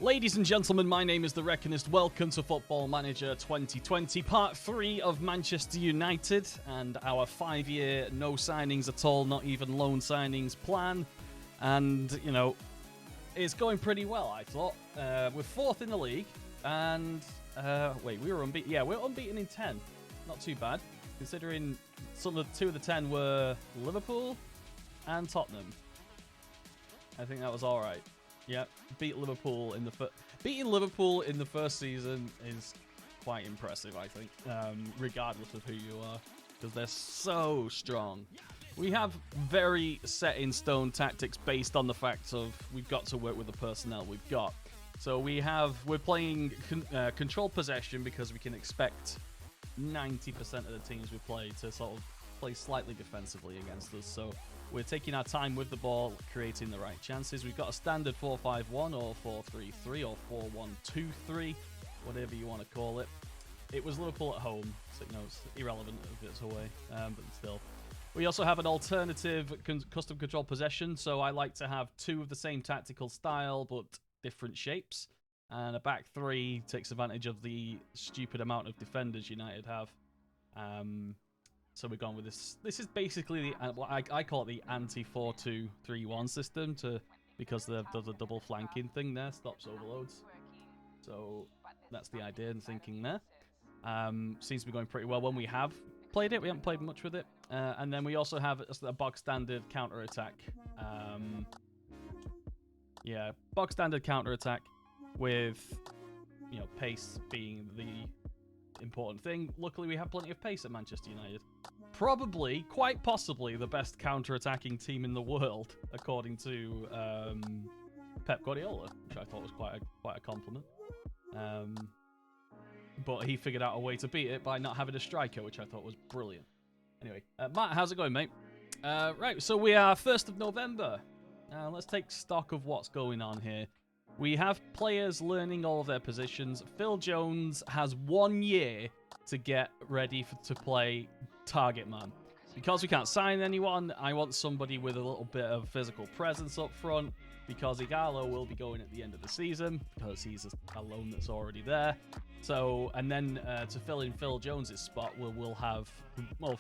Ladies and gentlemen, my name is the Reckonist. Welcome to Football Manager 2020, Part 3 of Manchester United and our 5-year no signings at all, not even loan signings plan. And, you know, it's going pretty well, I thought. We're 4th in the league and, wait, we were unbeaten. Yeah, we're unbeaten in 10. Not too bad, considering two of the 10 were Liverpool and Tottenham. I think that was all right. Yeah, beating Liverpool in the first season is quite impressive, I think, regardless of who you are, because they're so strong. We have very set-in-stone tactics based on the fact of we've got to work with the personnel we've got. So we're playing control possession because we can expect 90% of the teams we play to sort of play slightly defensively against us. So we're taking our time with the ball, creating the right chances. We've got a standard 4-5-1 or 4-3-3 or 4-1-2-3, whatever you want to call it. It was Liverpool at home, so you know, it's irrelevant if it's away, but still. We also have an alternative custom control possession, so I like to have 2 of the same tactical style, but different shapes. And a back 3 takes advantage of the stupid amount of defenders United have. So we're going with this. This is basically what I call it the anti-4-2-3-1 system, because there's a double flanking thing there, stops overloads. So that's the idea and thinking there. Seems to be going pretty well when we have played it. We haven't played much with it. And then we also have a bog standard counter attack. Yeah, bog standard counter attack with, you know, pace being the important thing. Luckily, we have plenty of pace at Manchester United. Probably, quite possibly, the best counter-attacking team in the world, according to Pep Guardiola, which I thought was quite a compliment. But he figured out a way to beat it by not having a striker, which I thought was brilliant. Anyway, Matt, how's it going, mate? Right, so we are 1st of November. Now, let's take stock of what's going on here. We have players learning all of their positions. Phil Jones has 1 year to get ready to play target man. Because we can't sign anyone, I want somebody with a little bit of physical presence up front, because Igalo will be going at the end of the season, because he's a loan that's already there. So, and then to fill in Phil Jones's spot, we'll have, well,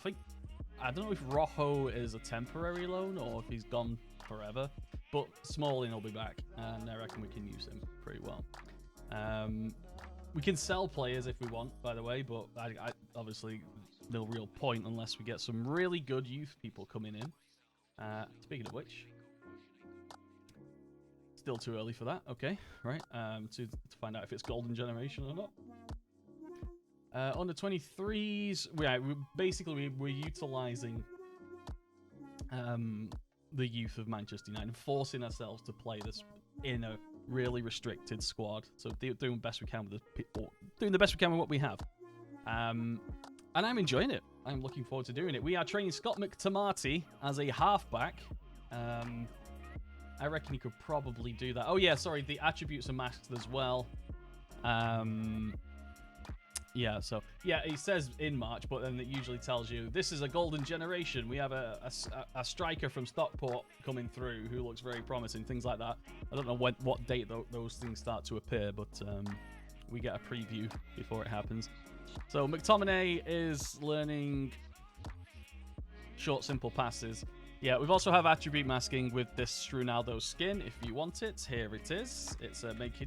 I don't know if Rojo is a temporary loan or if he's gone forever. But Smalling will be back, and I reckon we can use him pretty well. We can sell players if we want, by the way, but I obviously no real point unless we get some really good youth people coming in. Speaking of which, still too early for that. Okay, right. To find out if it's golden generation or not. On the 23s, we're utilizing the youth of Manchester United, forcing ourselves to play this in a really restricted squad. So doing the best we can with what we have. And I'm enjoying it. I'm looking forward to doing it. We are training Scott McTominay as a halfback. I reckon he could probably do that. Oh yeah, sorry, the attributes are masked as well. Yeah, so, yeah, it says in March, but then it usually tells you, this is a golden generation. We have a striker from Stockport coming through who looks very promising, things like that. I don't know what date those things start to appear, but we get a preview before it happens. So McTominay is learning short, simple passes. Yeah, we've also have attribute masking with this Ronaldo skin. If you want it, here it is. It's make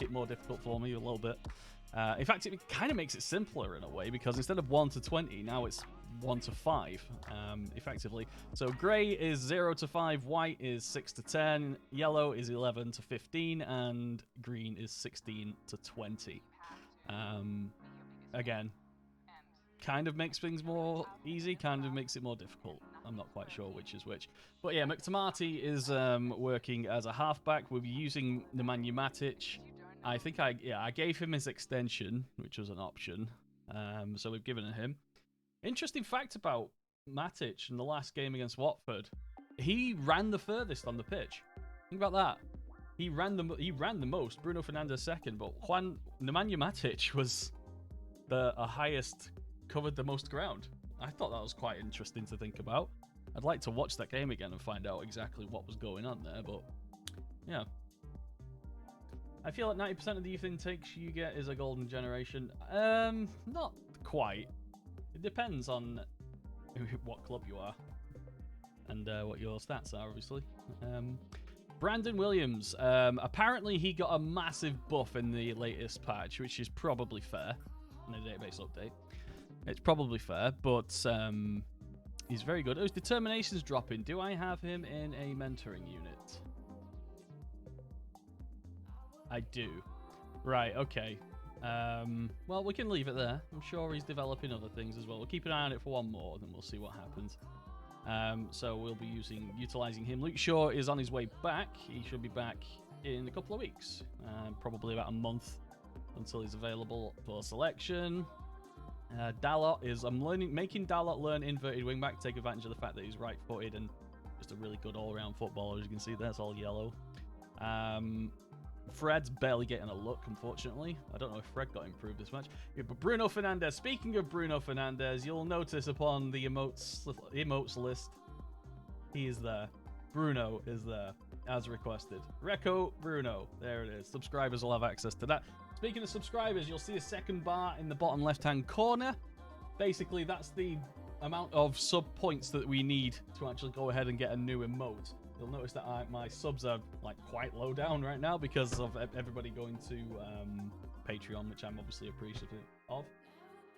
it more difficult for me a little bit. In fact, it kind of makes it simpler in a way, because instead of 1 to 20, now it's 1 to 5, effectively. So grey is 0 to 5, white is 6 to 10, yellow is 11 to 15, and green is 16 to 20. Again, kind of makes things more easy, kind of makes it more difficult. I'm not quite sure which is which. But yeah, McTominay is working as a halfback. We'll be using Nemanja Matic. I think I gave him his extension, which was an option. So we've given it him. Interesting fact about Matic in the last game against Watford. He ran the furthest on the pitch. Think about that. He ran the most. Bruno Fernandes second, but Nemanja Matic was the highest, covered the most ground. I thought that was quite interesting to think about. I'd like to watch that game again and find out exactly what was going on there, but yeah. I feel like 90% of the youth intakes you get is a golden generation. Not quite. It depends on what club you are and what your stats are, obviously. Brandon Williams. Apparently he got a massive buff in the latest patch, which is probably fair in the database update. It's probably fair, but he's very good. Oh, his determination's dropping. Do I have him in a mentoring unit? I do. Right, okay. Well, we can leave it there. I'm sure he's developing other things as well. We'll keep an eye on it for one more, then we'll see what happens. So we'll be utilizing him. Luke Shaw is on his way back. He should be back in a couple of weeks. Probably about a month until he's available for selection. Dalot is... I'm making Dalot learn inverted wingback, take advantage of the fact that he's right-footed and just a really good all-around footballer. As you can see, that's all yellow. Fred's barely getting a look, unfortunately. I don't know if Fred got improved this much. Yeah, but Bruno Fernandes. Speaking of Bruno Fernandes, you'll notice upon the emotes list, he is there. Bruno is there, as requested. Recco Bruno. There it is. Subscribers will have access to that. Speaking of subscribers, you'll see a second bar in the bottom left-hand corner. Basically, that's the amount of sub-points that we need to actually go ahead and get a new emote. You'll notice that my subs are like quite low down right now because of everybody going to Patreon, which I'm obviously appreciative of.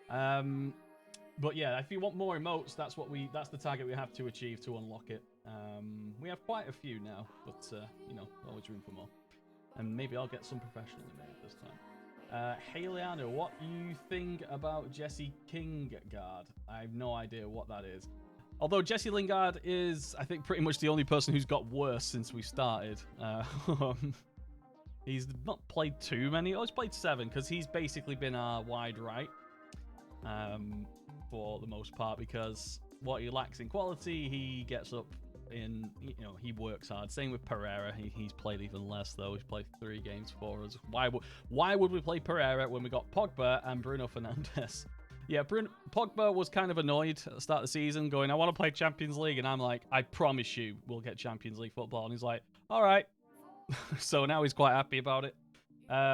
But yeah, if you want more emotes, that's the target we have to achieve to unlock it. We have quite a few now, but you know, always room for more. And maybe I'll get some professionally made this time. Haleano, what do you think about Jesse Kingard? I have no idea what that is. Although Jesse Lingard is, I think, pretty much the only person who's got worse since we started. He's not played too many. Oh, he's played 7 because he's basically been our wide right for the most part because what he lacks in quality, he gets up in, you know, he works hard. Same with Pereira. He's played even less, though. He's played 3 games for us. Why would we play Pereira when we got Pogba and Bruno Fernandes? Yeah, Pogba was kind of annoyed at the start of the season, going, I want to play Champions League. And I'm like, I promise you we'll get Champions League football. And he's like, all right. So now he's quite happy about it.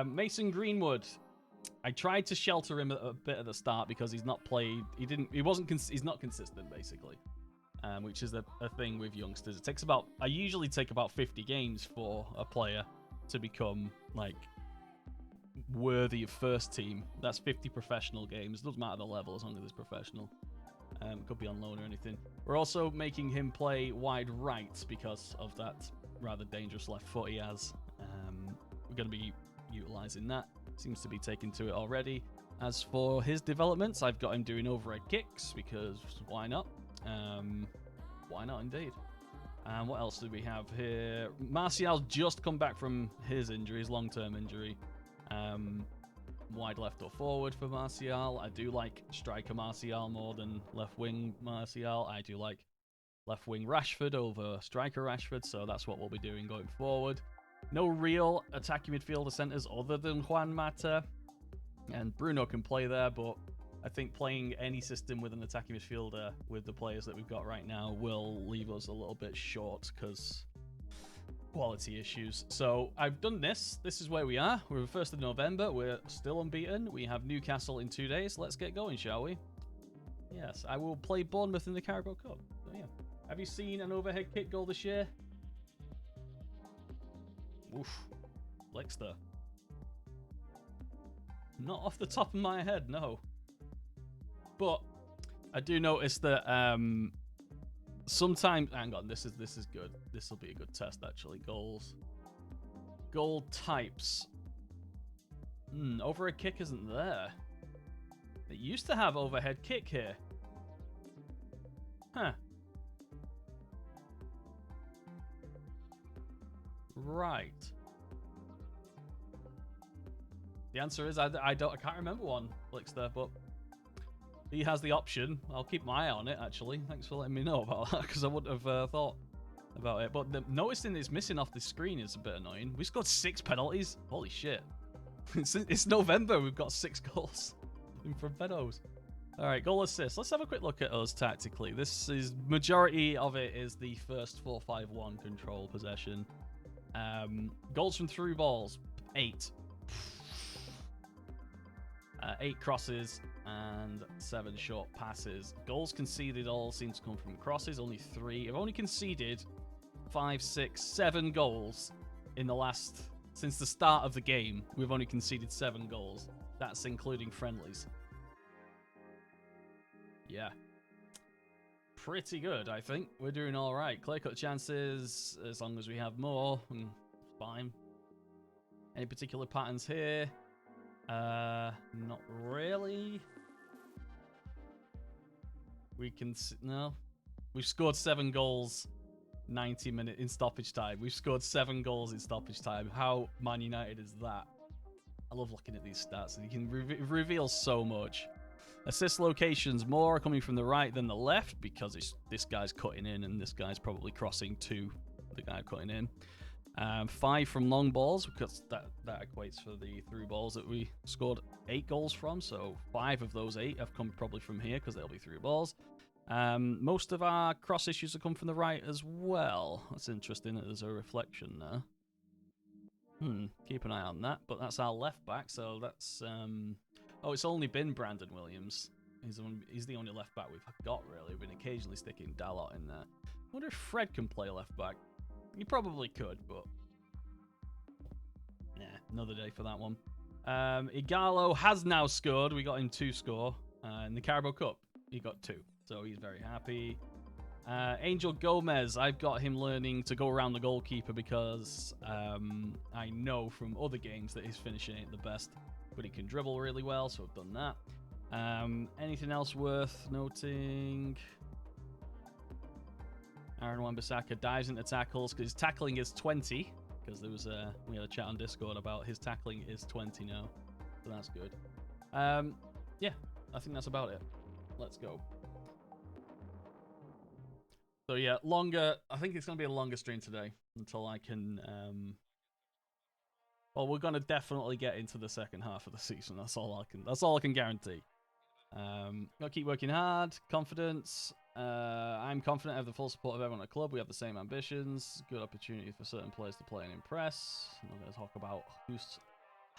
Mason Greenwood. I tried to shelter him a bit at the start because he's not played. He's not consistent, basically. Which is a thing with youngsters. I usually take about 50 games for a player to become, like, worthy of first team. That's 50 professional games. Doesn't matter the level as long as it's professional. Could be on loan or anything. We're also making him play wide right because of that rather dangerous left foot he has. We're going to be utilizing that. Seems to be taken to it already. As for his developments, I've got him doing overhead kicks because why not? Why not indeed? And what else do we have here? Martial's just come back from his injury, his long-term injury. Wide left or forward for Martial. I do like striker Martial more than left wing Martial. I do like left wing Rashford over striker Rashford, so that's what we'll be doing going forward. No real attacking midfielder centres other than Juan Mata. And Bruno can play there, but I think playing any system with an attacking midfielder with the players that we've got right now will leave us a little bit short because quality issues. So I've done this. This is where we are. We're the 1st of November. We're still unbeaten. We have Newcastle in 2 days. Let's get going, shall we? Yes, I will play Bournemouth in the Carabao Cup. So yeah. Have you seen an overhead kick goal this year? Oof. Lexter. Not off the top of my head, no. But I do notice that sometimes, hang on, this is good. This will be a good test actually. Goal types. Overhead kick isn't there. It used to have overhead kick here. Huh. Right. The answer is I can't remember one, Blixter, but he has the option. I'll keep my eye on it, actually. Thanks for letting me know about that, because I wouldn't have thought about it. But noticing it's missing off the screen is a bit annoying. We scored 6 penalties. Holy shit. It's November. We've got 6 goals from Benos. All right, goal assist. Let's have a quick look at us tactically. This is, majority of it is the first 4-5-1 control possession. Goals from through balls. 8. 8 crosses and 7 short passes. Goals conceded all seem to come from crosses. Only 3. I've only conceded 5, 6, 7 goals in the last... Since the start of the game, we've only conceded 7 goals. That's including friendlies. Yeah. Pretty good, I think. We're doing all right. Clear-cut chances, as long as we have more, fine. Any particular patterns here? Not really. We can... No. We've scored 7 goals 90 minutes in stoppage time. We've scored 7 goals in stoppage time. How Man United is that? I love looking at these stats. You can reveal so much. Assist locations, more are coming from the right than the left because this guy's cutting in and this guy's probably crossing to the guy cutting in. 5 from long balls because that equates for the through balls that we scored 8 goals from. So 5 of those 8 have come probably from here because they'll be through balls. Most of our cross issues have come from the right as well. That's interesting that there's a reflection there. Keep an eye on that. But that's our left back, so that's... Oh, it's only been Brandon Williams. He's the only left back we've got, really. We've been occasionally sticking Dalot in there. I wonder if Fred can play left back. He probably could, but... Nah, another day for that one. Igalo has now scored. We got him 2 score. In the Carabao Cup, he got 2. So he's very happy. Angel Gomez, I've got him learning to go around the goalkeeper because I know from other games that his finishing ain't the best. But he can dribble really well, so I've done that. Anything else worth noting? Aaron Wan-Bissaka dives into tackles because his tackling is 20. Because there was we had a chat on Discord about his tackling is 20 now, so that's good. Yeah, I think that's about it. Let's go. So yeah, longer. I think it's gonna be a longer stream today until I can. Well, we're gonna definitely get into the second half of the season. That's all I can guarantee. Gotta keep working hard. Confidence. I'm confident I have the full support of everyone at the club. We have the same ambitions. Good opportunity for certain players to play and impress. I'm not going to talk about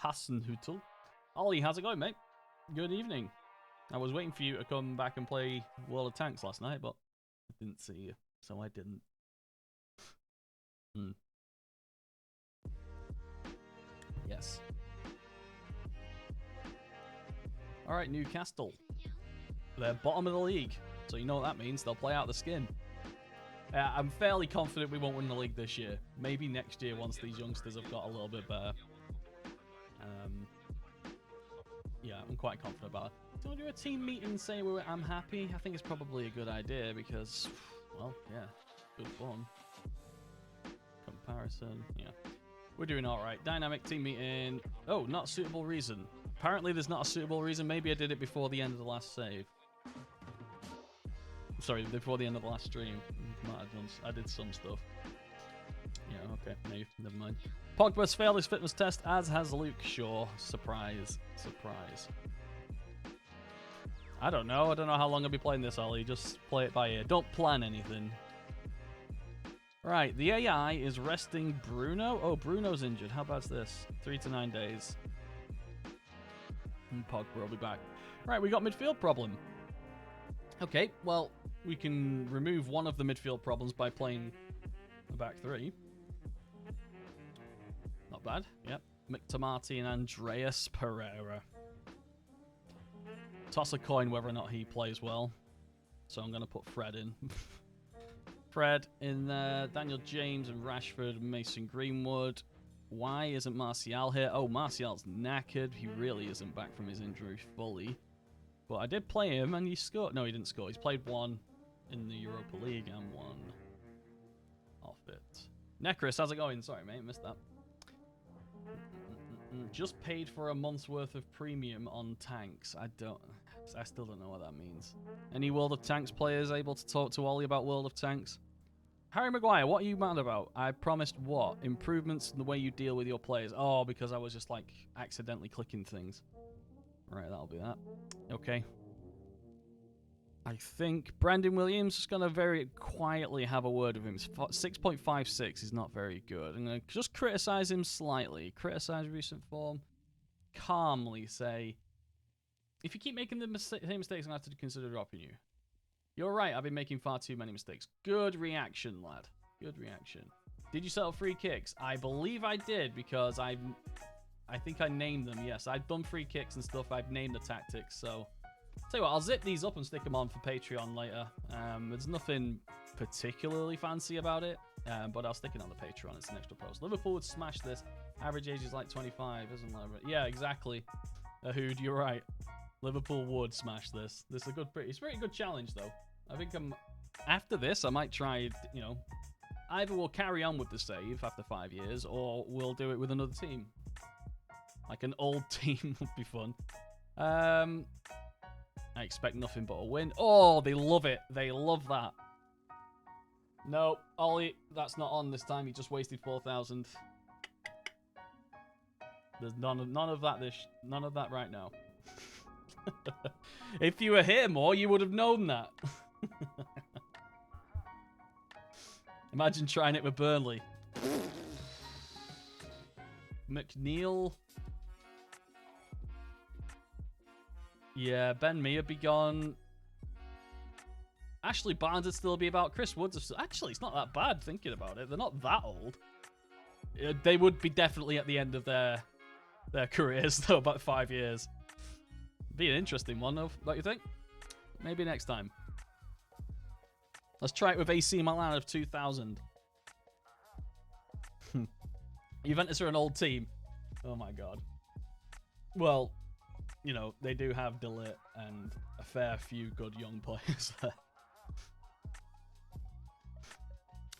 Hasenhüttl. Ollie, how's it going, mate? Good evening. I was waiting for you to come back and play World of Tanks last night, but I didn't see you, so I didn't. Yes. All right, Newcastle. They're bottom of the league, so you know what that means. They'll play out the skin. I'm fairly confident we won't win the league this year. Maybe next year once these youngsters have got a little bit better. Yeah, I'm quite confident about it. Do you want to do a team meeting and say I'm happy? I think it's probably a good idea because, well, yeah, good fun. Comparison, yeah. We're doing all right. Dynamic team meeting. Oh, not suitable reason. Apparently there's not a suitable reason. Maybe I did it before the end of the last save. Sorry, before the end of the last stream. I did some stuff. Yeah, okay. No, never mind. Pogba's failed his fitness test, as has Luke Shaw. Surprise. Surprise. I don't know. I don't know how long I'll be playing this, Ollie. Just play it by ear. Don't plan anything. Right, the AI is resting Bruno. Oh, Bruno's injured. How bad's this? 3 to 9 days. And Pogba will be back. Right, we got midfield problem. Okay, well, we can remove one of the midfield problems by playing a back 3. Not bad. Yep. McTominay and Andreas Pereira. Toss a coin whether or not he plays well. So I'm going to put Fred in. Fred in there. Daniel James and Rashford, Mason Greenwood. Why isn't Martial here? Oh, Martial's knackered. He really isn't back from his injury fully. But I did play him and he scored. No, he didn't score. He's played 1 in the Europa League and 1 off it. Necris, how's it going? Sorry, mate. Missed that. Just paid for a month's worth of premium on tanks. I still don't know what that means. Any World of Tanks players able to talk to Ollie about World of Tanks? Harry Maguire, what are you mad about? I promised what? Improvements in the way you deal with your players. Oh, because I was just like accidentally clicking things. Right, that'll be that. Okay. I think Brandon Williams is going to very quietly have a word with him. 6.56 is not very good. I'm going to just criticize him slightly. Criticize recent form. Calmly say, if you keep making the same mistakes, I'm going to have to consider dropping you. You're right, I've been making far too many mistakes. Good reaction, lad. Good reaction. Did you settle free kicks? I believe I did, because I think I named them. Yes, I've done free kicks and stuff. I've named the tactics, so... Tell you what, I'll zip these up and stick them on for Patreon later. There's nothing particularly fancy about it, but I'll stick it on the Patreon. It's an extra post. Liverpool would smash this. Average age is like 25, isn't it? Yeah, exactly. Ahood, you're right. Liverpool would smash this. This is it's a pretty good challenge, though. I think after this, I might try, you know, either we'll carry on with the save after 5 years, or we'll do it with another team. Like an old team would be fun. I expect nothing but a win. Oh, they love it. They love that. No, Ollie, that's not on this time. You just wasted 4,000. There's none of that right now. If you were here more, you would have known that. Imagine trying it with Burnley. McNeil. Yeah, Ben Mee would be gone. Ashley Barnes would still be about. Chris Woods would still... Actually, it's not that bad thinking about it. They're not that old. They would be definitely at the end of their careers, though, about 5 years. Be an interesting one, though, don't you think? Maybe next time. Let's try it with AC Milan of 2000. Juventus are an old team. Oh my god. Well, you know, they do have De Ligt and a fair few good young players there.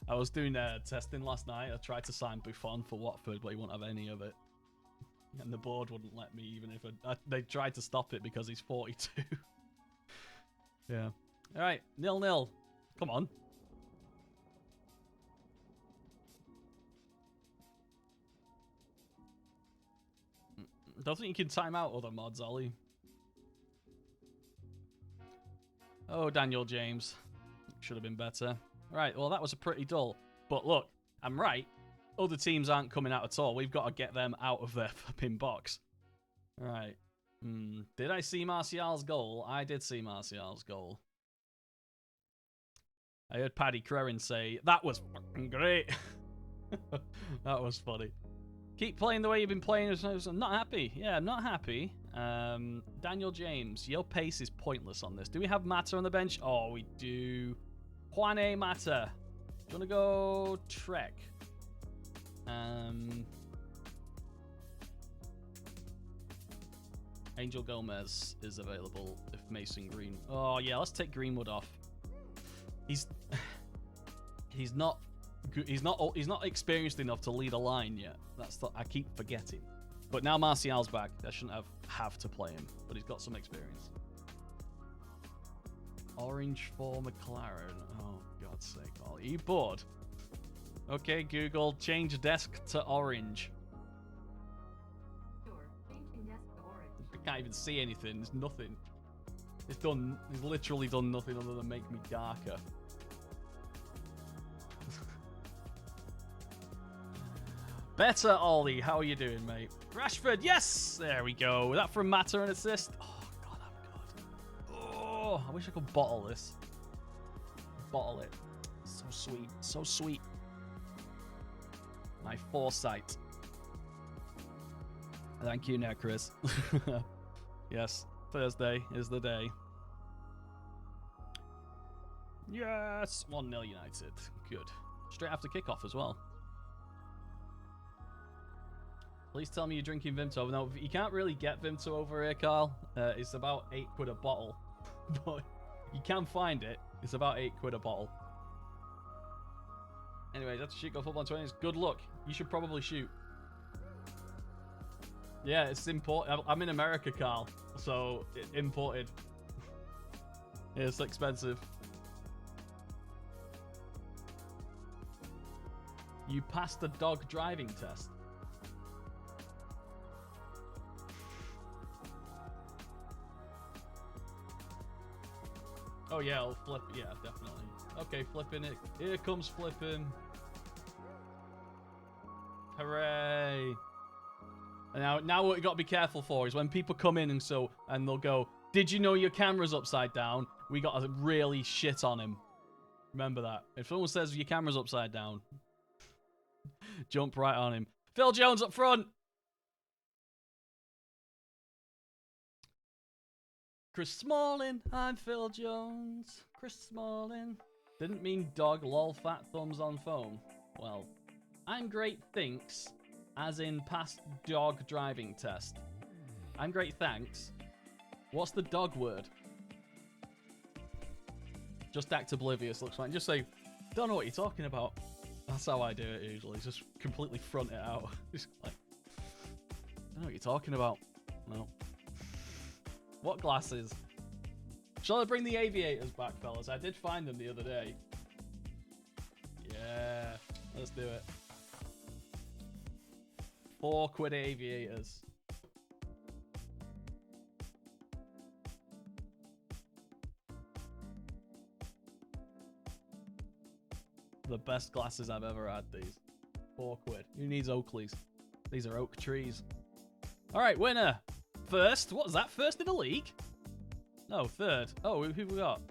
I was doing testing last night. I tried to sign Buffon for Watford, but he won't have any of it. And the board wouldn't let me, even if they tried to stop it because he's 42. Yeah. All right, 0-0. Come on. Don't think you can time out other mods, Ollie. Oh, Daniel James. Should have been better. Right, well, that was a pretty dull. But look, I'm right. Other teams aren't coming out at all. We've got to get them out of their flipping box. Right. Did I see Martial's goal? I did see Martial's goal. I heard Paddy Crerrin say, that was fucking great. That was funny. Keep playing the way you've been playing. I'm not happy. Yeah, I'm not happy. Daniel James, your pace is pointless on this. Do we have Mata on the bench? Oh, we do. Juane Mata. Do you want to go Trek? Angel Gomez is available if Mason Green. Oh yeah, let's take Greenwood off. He's not experienced enough to lead a line yet. I keep forgetting. But now Martial's back. I shouldn't have to play him, but he's got some experience. Orange for McLaren. Oh, God's sake. Are you bored? Okay, Google, change desk to orange. Sure, changing desk to orange. I can't even see anything. There's nothing. It's literally done nothing other than make me darker. Better, Ollie. How are you doing, mate? Rashford, yes! There we go. Was that from Mata an assist? Oh, God, I'm good. Oh, I wish I could bottle this. Bottle it. So sweet. So sweet. My foresight. Thank you, now, Chris. Yes, Thursday is the day. Yes! 1-0 United. Good. Straight after kickoff as well. Please tell me you're drinking Vimto. No, you can't really get Vimto over here, Carl. It's about £8 a bottle. But you can find it. It's about £8 a bottle. Anyway, that's shoot go football 20s. Good luck. You should probably shoot. Yeah, it's important. I'm in America, Carl. So, imported. Yeah, it's expensive. You passed the dog driving test. Oh, yeah, I'll flip. Yeah, definitely. Okay, flipping it. Here comes flipping. Hooray. And now what you got to be careful for is when people come in and they'll go, did you know your camera's upside down? We got to really shit on him. Remember that. If someone says your camera's upside down, jump right on him. Phil Jones up front. Chris Smalling. I'm Phil Jones. Chris Smalling. Didn't mean dog, lol, fat thumbs on phone. Well, I'm great thinks, as in past dog driving test. I'm great thanks. What's the dog word? Just act oblivious, looks fine. Just say, don't know what you're talking about. That's how I do it usually. Just completely front it out. Just like, don't know what you're talking about. No. What glasses? Shall I bring the aviators back, fellas? I did find them the other day. Yeah, let's do it. £4 aviators. The best glasses I've ever had, these. £4. Who needs Oakleys? These are oak trees. All right, winner. First. What was that? First in the league? No, third. Oh, who we got?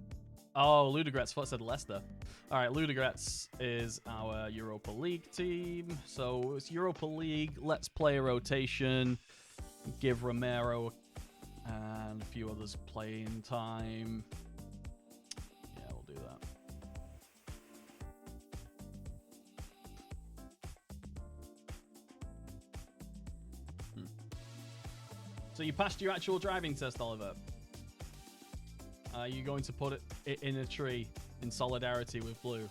Oh, Ludogretz. I thought it said Leicester. All right, Ludogretz is our Europa League team. So it's Europa League. Let's play a rotation. Give Romero and a few others playing time. Yeah, we'll do that. So you passed your actual driving test, Oliver. Are you going to put it in a tree in solidarity with Blue?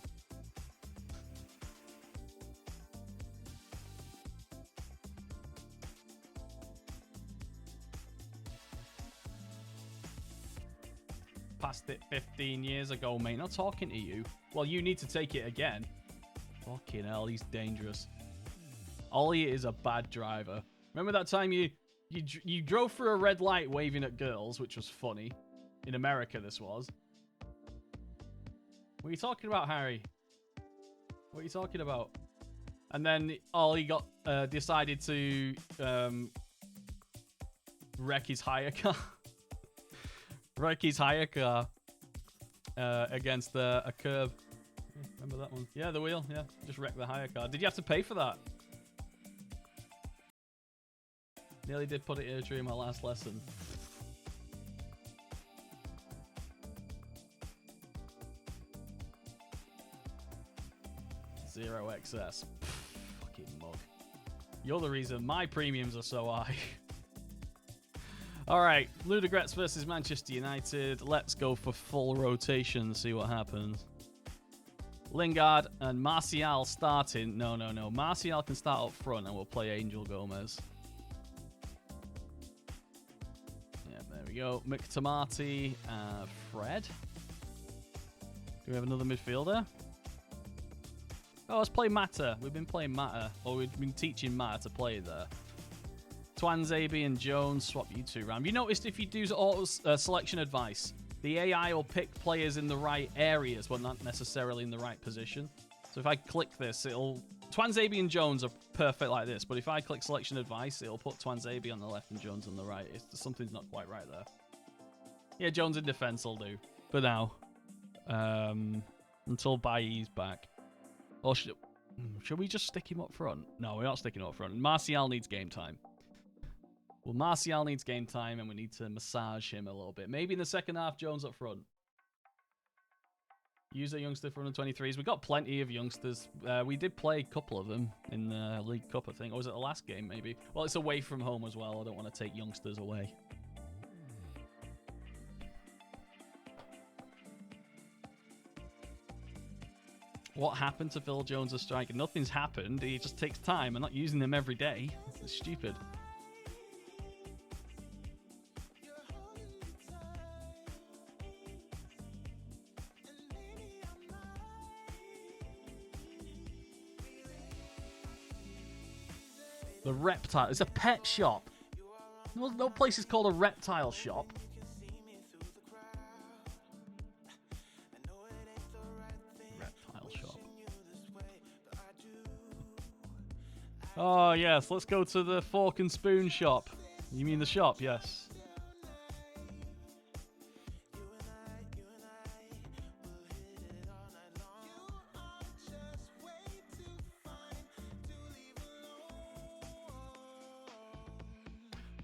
Passed it 15 years ago, mate. Not talking to you. Well, you need to take it again. Fucking hell, he's dangerous. Ollie is a bad driver. Remember that time you drove through a red light waving at girls, which was funny. In America, this was. What are you talking about, Harry? What are you talking about? And then Ollie got decided to wreck his hire car. Wreck his hire car against a curb. Remember that one? Yeah, the wheel. Yeah, just wrecked the hire car. Did you have to pay for that? Nearly did put it in a tree in my last lesson. Zero excess. Fucking mug. You're the reason my premiums are so high. All right, Ludogretz versus Manchester United. Let's go for full rotation, see what happens. Lingard and Martial starting. No. Martial can start up front and we'll play Angel Gomez. Yeah, there we go. McTominay, Fred. Do we have another midfielder? Oh, let's play Mata. We've been playing Mata. Or we've been teaching Mata to play there. Twanzebe and Jones, swap you two around. You noticed if you do auto selection advice, the AI will pick players in the right areas, but not necessarily in the right position. So if I click this, it'll... Twanzebe and Jones are perfect like this, but if I click selection advice, it'll put Twanzebe on the left and Jones on the right. Something's not quite right there. Yeah, Jones in defense will do. For now. Until Bailly's back. Or should we just stick him up front? No, we're not sticking him up front. Martial needs game time. Well, Martial needs game time, and we need to massage him a little bit. Maybe in the second half, Jones up front. Use a youngster from the 23s. We got plenty of youngsters. We did play a couple of them in the League Cup, I think. Or was it the last game, maybe? Well, it's away from home as well. I don't want to take youngsters away. What happened to Phil Jones as striker? Nothing's happened. He just takes time. I'm not using them every day. It's stupid. The reptile. It's a pet shop. No place is called a reptile shop. Oh, yes. Let's go to the fork and spoon shop. You mean the shop? Yes.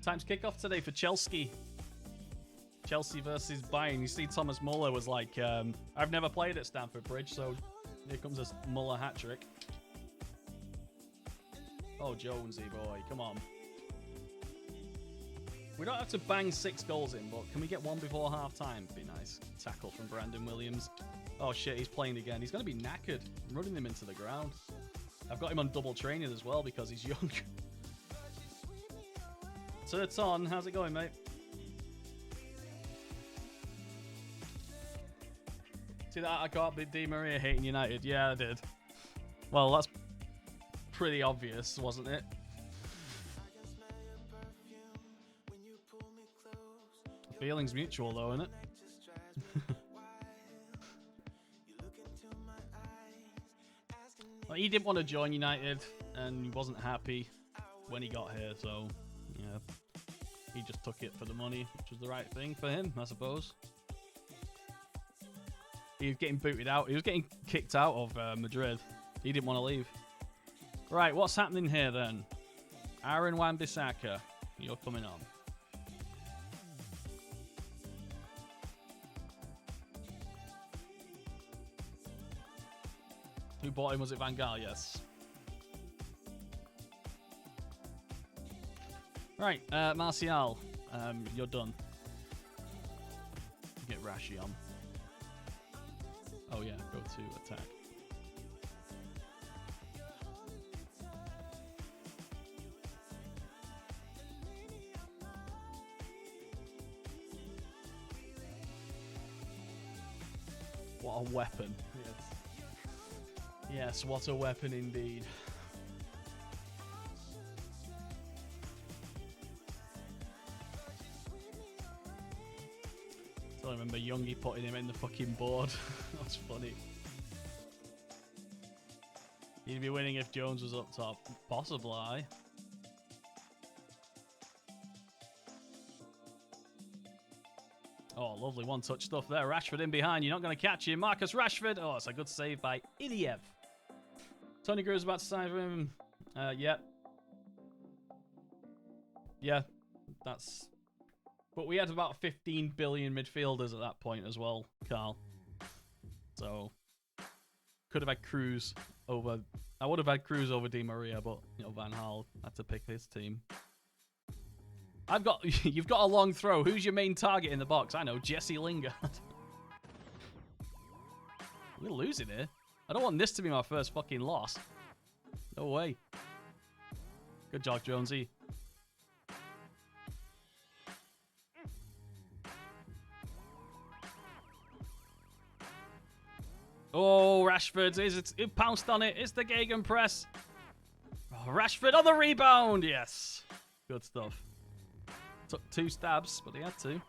Times kickoff today for Chelsea. Chelsea versus Bayern. You see, Thomas Muller was like, I've never played at Stamford Bridge, so here comes this Muller hat-trick. Oh, Jonesy boy, come on. We don't have to bang 6 goals in, but can we get one before half-time? Be nice. Tackle from Brandon Williams. Oh, shit, he's playing again. He's going to be knackered. I'm running him into the ground. I've got him on double training as well because he's young. Turton, how's it going, mate? See that? I can't beat Di Maria hating United. Yeah, I did. Well, that's pretty obvious, wasn't it? Feelings mutual, though, isn't it? Well, he didn't want to join United, and he wasn't happy when he got here, so yeah, he just took it for the money, which was the right thing for him, I suppose. He was getting booted out. He was getting kicked out of Madrid. He didn't want to leave. Right, what's happening here then? Aaron Wan-Bissaka, you're coming on. Who bought him? Was it Van Gaal? Yes. Right, Martial, you're done. Get Rashi on. Oh yeah, go to attack. What a weapon. Yes. Yes, what a weapon indeed. I remember Youngie putting him in the fucking board. That's funny. He'd be winning if Jones was up top. Possibly. Oh, lovely one-touch stuff there. Rashford in behind. You're not going to catch him. Marcus Rashford. Oh, it's a good save by Iliev. Tony Gru's about to sign for him. Yep. Yeah, that's... But we had about 15 billion midfielders at that point as well, Carl. So, could have had Cruz over... I would have had Cruz over Di Maria, but, you know, Van Gaal had to pick his team. You've got a long throw. Who's your main target in the box? I know, Jesse Lingard. We're losing here. I don't want this to be my first fucking loss. No way. Good job, Jonesy. Oh, Rashford, it pounced on it. It's the Gegenpress. Oh, Rashford on the rebound. Yes. Good stuff. Took 2 stabs, but he had to.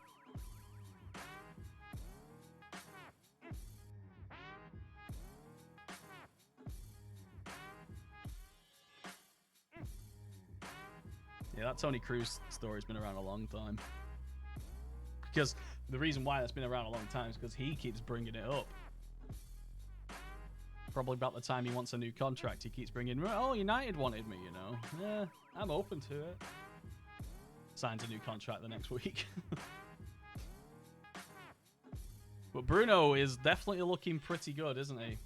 Yeah, that Tony Cruz story's been around a long time. Because the reason why that's been around a long time is because he keeps bringing it up. Probably about the time he wants a new contract, he keeps bringing, oh, United wanted me, you know. Yeah, I'm open to it. Signs a new contract the next week. But Bruno is definitely looking pretty good, isn't he?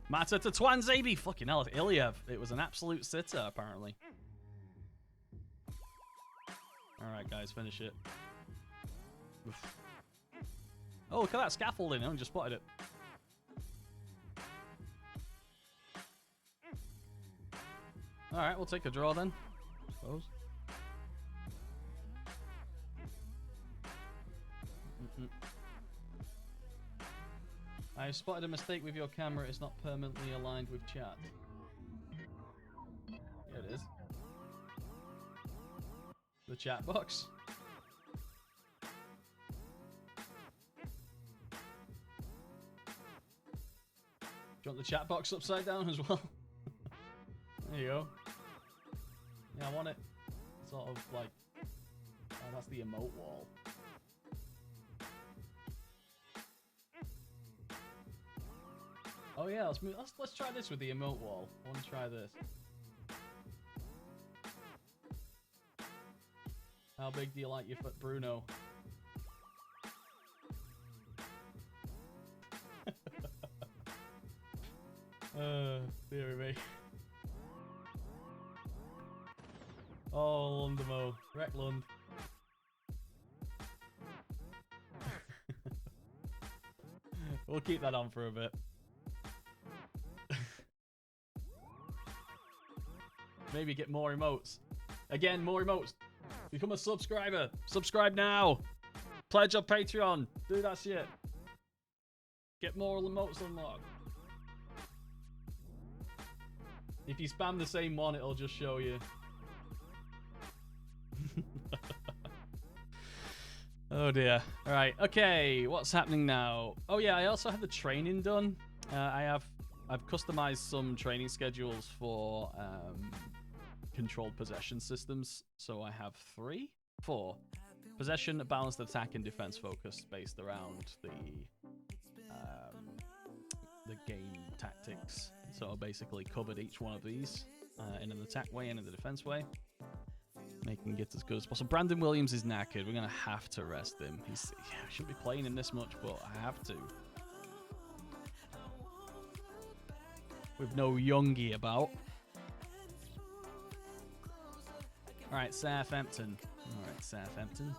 Mata to Twanzebe. Fucking hell, Iliev. It was an absolute sitter, apparently. Alright, guys, finish it. Oof. Oh, look at that scaffolding. I just spotted it. Alright, we'll take a draw then, I suppose. I spotted a mistake with your camera. It's not permanently aligned with chat. Yeah, it is. The chat box. you want the chat box upside down as well? There you go. Yeah, I want it sort of like... Oh, that's the emote wall. Oh yeah, let's try this with the emote wall. I want to try this. How big do you like your foot, Bruno? Dear me. Oh, Lundamo. Reck Lund. We'll keep that on for a bit. Maybe get more emotes. Again, more emotes. Become a subscriber. Subscribe now. Pledge on Patreon. Do that shit. Get more emotes unlocked. If you spam the same one, it'll just show you. Oh dear. All right. Okay. What's happening now? Oh yeah, I also have the training done. I've customized some training schedules for controlled possession systems. So I have 4 possession, balanced attack, and defense focus based around the game tactics. So I basically covered each one of these in an attack way and in the defense way, making it as good as possible. Brandon Williams is knackered. We're gonna have to rest him. I shouldn't be playing him this much, but I have to. With no Youngie about. Alright, Southampton. Alright, Southampton.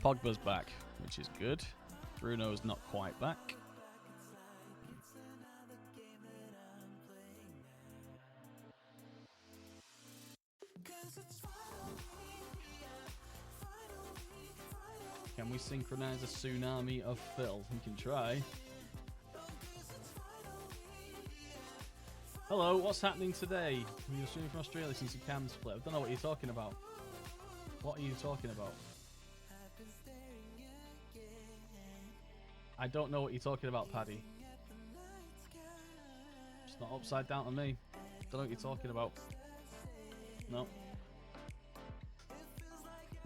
Pogba's back, which is good. Bruno's not quite back. Can we synchronize a tsunami of Phil? We can try. Hello, what's happening today? You're streaming from Australia since your cam's split. I don't know what you're talking about. What are you talking about? I don't know what you're talking about, Paddy. It's not upside down on me. Don't know what you're talking about. No.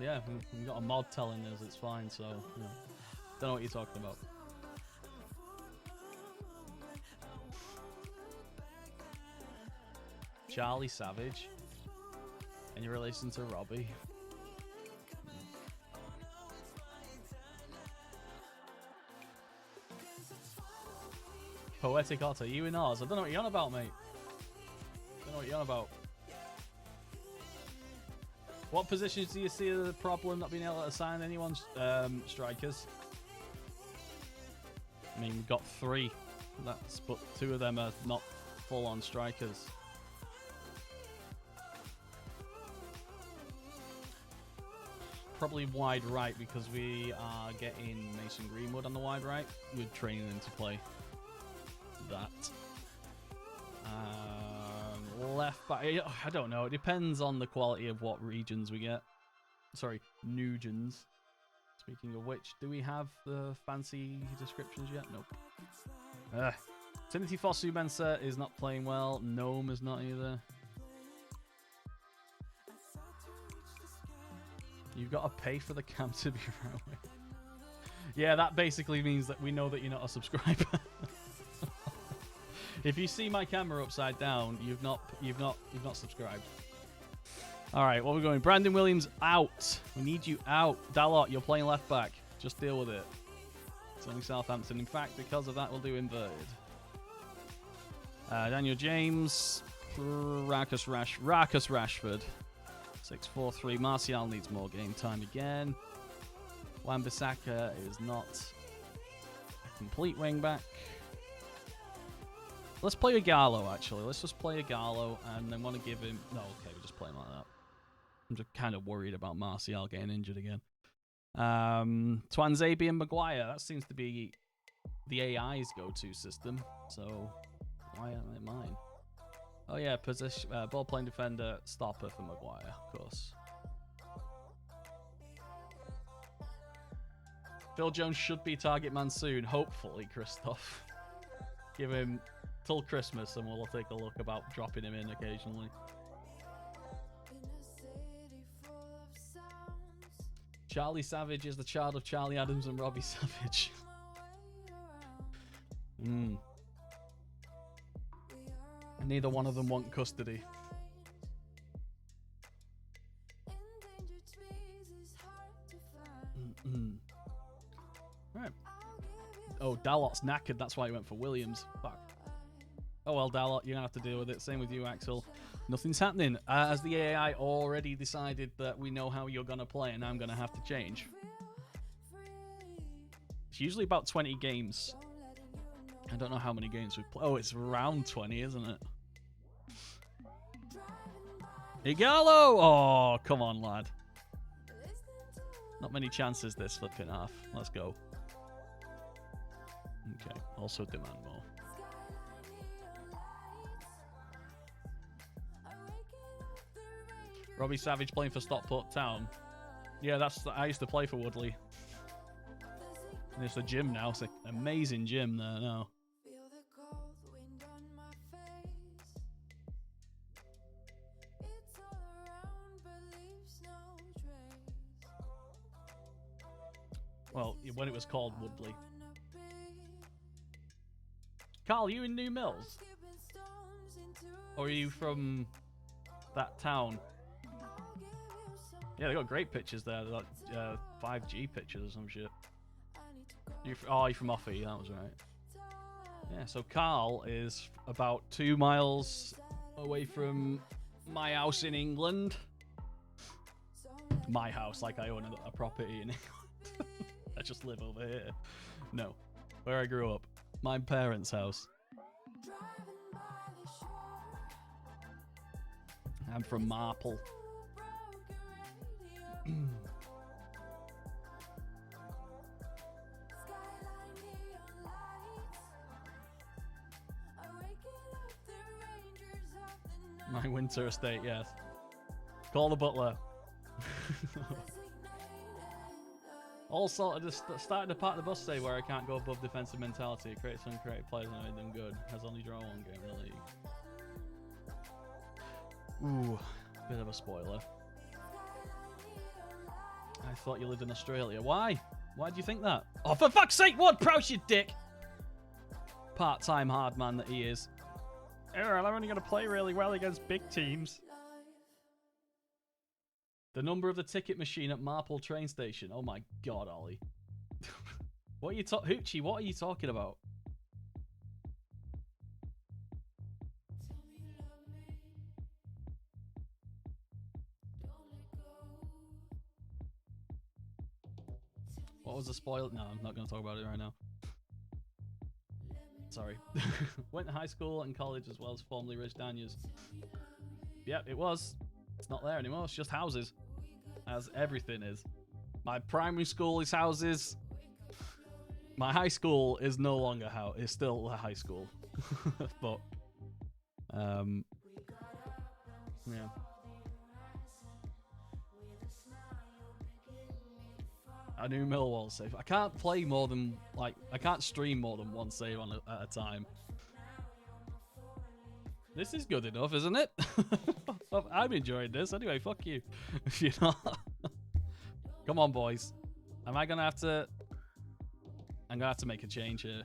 Yeah, we've got a mod telling us it's fine, so you know, don't know what you're talking about. Charlie Savage, in your relation to Robbie. Poetic Otter, you in ours? I don't know what you're on about, mate. Don't know what you're on about. What positions do you see the problem not being able to assign anyone? Strikers. I mean, we've got 3. But 2 of them are not full-on strikers. Probably wide right because we are getting Mason Greenwood on the wide right. We're training him to play that. Left back, I don't know. It depends on the quality of what regions we get. Sorry, Nugens. Speaking of which, do we have the fancy descriptions yet? Nope. Timothy Fosu Mensah is not playing well. Gnome is not either. You've got to pay for the cam to be around. Yeah, that basically means that we know that you're not a subscriber. If you see my camera upside down, you've not subscribed. All right, what are we going? Brandon Williams out. We need you out. Dalot, you're playing left back. Just deal with it. It's only Southampton. In fact, because of that, we'll do inverted. Daniel James, Marcus Rashford. 6-4-3. Martial needs more game time again. Wan-Bissaka is not a complete wing back. Let's play a Gallo, actually. Let's just play a Gallo, and then want to give him... No, okay, we'll just play him like that. I'm just kind of worried about Martial getting injured again. Twanzebe and Maguire. That seems to be the AI's go-to system, so why aren't they mine? Oh, yeah, position, ball-playing defender, stopper for Maguire, of course. Phil Jones should be target man soon, hopefully, Christoph. Give him till Christmas, and we'll take a look about dropping him in occasionally. Charlie Savage is the child of Charlie Adams and Robbie Savage. Neither one of them want custody. Right. Oh, Dalot's knackered. That's why he went for Williams. Fuck. Oh well, Dalot, you're gonna have to deal with it. Same with you, Axel. Nothing's happening. As the AI already decided that we know how you're gonna play, and I'm gonna have to change. It's usually about 20 games. I don't know how many games we've played. Oh, it's around 20, isn't it? Igalo! Oh, come on, lad. Not many chances this flipping half. Let's go. Okay, also demand more. Robbie Savage playing for Stockport Town. Yeah, I used to play for Woodley. And it's a gym now. It's an amazing gym there now. Well, when it was called Woodley. Carl, you in New Mills? Or are you from that town? Yeah, they got great pictures there. They got 5G pictures or some shit. You're from Offie, that was right. Yeah, so Carl is about 2 miles away from my house in England. My house, like I own a property in England. I just live over here. No, where I grew up. My parents' house. I'm from Marple. My winter estate, yes. Call the butler. Also, I just started to part of the bus say where I can't go above defensive mentality. It creates some creative players and made them good. Has only drawn 1 game in the league. Ooh, bit of a spoiler. I thought you lived in Australia. Why? Why do you think that? Oh, for fuck's sake, what? Prowse, you dick! Part-time hard man that he is. I'm only going to play really well against big teams. The number of the ticket machine at Marple train station. Oh my god, Ollie. What are you Hoochie, what are you talking about? What was the spoil? No, I'm not going to talk about it right now. Sorry. Went to high school and college as well as formerly Rich Daniels. Yep, it was. It's not there anymore. It's just houses. As everything is. My primary school is houses. My high school is no longer it's still a high school. But yeah. A new Millwall save. I can't play more than I can't stream more than 1 save at a time. This is good enough, isn't it? I'm enjoying this. Anyway, fuck you. You know? Come on, boys. I'm gonna have to make a change here.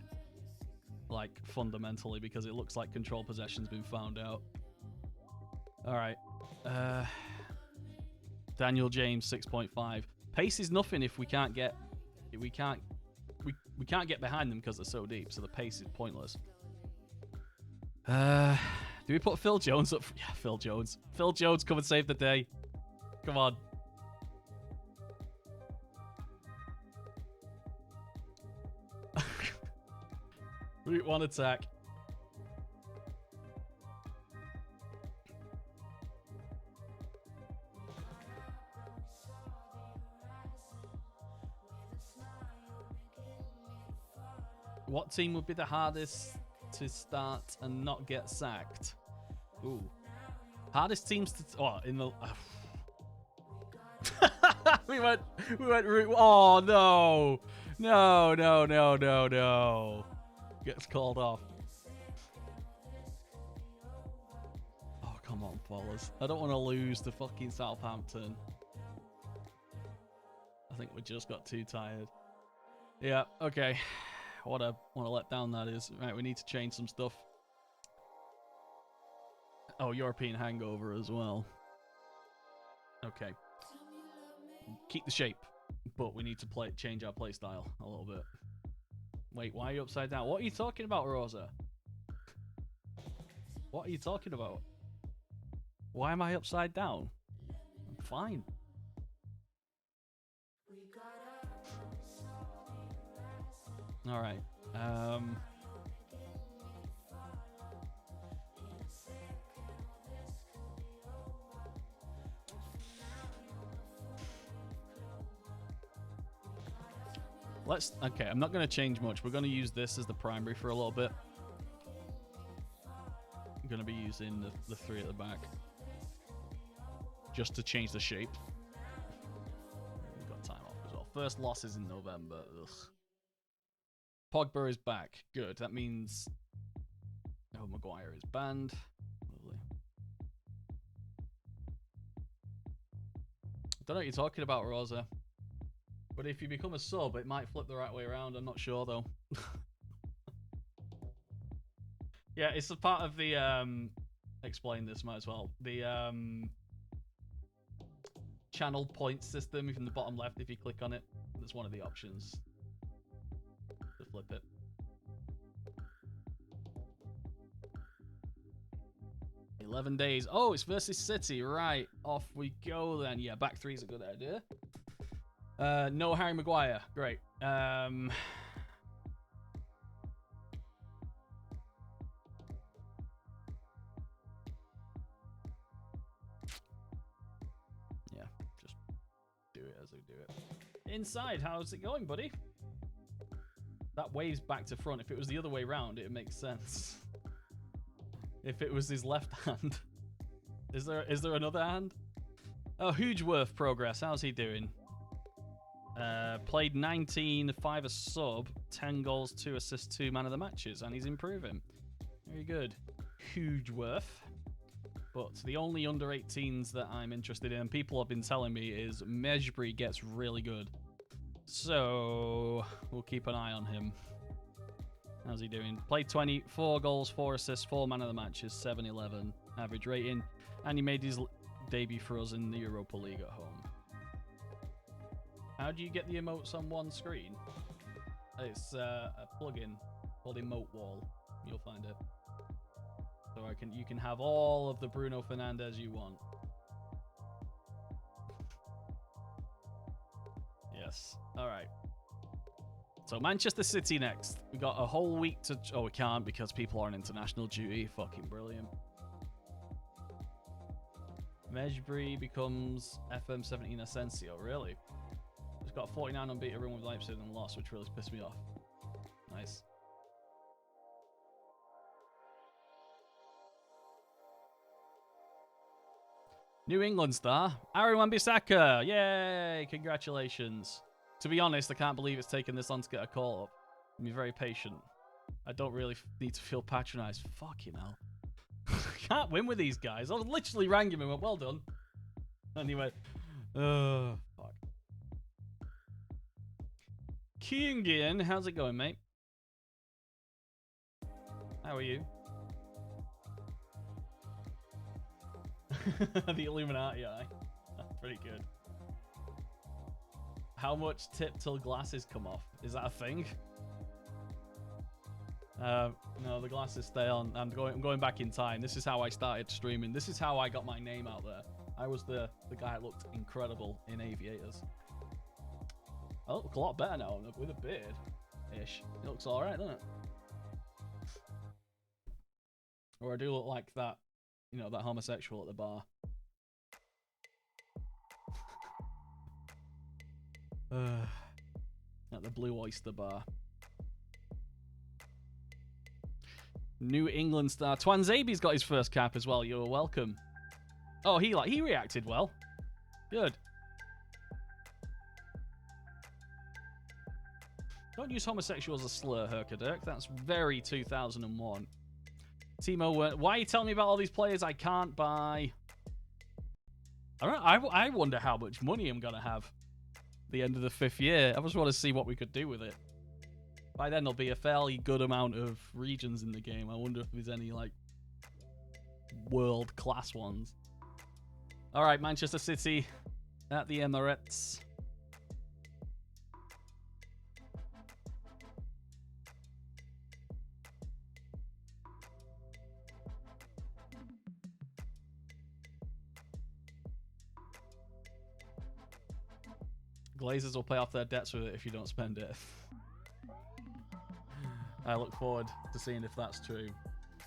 Like, fundamentally, because it looks like control possession's been found out. Alright. Daniel James, 6.5. Pace is nothing if we can't get behind them because they're so deep, so the pace is pointless. Do we put Phil Jones up? Yeah, Phil Jones. Phil Jones, come and save the day. Come on. Route 1 attack. What team would be the hardest to start and not get sacked? Ooh. Hardest teams to... Oh, in the... we went route... Oh, no. No. Gets called off. Come on, fellas. I don't want to lose to fucking Southampton. I think we just got too tired. Yeah, okay. What a let down that is. Right, we need to change some stuff. Oh, European hangover as well. Okay. Keep the shape, but we need to change our play style a little bit. Wait, why are you upside down? What are you talking about, Rosa? What are you talking about? Why am I upside down? I'm fine. All right. Okay, I'm not going to change much. We're going to use this as the primary for a little bit. I'm going to be using the three at the back. Just to change the shape. We've got time off as well. First loss is in November. Ugh. Pogba is back. Good. That means... Oh, Maguire is banned. Lovely. I don't know what you're talking about, Rosa. But if you become a sub, it might flip the right way around. I'm not sure, though. Yeah, it's a part of the... Explain this, might as well. The channel point system in the bottom left, if you click on it, that's one of the options to flip it. "11 days. Oh, it's versus City. Right. Off we go then. Yeah, back three is a good idea. No Harry Maguire. Great. Yeah, just do it as I do it. Inside, how's it going, buddy? That waves back to front. If it was the other way round, it makes sense. If it was his left hand. Is there another hand? Oh, Hugeworth progress. How's he doing? Played 19, 5 a sub, 10 goals, 2 assists, 2 man of the matches, and he's improving. Very good. Hugeworth. But the only under 18s that I'm interested in, and people have been telling me, is Mejbri gets really good. So we'll keep an eye on him. How's he doing? Played 20, 4 goals, 4 assists, 4 man of the matches, 7-11 average rating. And he made his debut for us in the Europa League at home. How do you get the emotes on one screen? It's a plugin called Emote Wall. You'll find it. So you can have all of the Bruno Fernandes you want. Yes. All right. So Manchester City next. We got a whole week to... Oh, we can't because people are on international duty. Fucking brilliant. Mejbri becomes FM17 Asensio. Really? He's got a 49 unbeaten run with Leipzig and lost, which really pissed me off. Nice. New England star, Aaron Wan-Bissaka. Yay! Congratulations. To be honest, I can't believe it's taken this long to get a call up. I'm very patient. I don't really need to feel patronized. Fucking hell. I can't win with these guys. I literally rang him and went, well done. Anyway. Fuck. Kingian, how's it going, mate? How are you? The Illuminati eye. That's pretty good. How much tip till glasses come off? Is that a thing? No, the glasses stay on. I'm going back in time. This is how I started streaming. This is how I got my name out there. I was the guy that looked incredible in Aviators. I look a lot better now with a beard-ish. It looks alright, doesn't it? Or I do look like that, you know, that homosexual at the bar. At the Blue Oyster Bar. New England star. Twanzabi's got his first cap as well. You're welcome. Oh, he reacted well. Good. Don't use homosexual as a slur, Herkadirk. That's very 2001. Timo, why are you telling me about all these players I can't buy? I wonder how much money I'm going to have at the end of the 5th year. I just want to see what we could do with it. By then, there'll be a fairly good amount of regions in the game. I wonder if there's any, like, world-class ones. All right, Manchester City at the Emirates. Glazers will pay off their debts with it if you don't spend it. I look forward to seeing if that's true.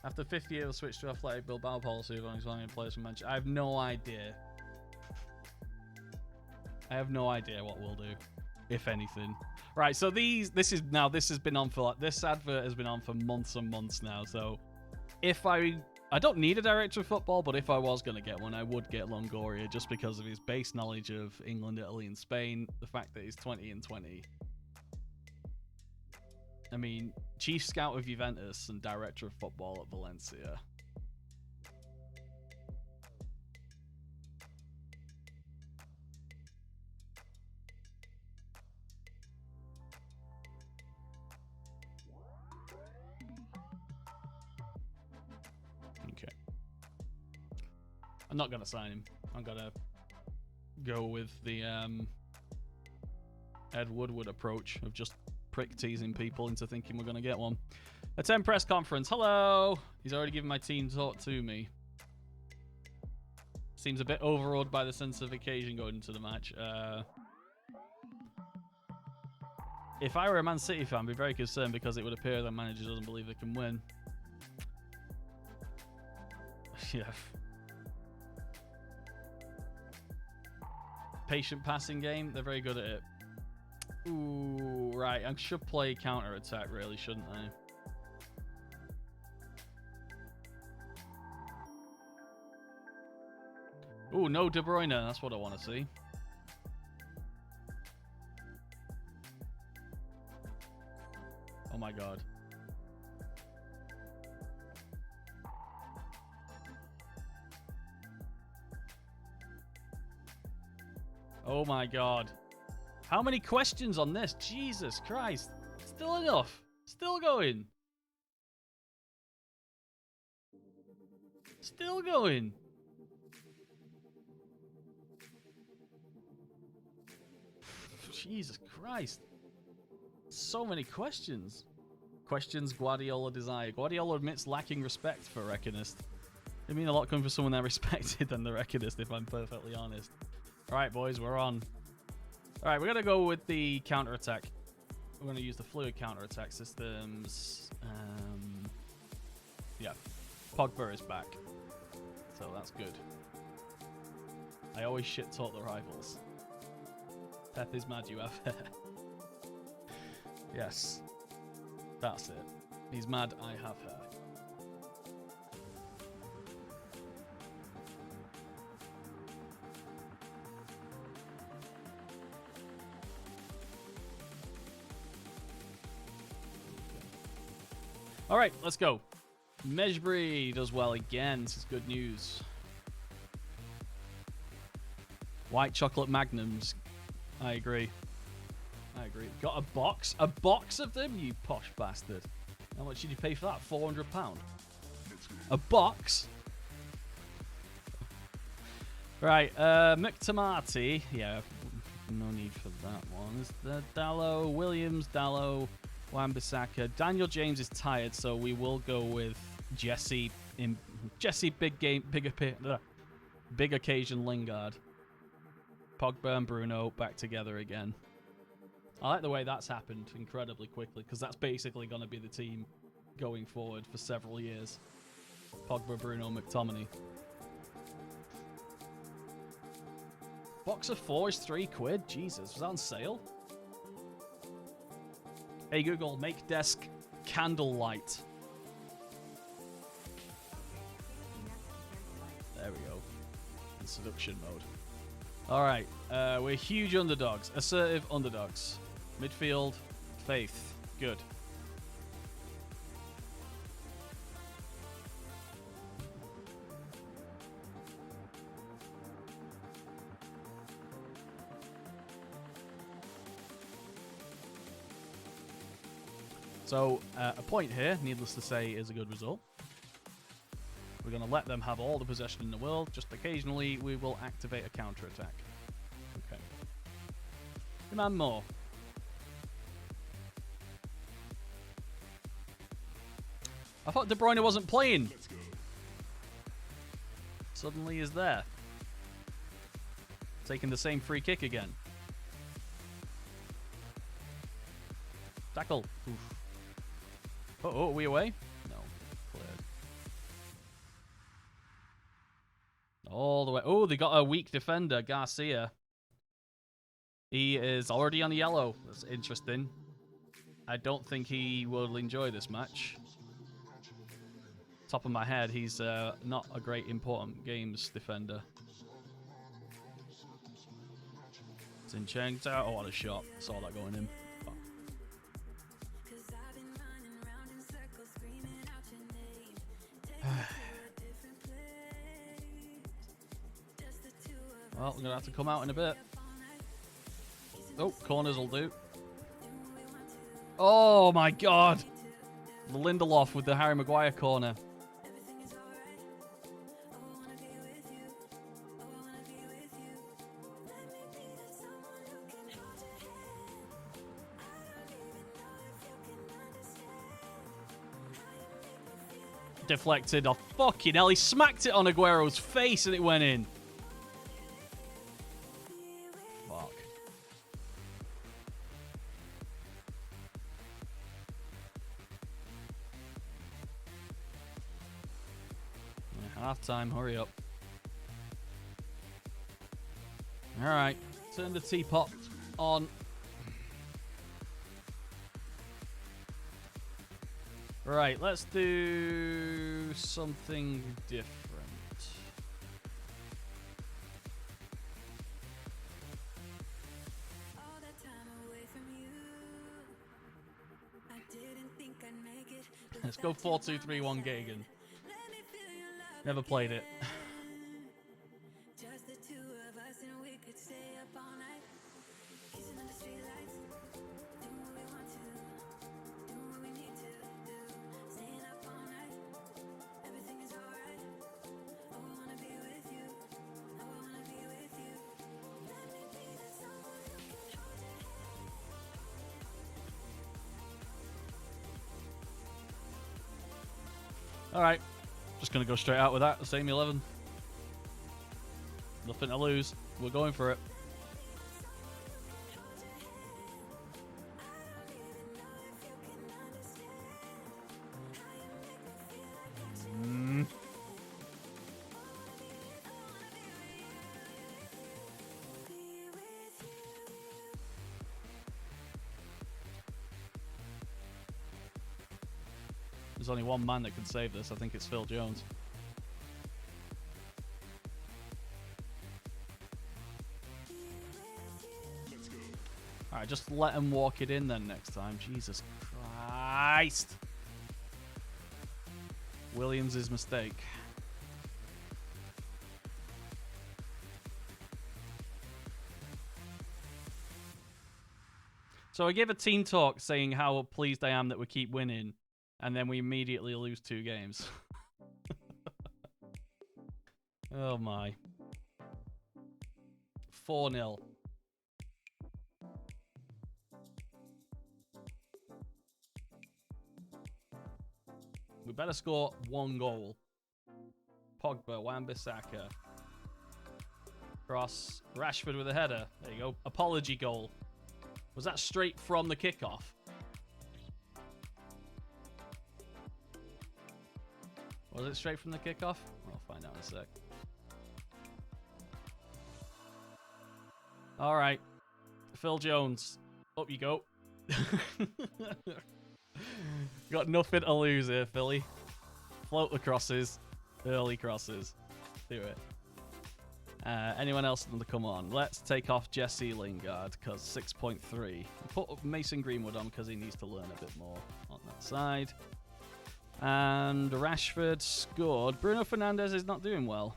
After 5th year, we'll switch to Athletic Bilbao policy of only signing players from Manchester. I have no idea. I have no idea what we'll do, if anything. Right, so this has been on for, like, this advert has been on for months and months now. So if I don't need a director of football, but if I was going to get one, I would get Longoria just because of his base knowledge of England, Italy, and Spain. The fact that he's 20 and 20. I mean, chief scout of Juventus and director of football at Valencia. Okay. I'm not going to sign him. I'm going to go with the Ed Woodward approach of just prick teasing people into thinking we're going to get one. A 10 press conference. Hello. He's already given my team talk to me. Seems a bit overawed by the sense of occasion going into the match. If I were a Man City fan, I'd be very concerned because it would appear that manager doesn't believe they can win. Yeah. Patient passing game. They're very good at it. Ooh, right. I should play counter-attack, really, shouldn't I? Ooh, no De Bruyne. That's what I want to see. Oh, my God. Oh, my God. How many questions on this? Jesus Christ. Still enough. Still going. Still going. Jesus Christ. So many questions. Questions Guardiola desire. Guardiola admits lacking respect for Reckonist. It mean a lot coming from someone that respected than the Reckonist, if I'm perfectly honest. Alright, boys, we're on. Alright, we're going to go with the counter-attack. We're going to use the fluid counter-attack systems. Yeah. Pogba is back. So that's good. I always shit-talk the rivals. Pep is mad you have hair. Yes. That's it. He's mad I have hair. All right, let's go. Mejbri does well again. This is good news. White chocolate magnums. I agree. I agree. Got a box? A box of them? You posh bastard. How much did you pay for that? £400? A box? Right, McTamati. Yeah, no need for that one. Is there Dallo, Williams, Dallo, Wan-Bissaka. Daniel James is tired, so we will go with Jesse. Jesse, big occasion Lingard. Pogba and Bruno back together again. I like the way that's happened incredibly quickly, because that's basically going to be the team going forward for several years. Pogba, Bruno, McTominay. Box of 4 is £3. Jesus, was that on sale? Hey Google, make desk candlelight. There we go. In seduction mode. Alright, we're huge underdogs. Assertive underdogs. Midfield, Faith. Good. So, a point here, needless to say, is a good result. We're going to let them have all the possession in the world. Just occasionally, we will activate a counter-attack. Okay. Demand more. I thought De Bruyne wasn't playing. Suddenly he's there. Taking the same free kick again. Tackle. Oof. Oh, are we away? No. Cleared. All the way. Oh, they got a weak defender, Garcia. He is already on yellow. That's interesting. I don't think he will enjoy this match. Top of my head, he's not a great important games defender. Zinchenko. Oh, what a shot. Saw that going in. Oh. Well, we're going to have to come out in a bit. Oh, corners will do. Oh, my God. The Lindelof with the Harry Maguire corner. Deflected off. Fucking hell, he smacked it on Aguero's face and it went in. Fuck. Yeah, half time, hurry up. Alright, turn the teapot on. Right, let's do something different. Let's go 4-2-3-1 Gagan. Never played it. Alright, just going to go straight out with that, the same 11. Nothing to lose. We're going for it. There's only one man that can save this. I think it's Phil Jones. Alright, just let him walk it in then next time. Jesus Christ. Williams' mistake. So I gave a team talk saying how pleased I am that we keep winning. And then we immediately lose 2 games. Oh my. 4-0. We better score 1 goal. Pogba, Wan-Bissaka. Cross. Rashford with a header. There you go. Apology goal. Was that straight from the kickoff? Was it straight from the kickoff? I'll find out in a sec. All right. Phil Jones. Up you go. Got nothing to lose here, Philly. Float the crosses. Early crosses. Do it. Anyone else want to come on? Let's take off Jesse Lingard, because 6.3. Put Mason Greenwood on, because he needs to learn a bit more on that side. And Rashford scored. Bruno Fernandes is not doing well.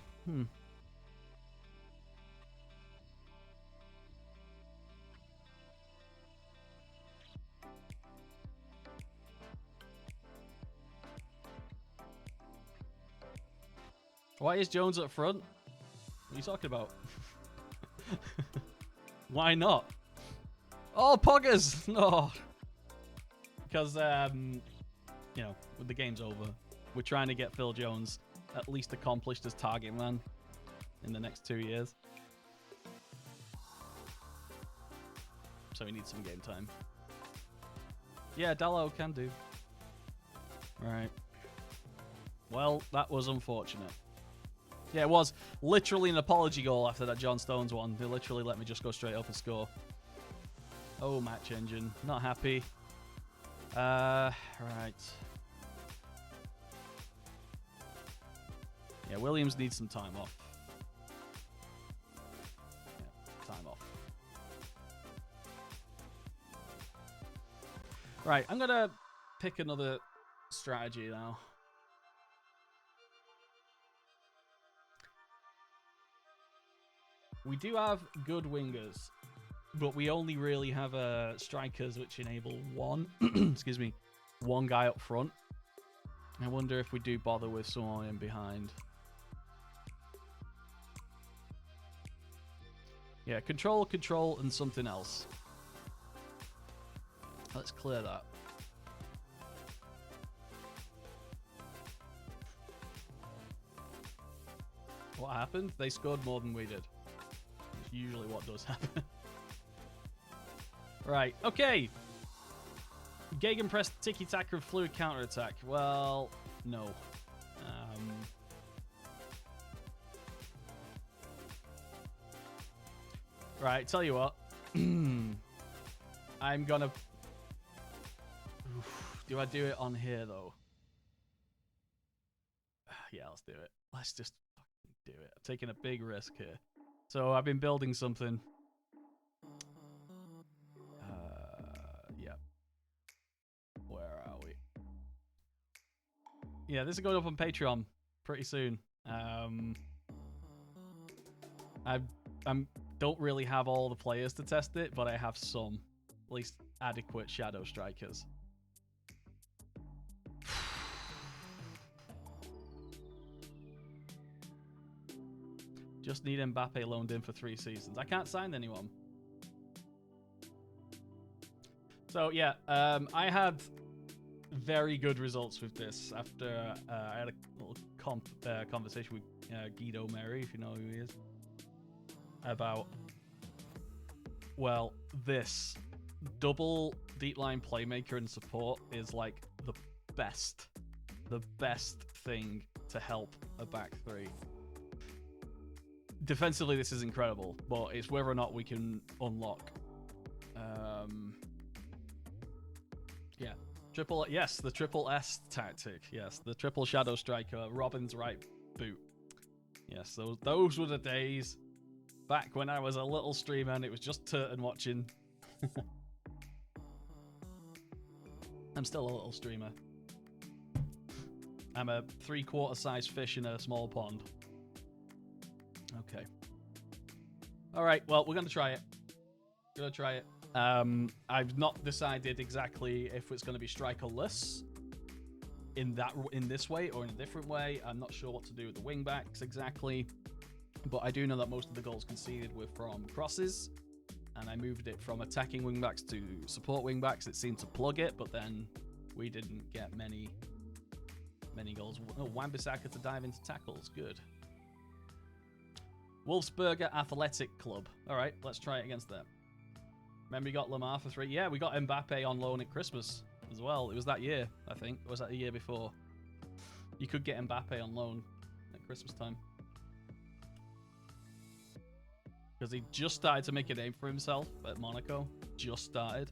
Why is Jones up front? What are you talking about? Why not? Oh, Poggers! No. Because, you know, when the game's over, we're trying to get Phil Jones at least accomplished as target man in the next 2 years. So he needs some game time. Yeah, Dallo can do. Right. Well, that was unfortunate. Yeah, it was literally an apology goal after that John Stones one. They literally let me just go straight up and score. Oh, match engine. Not happy. Right. Yeah, Williams needs some time off. Yeah, time off. Right, I'm going to pick another strategy now. We do have good wingers, but we only really have strikers which enable one, excuse me, one guy up front. I wonder if we do bother with someone in behind. Yeah, control, and something else. Let's clear that. What happened? They scored more than we did. That's usually what does happen. Right, okay. Gegenpress, tiki-taka, and fluid counter-attack. Well, no. Right, tell you what. I'm gonna... Do I do it on here, though? Yeah, let's do it. Let's just fucking do it. I'm taking a big risk here. So I've been building something. Yeah. Where are we? Yeah, this is going up on Patreon pretty soon. I don't really have all the players to test it, but I have some, at least adequate shadow strikers. Just need Mbappe loaned in for 3 seasons. I can't sign anyone. So yeah, I had very good results with this after I had a little conversation with Guido Mary, if you know who he is, about, well, this double deep line playmaker and support is like the best thing to help a back three. Defensively, this is incredible, but it's whether or not we can unlock. Yeah, yes, the triple S tactic. Yes, the triple shadow striker, Robin's right boot. Yes, those were the days back when I was a little streamer and it was just turton watching. I'm still a little streamer. I'm a 3/4 size fish in a small pond. Okay. All right. Well, we're gonna try it. I've not decided exactly if it's gonna be strikerless in this way or in a different way. I'm not sure what to do with the wing backs exactly, but I do know that most of the goals conceded were from crosses, and I moved it from attacking wing backs to support wing backs. It seemed to plug it, but then we didn't get many goals. Oh, Wan-Bissaka to dive into tackles. Good. Wolfsburger Athletic Club. All right, let's try it against them. Remember, we got Lamar for 3. Yeah, we got Mbappe on loan at Christmas as well. It was that year, I think. Or was that the year before? You could get Mbappe on loan at Christmas time. Because he just started to make a name for himself at Monaco. Just started.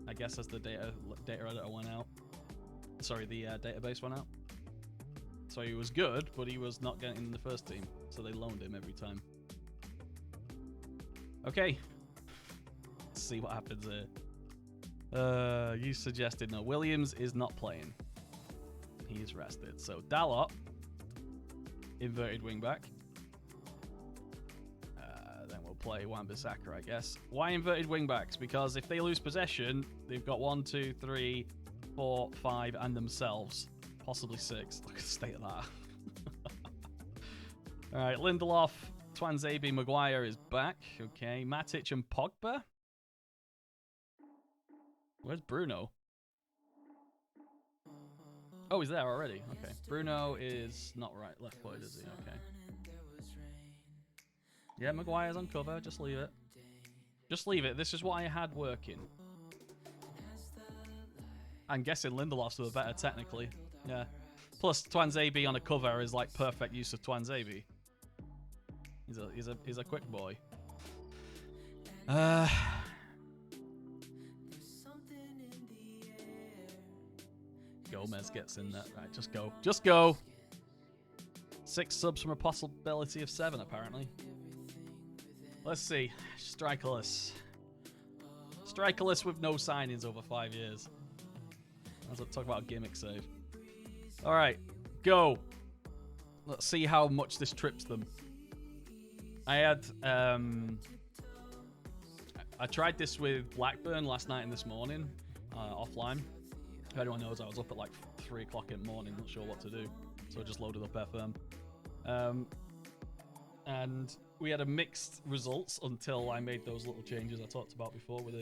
I guess as the data editor went out. Sorry, the database went out. So he was good, but he was not getting in the first team. So they loaned him every time. Okay. Let's see what happens here. You suggested no. Williams is not playing. He is rested. So Dalot, inverted wingback. Then we'll play Wan-Bissaka, I guess. Why inverted wingbacks? Because if they lose possession, they've got 1, 2, 3, 4, 5, and themselves. Possibly 6. Look at the state of that. All right, Lindelof, Twanzebe, Maguire is back. Okay, Matic and Pogba. Where's Bruno? Oh, he's there already. Okay. Bruno is not right left footed, is he? Okay. Yeah, Maguire's on cover. Just leave it. Just leave it. This is what I had working. I'm guessing Lindelof's the better technically. Yeah. Plus, Twanzebe on a cover is like perfect use of Twanzebe. He's a quick boy. Gomez gets in there. Right, just go. Just go. 6 subs from a possibility of 7, apparently. Let's see. Strikerless. Strikerless with no signings over 5 years. Let's talk about a gimmick save. All right, go. Let's see how much this trips them. I had I tried this with Blackburn last night and this morning offline. If anyone knows, I was up at like 3 o'clock in the morning, not sure what to do, so I just loaded up FM. And we had a mixed results until I made those little changes I talked about before with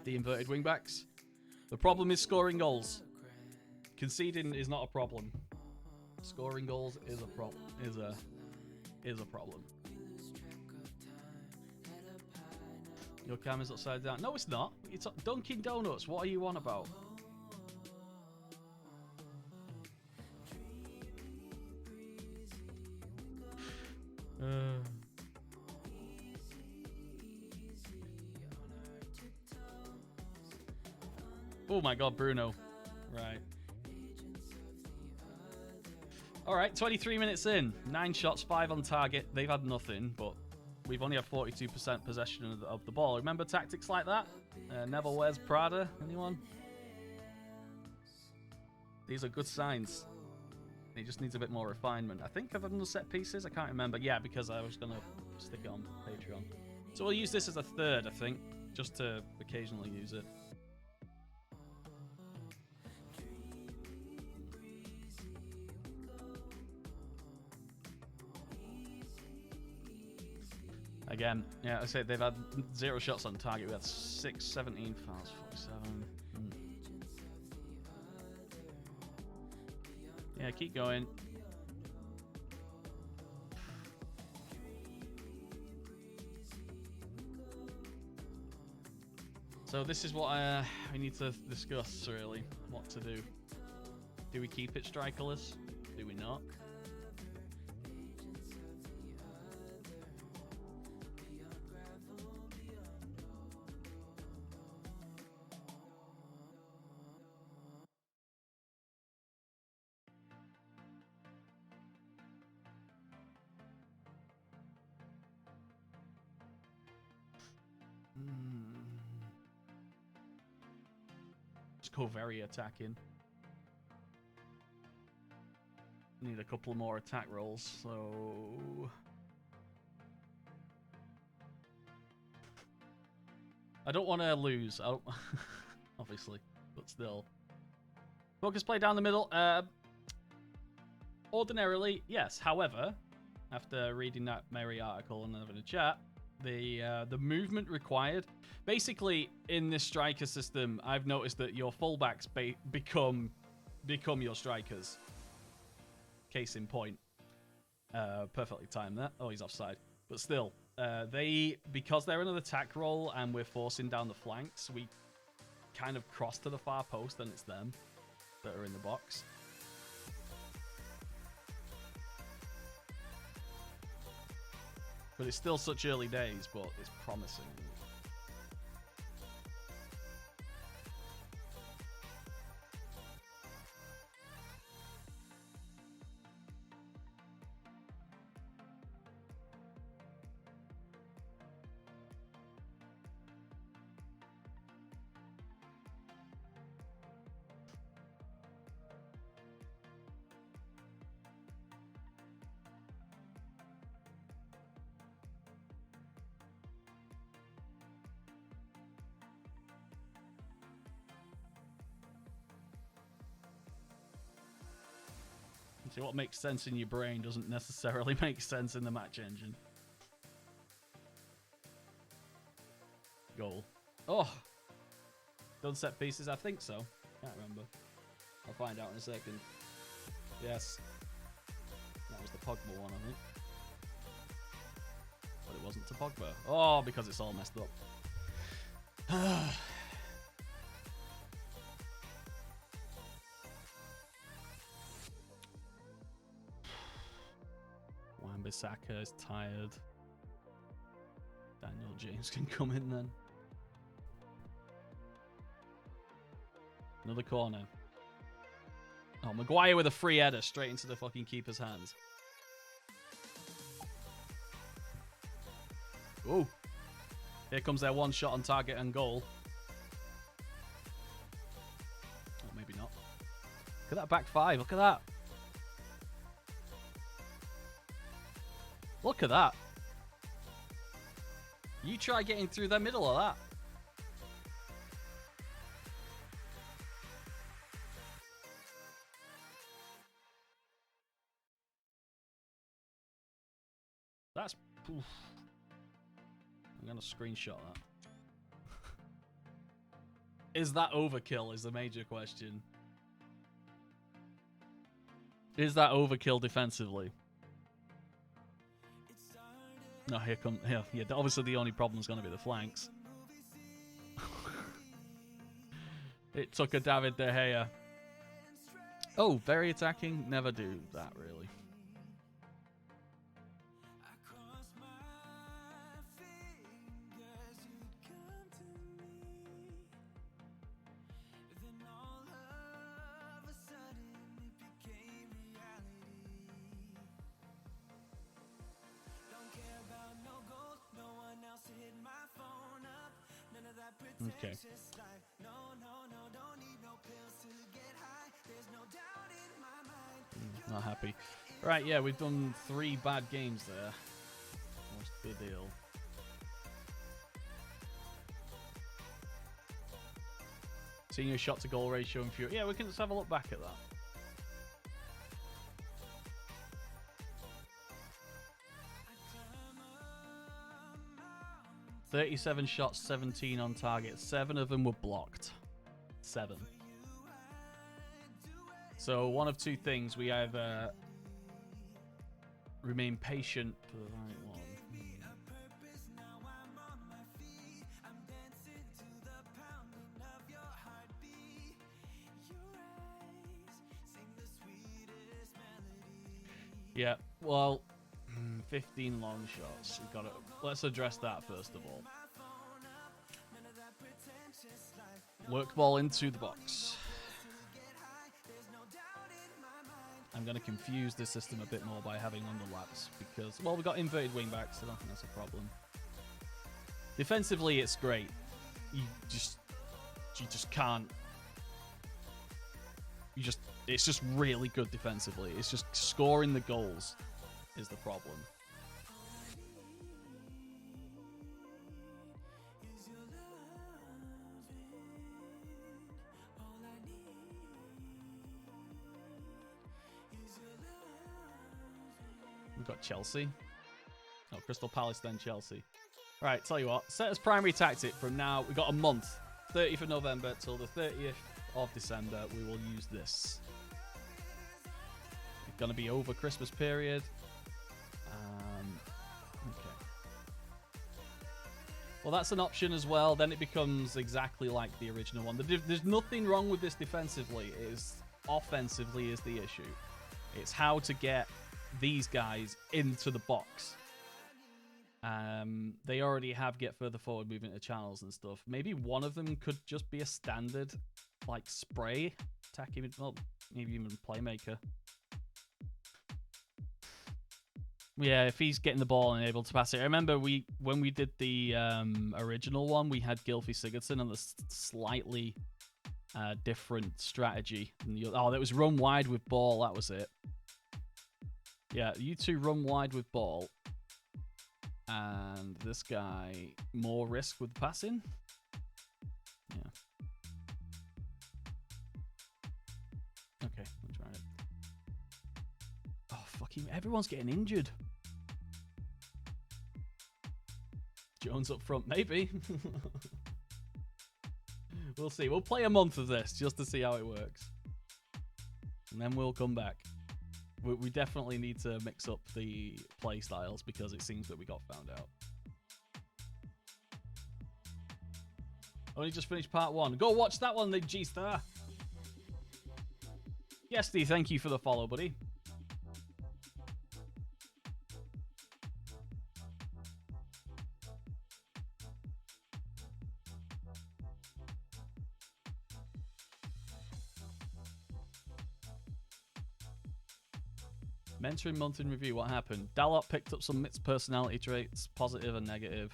the inverted wingbacks. The problem is scoring goals. Conceding is not a problem. Scoring goals is a problem. Is a problem. Your camera's upside down. No, it's not. It's Dunkin' Donuts. What are you on about? Oh my god, Bruno. Right. Alright, 23 minutes in. 9 shots, 5 on target. They've had nothing, but we've only had 42% possession of the ball. Remember tactics like that? Never wears Prada. Anyone? These are good signs. It just needs a bit more refinement. I think I've done the set pieces. I can't remember. Yeah, because I was going to stick it on Patreon. So we'll use this as a third, I think, just to occasionally use it. Again, yeah, I say they've had 0 shots on target. We had 6, 17 fouls, 47. Yeah, keep going. So this is what we need to discuss, really. What to do. Do we keep it strikerless? Do we not? Just go very attacking. Need a couple more attack rolls, so... I don't want to lose, obviously, but still. Focus play down the middle. Ordinarily, yes. However, after reading that Mary article and having a chat, the movement required. Basically, in this striker system, I've noticed that your fullbacks become your strikers. Case in point. Perfectly timed that. Oh, he's offside. But still, because they're in an attack role and we're forcing down the flanks, we kind of cross to the far post and it's them that are in the box. But it's still such early days, but it's promising. See, what makes sense in your brain doesn't necessarily make sense in the match engine. Goal. Oh! Done set pieces? I think so. Can't remember. I'll find out in a second. Yes. That was the Pogba one, I think. But it wasn't to Pogba. Oh, because it's all messed up. Wan-Bissaka is tired. Daniel James can come in then. Another corner. Oh, Maguire with a free header straight into the fucking keeper's hands. Ooh. Here comes their one shot on target and goal. Oh, maybe not. Look at that back five. Look at that. Look at that. You try getting through the middle of that. That's... Oof. I'm going to screenshot that. Is that overkill is the major question. Is that overkill defensively? No, here come... Here, yeah, obviously the only problem is going to be the flanks. It took a David De Gea. Oh, very attacking. Never do that, really. Okay. Not happy. Right, yeah, we've done 3 bad games there. What's the deal? Senior shot to goal ratio and Fury. Yeah, we can just have a look back at that. "37 shots, 17 on target. 7 of them were blocked. 7. So one of two things. We either remain patient for the right one. Yeah, well, 15 long shots. We've got to, let's address that first of all. Work ball into the box. I'm going to confuse the system a bit more by having underlaps because, well, we've got inverted wing backs, so I don't think that's a problem. Defensively, it's great. You just can't. It's just really good defensively. It's just scoring the goals is the problem. We've got Chelsea. Oh, Crystal Palace, then Chelsea. Right, tell you what. Set as primary tactic from now. We've got a month. 30th of November till the 30th of December. We will use this. It's going to be over Christmas period. Okay. Well, that's an option as well. Then it becomes exactly like the original one. There's nothing wrong with this defensively. It is offensively is the issue. It's how to get these guys into the box. They already have get further forward movement to channels and stuff. Maybe one of them could just be a standard, like, spray attacking, well, maybe even playmaker. Yeah, if he's getting the ball and able to pass it. I remember when we did the original one, we had Gylfi Sigurdsson on the slightly different strategy. Oh, that was run wide with ball. That was it. Yeah, you two run wide with ball. And this guy, more risk with passing. Yeah. Okay, we'll try it. Everyone's getting injured. Jones up front, maybe. We'll see. We'll play a month of this just to see how it works. And then we'll come back. We definitely need to mix up the play styles because it seems that we got found out. Only just finished part 1. Go watch that one, the G-Star. Yes, D, thank you for the follow, buddy. Mentoring month in review, what happened? Dallop picked up some mixed personality traits, positive and negative.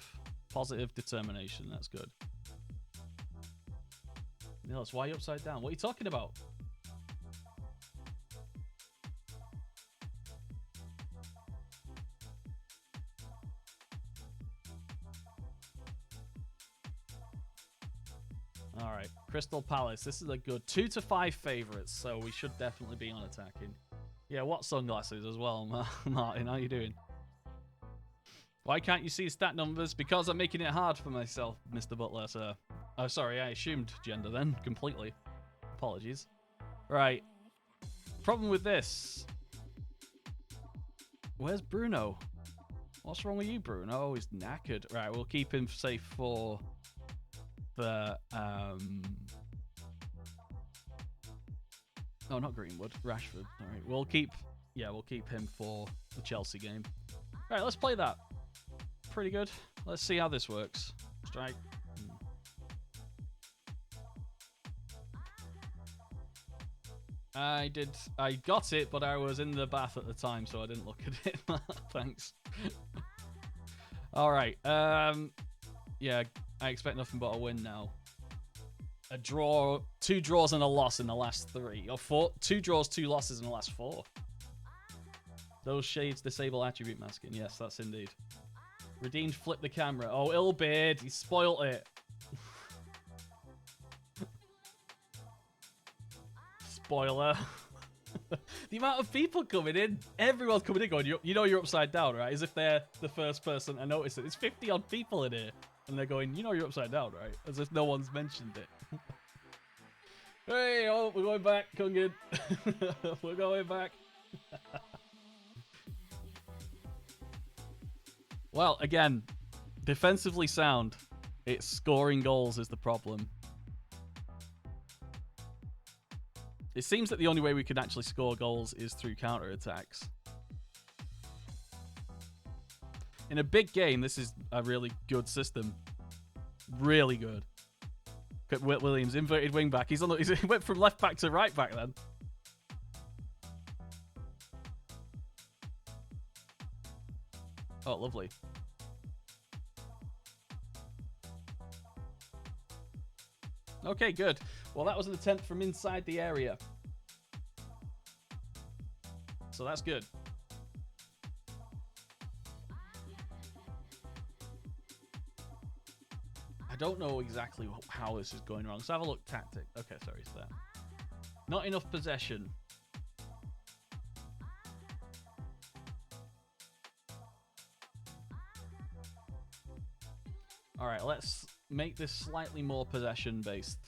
Positive determination, that's good. Nils, why are you upside down? What are you talking about? Alright, Crystal Palace. This is a good 2 to 5 favourites, so we should definitely be on attacking. Yeah, what sunglasses as well, Martin? How you doing? Why can't you see stat numbers? Because I'm making it hard for myself, Mr. Butler, sir. Oh, sorry, I assumed gender then, completely. Apologies. Right. Problem with this. Where's Bruno? What's wrong with you, Bruno? Oh, he's knackered. Right, we'll keep him safe for the... Oh, not Greenwood. Rashford. All right, we'll keep him for the Chelsea game. All right, let's play that. Pretty good. Let's see how this works. Strike. I got it, but I was in the bath at the time, so I didn't look at it. Thanks. All right. Yeah, I expect nothing but a win now. A draw, 2 draws and a loss in the last 3. Or 4, 2 draws, 2 losses in the last 4. Those shades disable attribute masking. Yes, that's indeed. Redeemed flip the camera. Oh, Illbeard, he spoilt it. Spoiler. The amount of people coming in, everyone's coming in going, you know you're upside down, right? As if they're the first person to notice it. There's 50 odd people in here. And they're going, you know you're upside down, right? As if no one's mentioned it. Hey, oh, we're going back, Kungin. We're going back. Well, again, defensively sound. It's scoring goals is the problem. It seems that the only way we can actually score goals is through counter-attacks. In a big game, this is a really good system. Really good. Williams, inverted wing back. He went from left back to right back then. Oh, lovely. Okay, good. Well, that was an attempt from inside the area. So that's good. I don't know exactly how this is going wrong. Let's have a look. Tactic. Okay, sorry, it's there. Not enough possession. All right, let's make this slightly more possession based.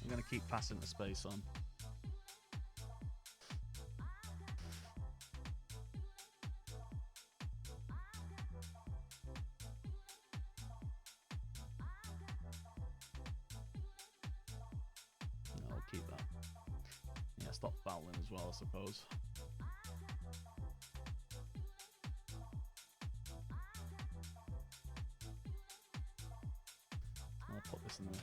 I'm going to keep passing the space on. Keep that. Yeah, stop fouling as well, I suppose. I'll put this in there.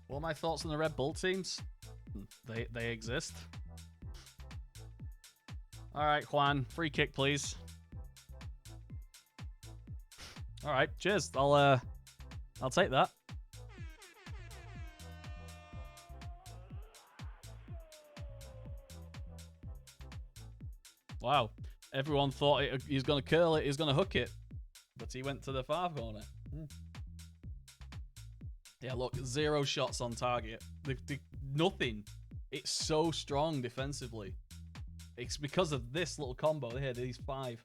What are my thoughts on the Red Bull teams? They exist. All right, Juan, free kick, please. All right, cheers. I'll take that. Wow. Everyone thought he's going to curl it, he's going to hook it. But he went to the far corner. Yeah, look, 0 shots on target. Nothing. It's so strong defensively. It's because of this little combo here, these 5.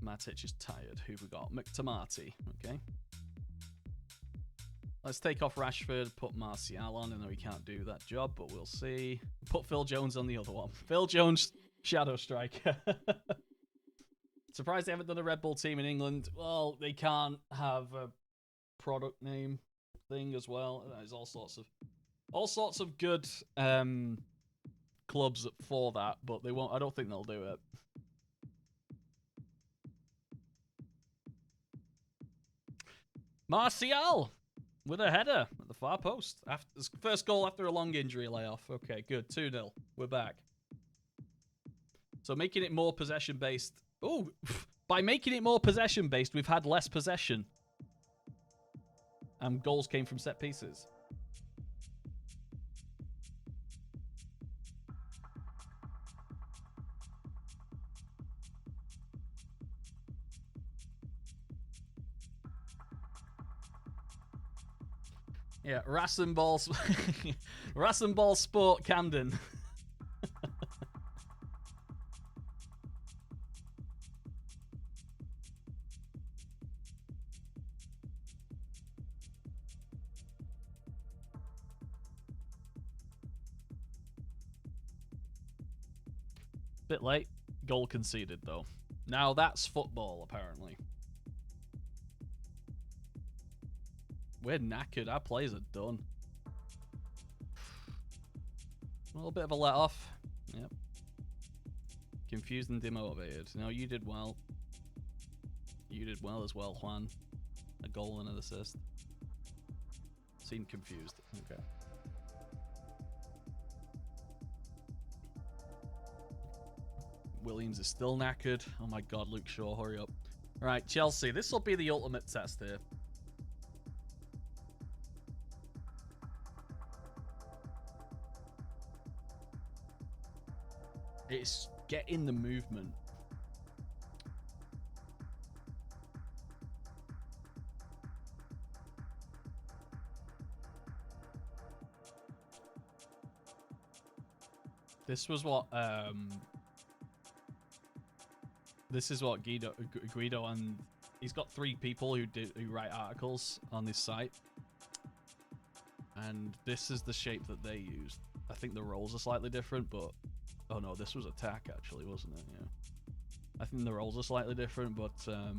Matic is tired. Who we got? McTominay. Okay. Let's take off Rashford, put Martial on. I know he can't do that job, but we'll see. Put Phil Jones on the other one. Phil Jones, Shadow Striker. Surprised they haven't done a Red Bull team in England. Well, they can't have a product name thing as well. There's all sorts of good clubs for that, but they won't. I don't think they'll do it. Martial with a header at the far post. First goal after a long injury layoff. Okay, good. 2-0. We're back. So making it more possession-based. Oh, by making it more possession-based, we've had less possession. And goals came from set pieces. Yeah, Rassenball Sport Camden. Bit late. Goal conceded, though. Now that's football, apparently. We're knackered. Our plays are done. A little bit of a let-off. Yep. Confused and demotivated. No, you did well. You did well as well, Juan. A goal and an assist. Seemed confused. Okay. Williams is still knackered. Oh my god, Luke Shaw, hurry up. Right, Chelsea. This will be the ultimate test here. It's getting the movement. This was what this is what Guido and he's got 3 people who write articles on this site, and this is the shape that they used. I think the roles are slightly different, but oh no, this was attack actually, wasn't it? Yeah, I think the roles are slightly different, but yeah,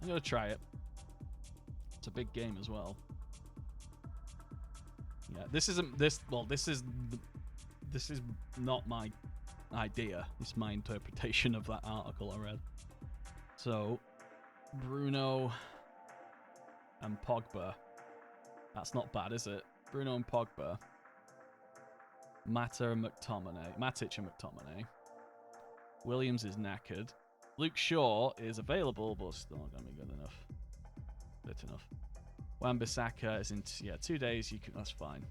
I'm gonna try it. It's a big game as well. Yeah, this is not my idea. It's my interpretation of that article I read. So, Bruno and Pogba. That's not bad, is it? Bruno and Pogba. Matic and McTominay. Williams is knackered. Luke Shaw is available, but still not going to be good enough. Bit enough. Wan-Bissaka is in 2 days. That's fine.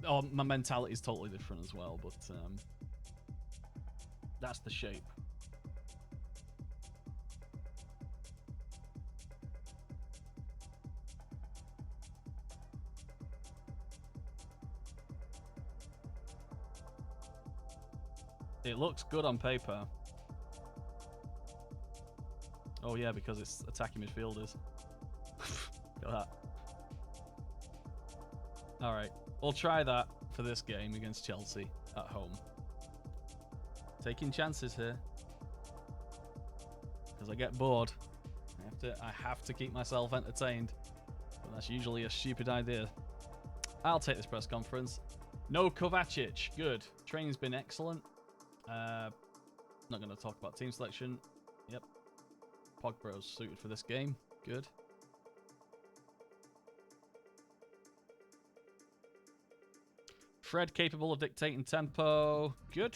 Oh, my mentality is totally different as well, but that's the shape. It looks good on paper. Oh yeah, because it's attacking midfielders. Look at that. Alright, we'll try that for this game against Chelsea at home. Taking chances here. Because I get bored. I have to keep myself entertained. But that's usually a stupid idea. I'll take this press conference. No Kovacic. Good. Training's been excellent. Not going to talk about team selection. Yep. Pogba's suited for this game. Good. Fred capable of dictating tempo. Good.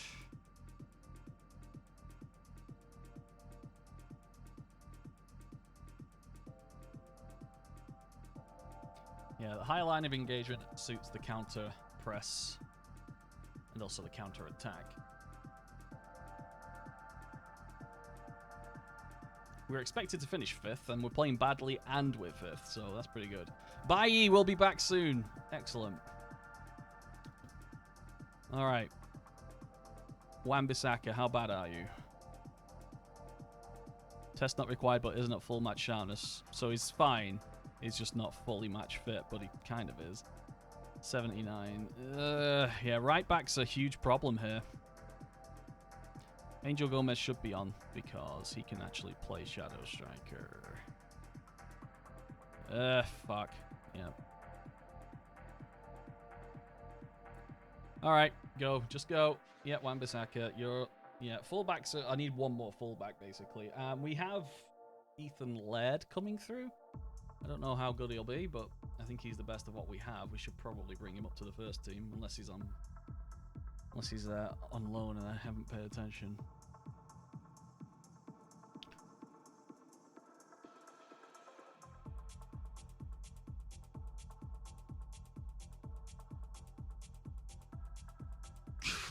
Yeah, the high line of engagement suits the counter press and also the counter attack. We're expected to finish 5th, and we're playing badly and with 5th, so that's pretty good. Bye, we'll be back soon. Excellent. All right. Wan-Bissaka, how bad are you? Test not required, but isn't at full match sharpness. So he's fine. He's just not fully match fit, but he kind of is. 79. Yeah, right back's a huge problem here. Angel Gomez should be on because he can actually play Shadow Striker. Fuck. Yeah. All right, go. Just go. Yeah, Wan-Bissaka, you're... Yeah, fullbacks. I need one more fullback, basically. We have Ethan Laird coming through. I don't know how good he'll be, but I think he's the best of what we have. We should probably bring him up to the first team, unless he's on loan and I haven't paid attention.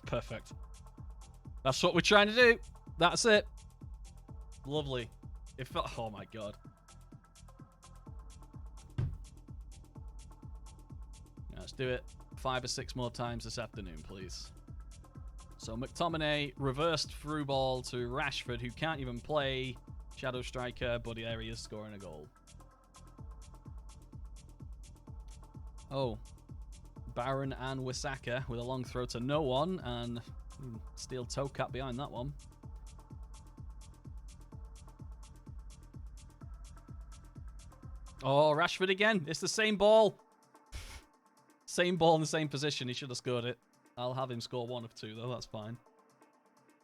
Perfect. That's what we're trying to do. That's it. Lovely. It felt... Oh my god. Yeah, let's do it 5 or 6 more times this afternoon, please. So McTominay reversed through ball to Rashford, who can't even play Shadow Striker, but there he is scoring a goal. Oh. Baron and Wisaka with a long throw to no one, and steel toe cap behind that one. Oh, Rashford again. It's the same ball. Same ball in the same position. He should have scored it. I'll have him score 1 of 2, though. That's fine.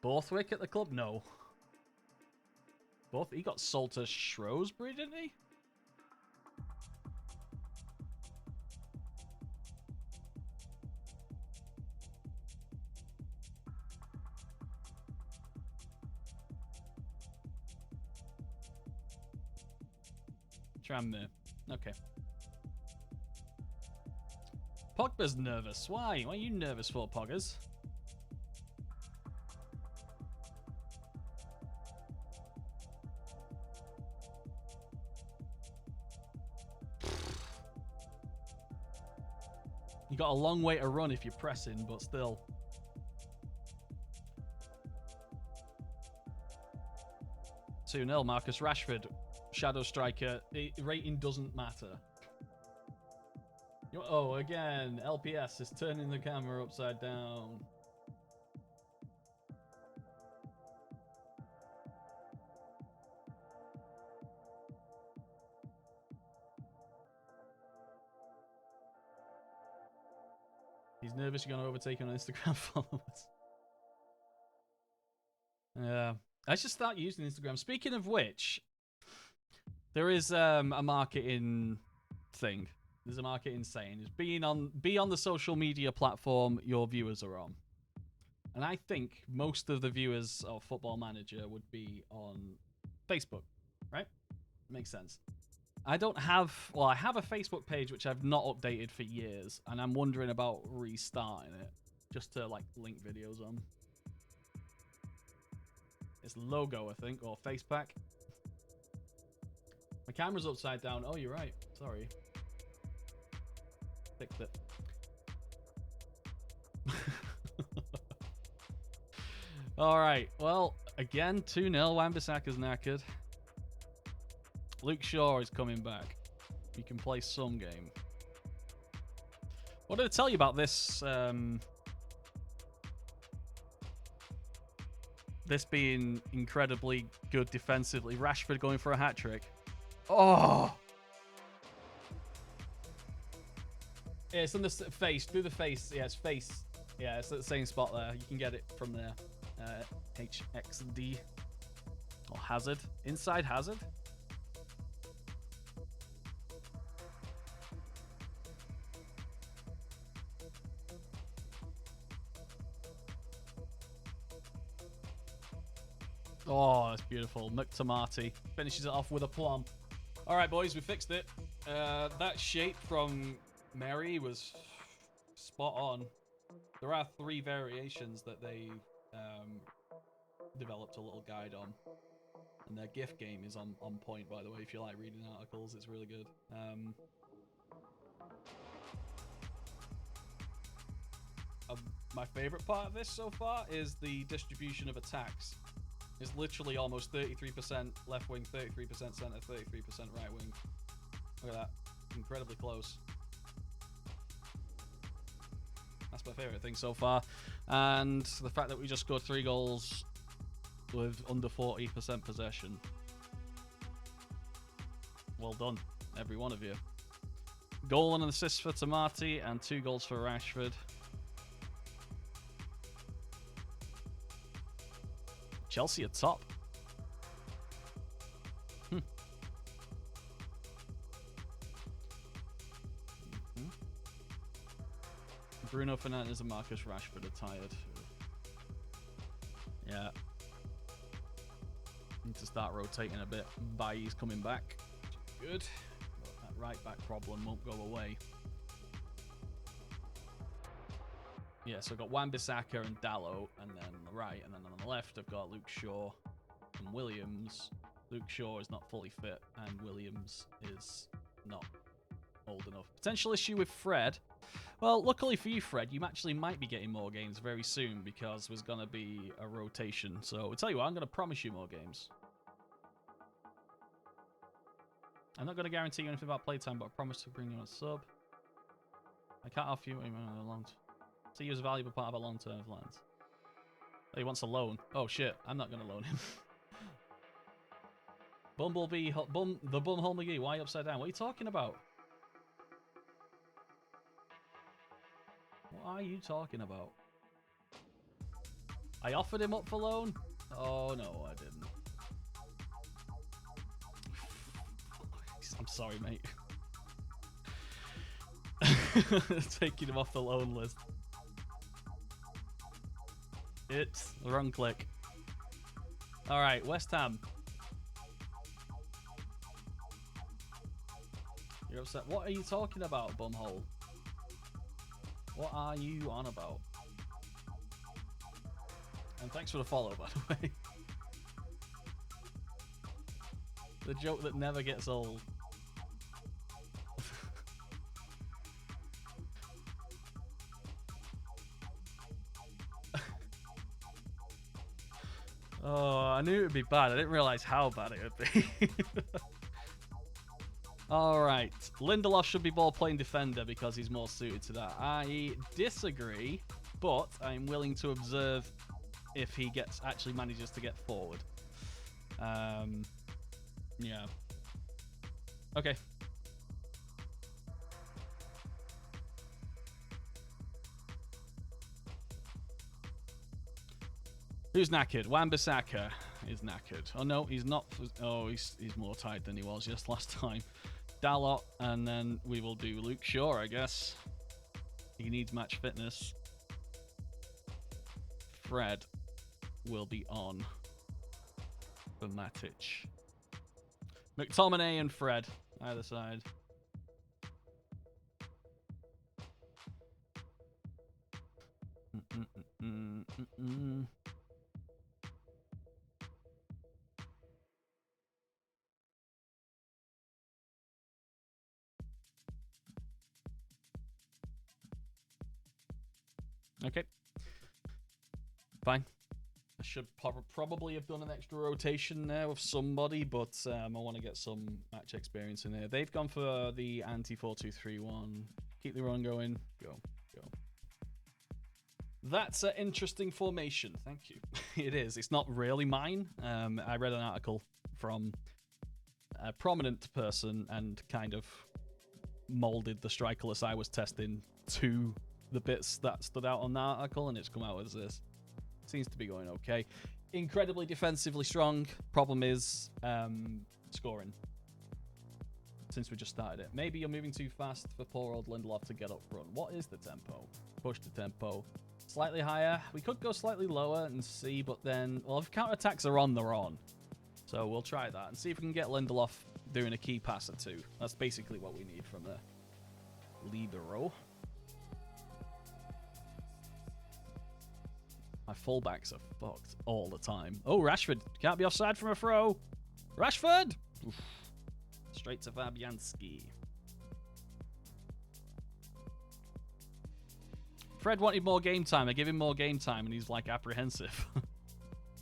Borthwick at the club? No. He got sold to Shrewsbury, didn't he? Tranmere. Okay. Pogba's nervous. Why? Why are you nervous for, Poggers? You got a long way to run if you're pressing, but still. Two 0 Marcus Rashford. Shadow Striker. The rating doesn't matter. Oh, again, LPS is turning the camera upside down. He's nervous you're going to overtake him on Instagram followers. Yeah. I should start using Instagram. Speaking of which, there is a marketing thing. There's a marketing saying is be on the social media platform your viewers are on. And I think most of the viewers of Football Manager would be on Facebook, right? Makes sense. I have a Facebook page which I've not updated for years, and I'm wondering about restarting it just to like link videos on. It's logo, I think, or face pack. My camera's upside down. Oh, you're right. Sorry. Fixed it. All right. Well, again, 2-0. Wan-Bissaka's knackered. Luke Shaw is coming back. He can play some game. What did I tell you about this? This being incredibly good defensively. Rashford going for a hat-trick. Oh! Yeah, it's on the face. Through the face. Yeah, it's face. Yeah, it's at the same spot there. You can get it from there. HXD. Or Hazard. Inside Hazard. Oh, that's beautiful. McTomarty finishes it off with a plum. All right, boys, we fixed it. That shape from Mary was spot on. There are 3 variations that they developed a little guide on. And their GIF game is on point, by the way. If you like reading articles, it's really good. My favorite part of this so far is the distribution of attacks. It's literally almost 33% left wing, 33% center, 33% right wing. Look at that. Incredibly close. That's my favorite thing so far. And the fact that we just scored 3 goals with under 40% possession. Well done, every one of you. Goal and an assist for Tomarty and 2 goals for Rashford. Chelsea are top. Bruno Fernandes and Marcus Rashford are tired. Yeah. Need to start rotating a bit. Bailly's coming back. Good. But that right back problem won't go away. Yeah, so I've got Wan-Bissaka and Dalot, and then on the right, and then on the left I've got Luke Shaw and Williams. Luke Shaw is not fully fit, and Williams is not old enough. Potential issue with Fred. Well, luckily for you, Fred, you actually might be getting more games very soon because there's going to be a rotation. So I'll tell you what, I'm going to promise you more games. I'm not going to guarantee you anything about playtime, but I promise to bring you a sub. I can't offer you a long see you as a valuable part of a long-term plans. Oh, he wants a loan. Oh shit, I'm not going to loan him. Bumblebee, the Bumhole McGee, why are you upside down? What are you talking about? What are you talking about? I offered him up for loan? Oh no, I didn't. I'm sorry, mate. Taking him off the loan list. It's the wrong click. Alright, West Ham. You're upset. What are you talking about, bumhole? What are you on about? And thanks for the follow, by the way. The joke that never gets old. Oh, I knew it would be bad. I didn't realize how bad it would be. Alright. Lindelof should be ball-playing defender because he's more suited to that. I disagree, but I'm willing to observe if he actually manages to get forward. Yeah. Okay. Who's knackered? Wan-Bissaka is knackered. Oh no, he's not. Oh, he's more tired than he was just last time. Dalot, and then we will do Luke Shaw, I guess. He needs match fitness. Fred will be on for Matic. McTominay and Fred, either side. Okay. Fine. I should probably have done an extra rotation there with somebody, but I want to get some match experience in there. They've gone for the anti-4-2-3-1. Keep the run going. Go. That's an interesting formation. Thank you. It is. It's not really mine. I read an article from a prominent person and kind of molded the strikerless I was testing to the bits that stood out on that article, and it's come out as this. Seems to be going okay. Incredibly defensively strong. Problem is scoring. Since we just started it. Maybe you're moving too fast for poor old Lindelof to get up front. What is the tempo? Push the tempo. Slightly higher. We could go slightly lower and see, but then... Well, if counterattacks are on, they're on. So we'll try that and see if we can get Lindelof doing a key pass or two. That's basically what we need from the libero. My fullbacks are fucked all the time. Oh, Rashford. Can't be offside from a throw. Rashford! Oof. Straight to Fabianski. Fred wanted more game time. I gave him more game time, and he's like apprehensive.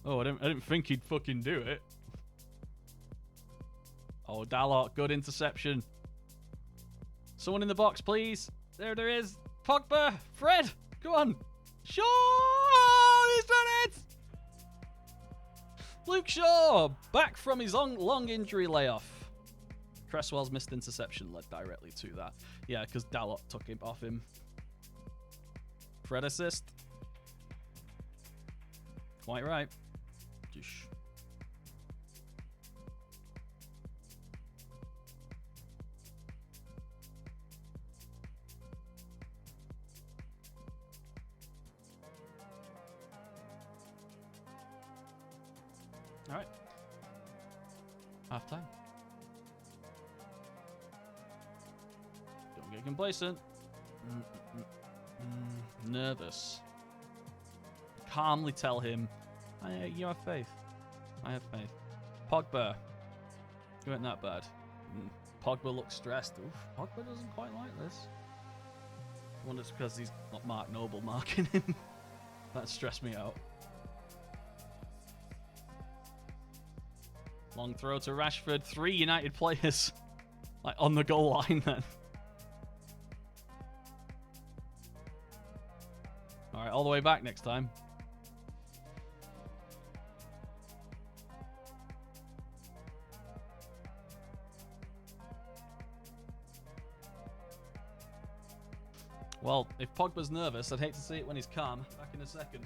Oh, I didn't think he'd fucking do it. Oh, Dalot, good interception. Someone in the box, please. There is. Pogba, Fred, go on. Shaw, he's done it. Luke Shaw, back from his long injury layoff. Cresswell's missed interception led directly to that. Yeah, because Dalot took him off him. Fred assist. Quite right. Just... All right. Half time. Don't get complacent. Nervous. Calmly tell him, you have faith. I have faith. Pogba. You weren't that bad. Pogba looks stressed. Oof, Pogba doesn't quite like this. I wonder it's because he's not Mark Noble marking him. That stressed me out. Long throw to Rashford. 3 United players like on the goal line then. All right, all the way back next time. Well, if Pogba's nervous, I'd hate to see it when he's calm. Back in a second.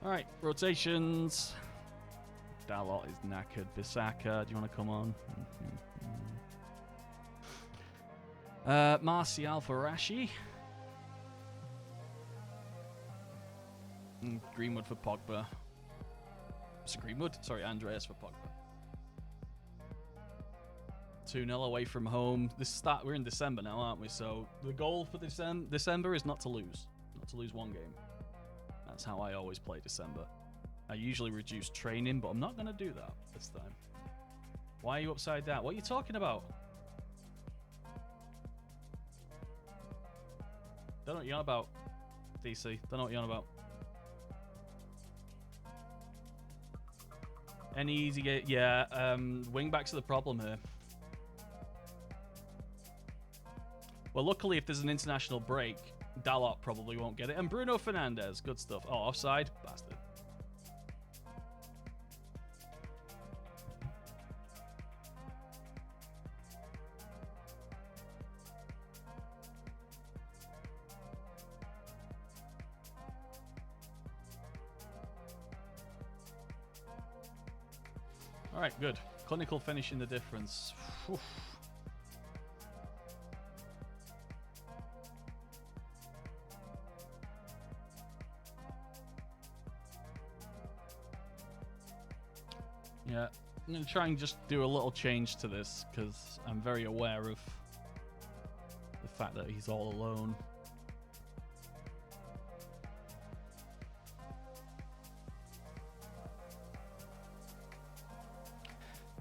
Alright, rotations. Dalot is knackered. Bissaka, do you want to come on? Martial for Rashi. Greenwood for Pogba. It's Greenwood? Sorry, Andreas for Pogba. 2-0 away from home. We're in December now, aren't we? So the goal for December is not to lose. Not to lose one game. That's how I always play December. I usually reduce training, but I'm not going to do that this time. Why are you upside down? What are you talking about? Don't know what you're on about, DC. Don't know what you're on about. Any easy game? Yeah, wing-backs are the problem here. Well, luckily, if there's an international break, Dalot probably won't get it. And Bruno Fernandes, good stuff. Oh, offside? Bastard. All right, good. Clinical finishing the difference. Whew. Yeah, I'm going to try and just do a little change to this because I'm very aware of the fact that he's all alone.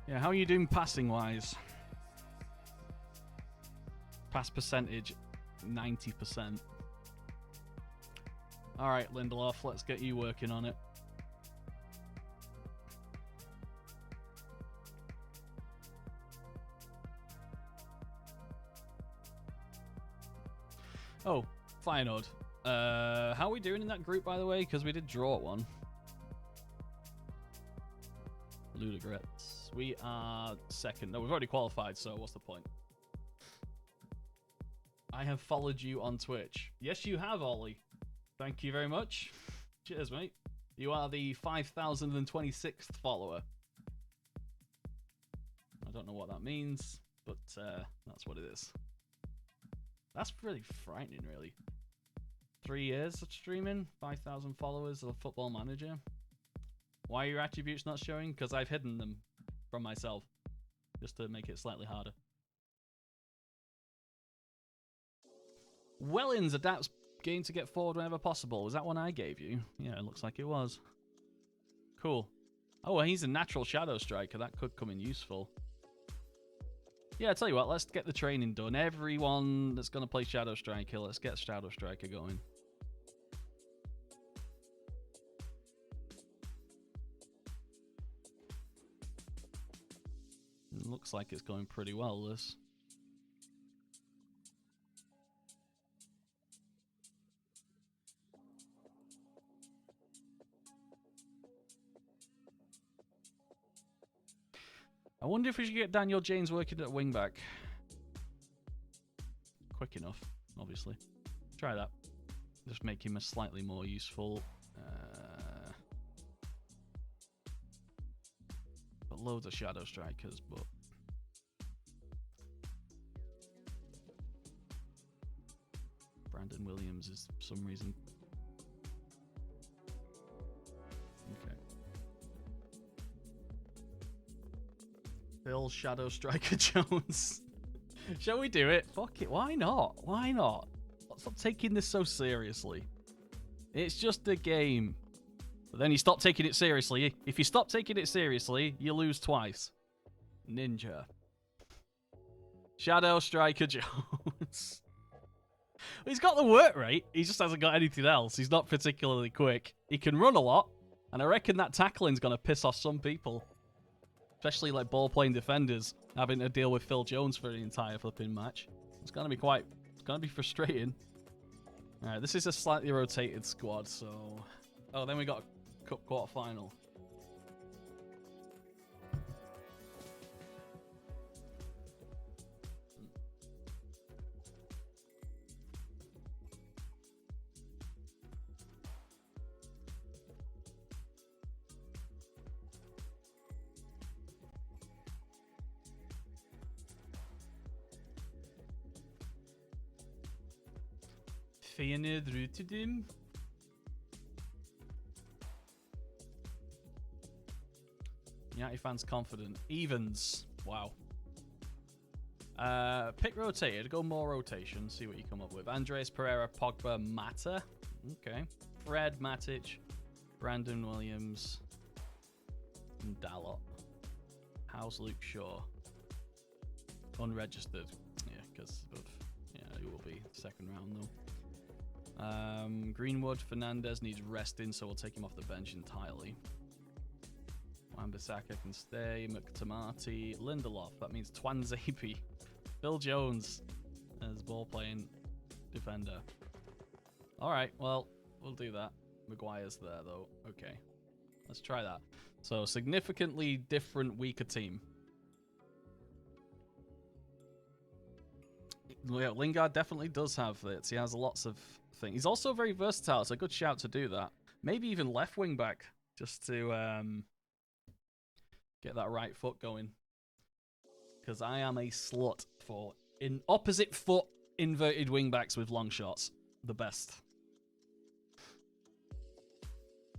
Yeah, how are you doing passing-wise? Pass percentage, 90%. All right, Lindelof, let's get you working on it. Oh, Feyenoord. How are we doing in that group, by the way? Because we did draw one. Ludogorets. We are second. No, we've already qualified, so what's the point? I have followed you on Twitch. Yes, you have, Ollie. Thank you very much. Cheers, mate. You are the 5,026th follower. I don't know what that means, but that's what it is. That's really frightening, really. 3 years of streaming, 5,000 followers of Football Manager. Why are your attributes not showing? Because I've hidden them from myself, just to make it slightly harder. Wellens adapts game to get forward whenever possible. Was that one I gave you? Yeah, it looks like it was. Cool. Oh, well, he's a natural shadow striker. That could come in useful. Yeah, I'll tell you what, let's get the training done. Everyone that's going to play Shadow Striker, let's get Shadow Striker going. It looks like it's going pretty well, this. I wonder if we should get Daniel James working at wingback. Quick enough, obviously. Try that. Just make him a slightly more useful. Got loads of shadow strikers, but Brandon Williams is for some reason. Okay. Phil Shadow Striker Jones. Shall we do it? Fuck it. Why not? Why not? Stop taking this so seriously. It's just a game. But then you stop taking it seriously. If you stop taking it seriously, you lose twice. Ninja. Shadow Striker Jones. He's got the work rate. He just hasn't got anything else. He's not particularly quick. He can run a lot. And I reckon that tackling's going to piss off some people. Especially like ball-playing defenders having to deal with Phil Jones for the entire flipping match. It's going to be frustrating. Alright, this is a slightly rotated squad, so... Oh, then we got a cup quarter-final. Feyenoord Rotterdam. United fans confident. Evens. Wow. Pick rotated. Go more rotation. See what you come up with. Andres Pereira, Pogba, Mata. Okay. Fred, Matic, Brandon Williams, and Dalot. How's Luke Shaw? Unregistered. Yeah, because of... Yeah, he will be second round though. Greenwood, Fernandez needs resting, so we'll take him off the bench entirely. Wan-Bissaka can stay. McTominay, Lindelof. That means Twanzebe. Phil Jones as ball-playing defender. All right, well, we'll do that. Maguire's there, though. Okay, let's try that. So, significantly different, weaker team. Yeah, Lingard definitely does have it. He has lots of things. He's also very versatile. It's a good shout to do that. Maybe even left wing back, just to get that right foot going. Because I am a slut for opposite foot inverted wing backs with long shots. The best.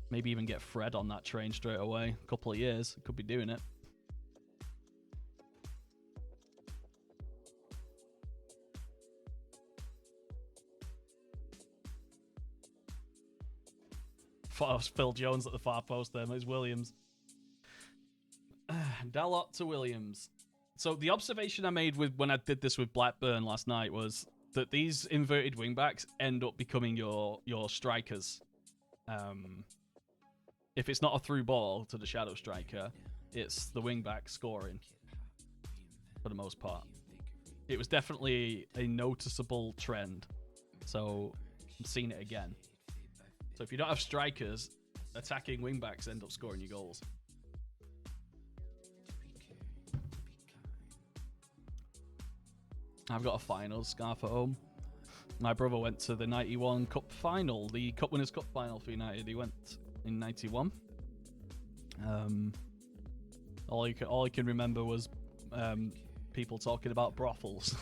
Maybe even get Fred on that train straight away. A couple of years, could be doing it. Thought it was Phil Jones at the far post there. It's Williams. Dalot to Williams. So the observation I made when I did this with Blackburn last night was that these inverted wingbacks end up becoming your strikers. If it's not a through ball to the shadow striker, it's the wingback scoring for the most part. It was definitely a noticeable trend. So seen it again. So if you don't have strikers, attacking wingbacks end up scoring your goals. I've got a finals scarf at home. My brother went to the 91 Cup final, the Cup Winners' Cup final for United. He went in 91. All he can remember was people talking about brothels.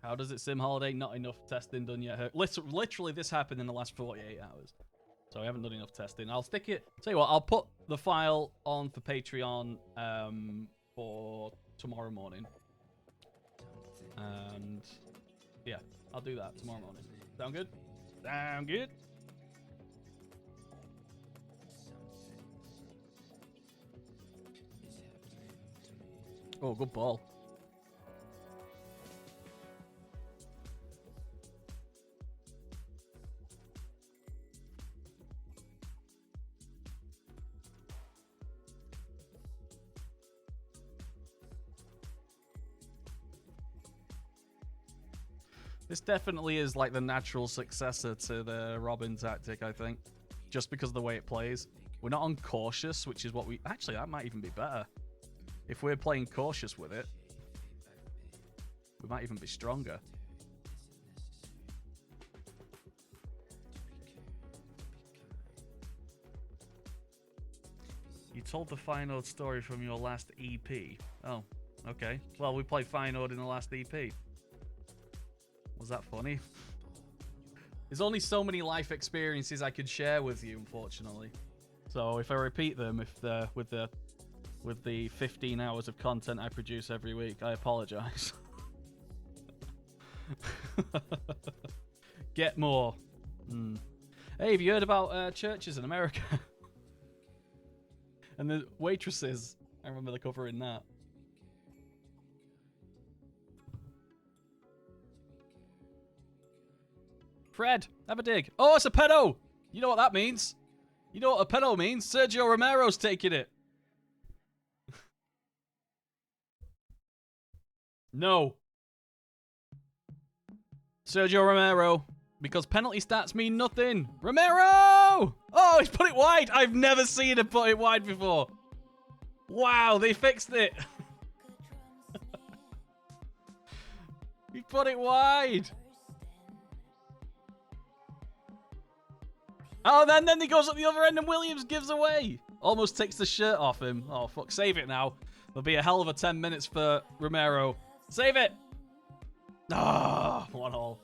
How does it sim holiday? Not enough testing done yet. Literally, this happened in the last 48 hours. So I haven't done enough testing. I'll stick it. Tell you what, I'll put the file on for Patreon for tomorrow morning. And yeah, I'll do that tomorrow morning. Sound good? Sound good? Oh, good ball. This definitely is like the natural successor to the Robin tactic, I think. Just because of the way it plays. We're not on cautious, which is what we... Actually, that might even be better. If we're playing cautious with it, we might even be stronger. You told the Feyenoord story from your last EP. Oh, okay. Well, we played Feyenoord in the last EP. Was that funny? There's only so many life experiences I could share with you, unfortunately. So if I repeat them, with the 15 hours of content I produce every week, I apologize. Get more. Hey, have you heard about churches in America? And the waitresses. I remember the cover in that. Fred, have a dig. Oh, it's a pedo. You know what that means. You know what a pedo means. Sergio Romero's taking it. No. Sergio Romero. Because penalty stats mean nothing. Romero! Oh, he's put it wide. I've never seen him put it wide before. Wow, they fixed it. He put it wide. Oh, then he goes up the other end and Williams gives away. Almost takes the shirt off him. Oh, fuck. Save it now. There'll be a hell of a 10 minutes for Romero. Save it. Ah, 1-1.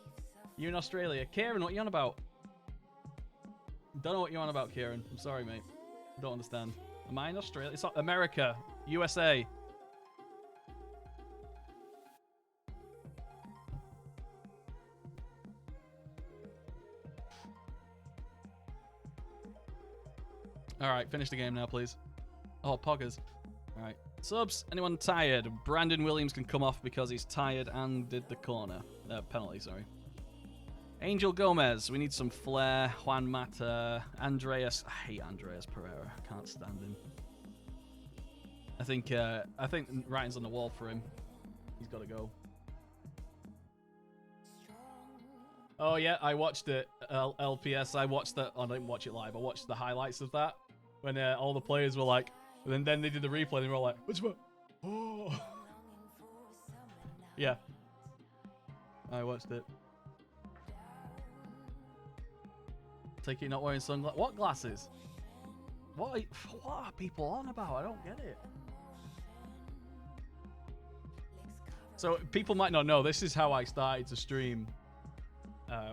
You in Australia. Kieran, what are you on about? Don't know what you're on about, Kieran. I'm sorry, mate. I don't understand. Am I in Australia? It's not America. USA. Alright, finish the game now, please. Oh, poggers. Alright. Subs, anyone tired? Brandon Williams can come off because he's tired and did the corner. Penalty, sorry. Angel Gomez, we need some flair. Juan Mata. Andreas. I hate Andreas Pereira. I can't stand him. I think writing's on the wall for him. He's got to go. Oh, yeah, I watched it. LPS, I watched that. Oh, I didn't watch it live. I watched the highlights of that. When all the players were like... And then they did the replay and they were all like... Which one? Oh. Yeah. I watched it. Take it not wearing sunglasses. What glasses? What are people on about? I don't get it. So people might not know. This is how I started to stream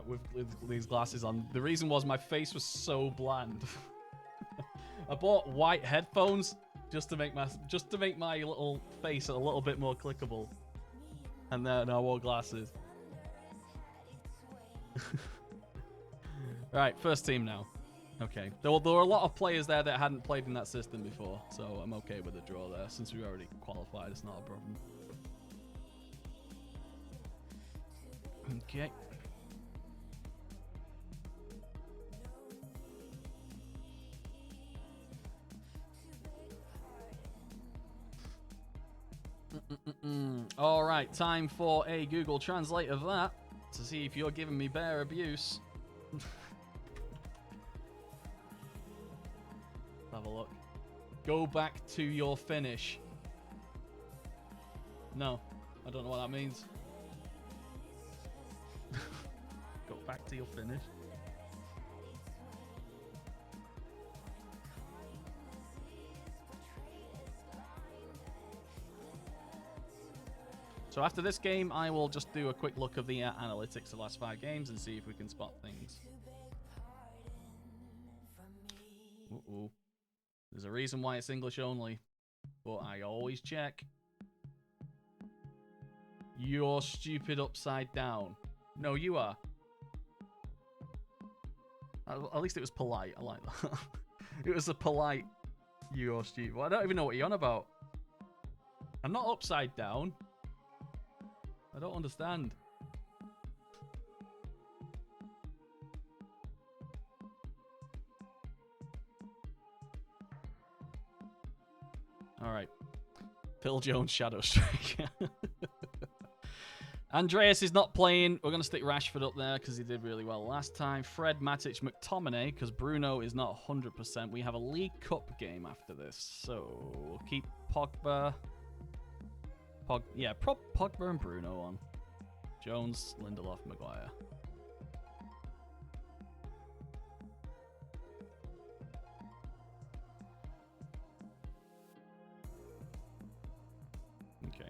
with these glasses on. The reason was my face was so bland. I bought white headphones just to make my little face a little bit more clickable. And then I wore glasses. Right, first team now. Okay. There were a lot of players there that hadn't played in that system before, so I'm okay with the draw there. Since we already qualified, it's not a problem. Okay. All right, time for a Google Translate of that to see if you're giving me bear abuse. Have a look. Go back to your finish. No, I don't know what that means. Go back to your finish. So after this game, I will just do a quick look of the analytics of the last 5 games and see if we can spot things. Uh-oh. There's a reason why it's English only, but I always check. You're stupid upside down. No, you are. At least it was polite. I like that. It was a polite, you're stupid. Well, I don't even know what you're on about. I'm not upside down. I don't understand. All right. Phil Jones, Shadow Strike. Andreas is not playing. We're going to stick Rashford up there because he did really well last time. Fred, Matic, McTominay because Bruno is not 100%. We have a League Cup game after this. So we'll keep Pogba. Pogba and Bruno on. Jones, Lindelof, Maguire. Okay.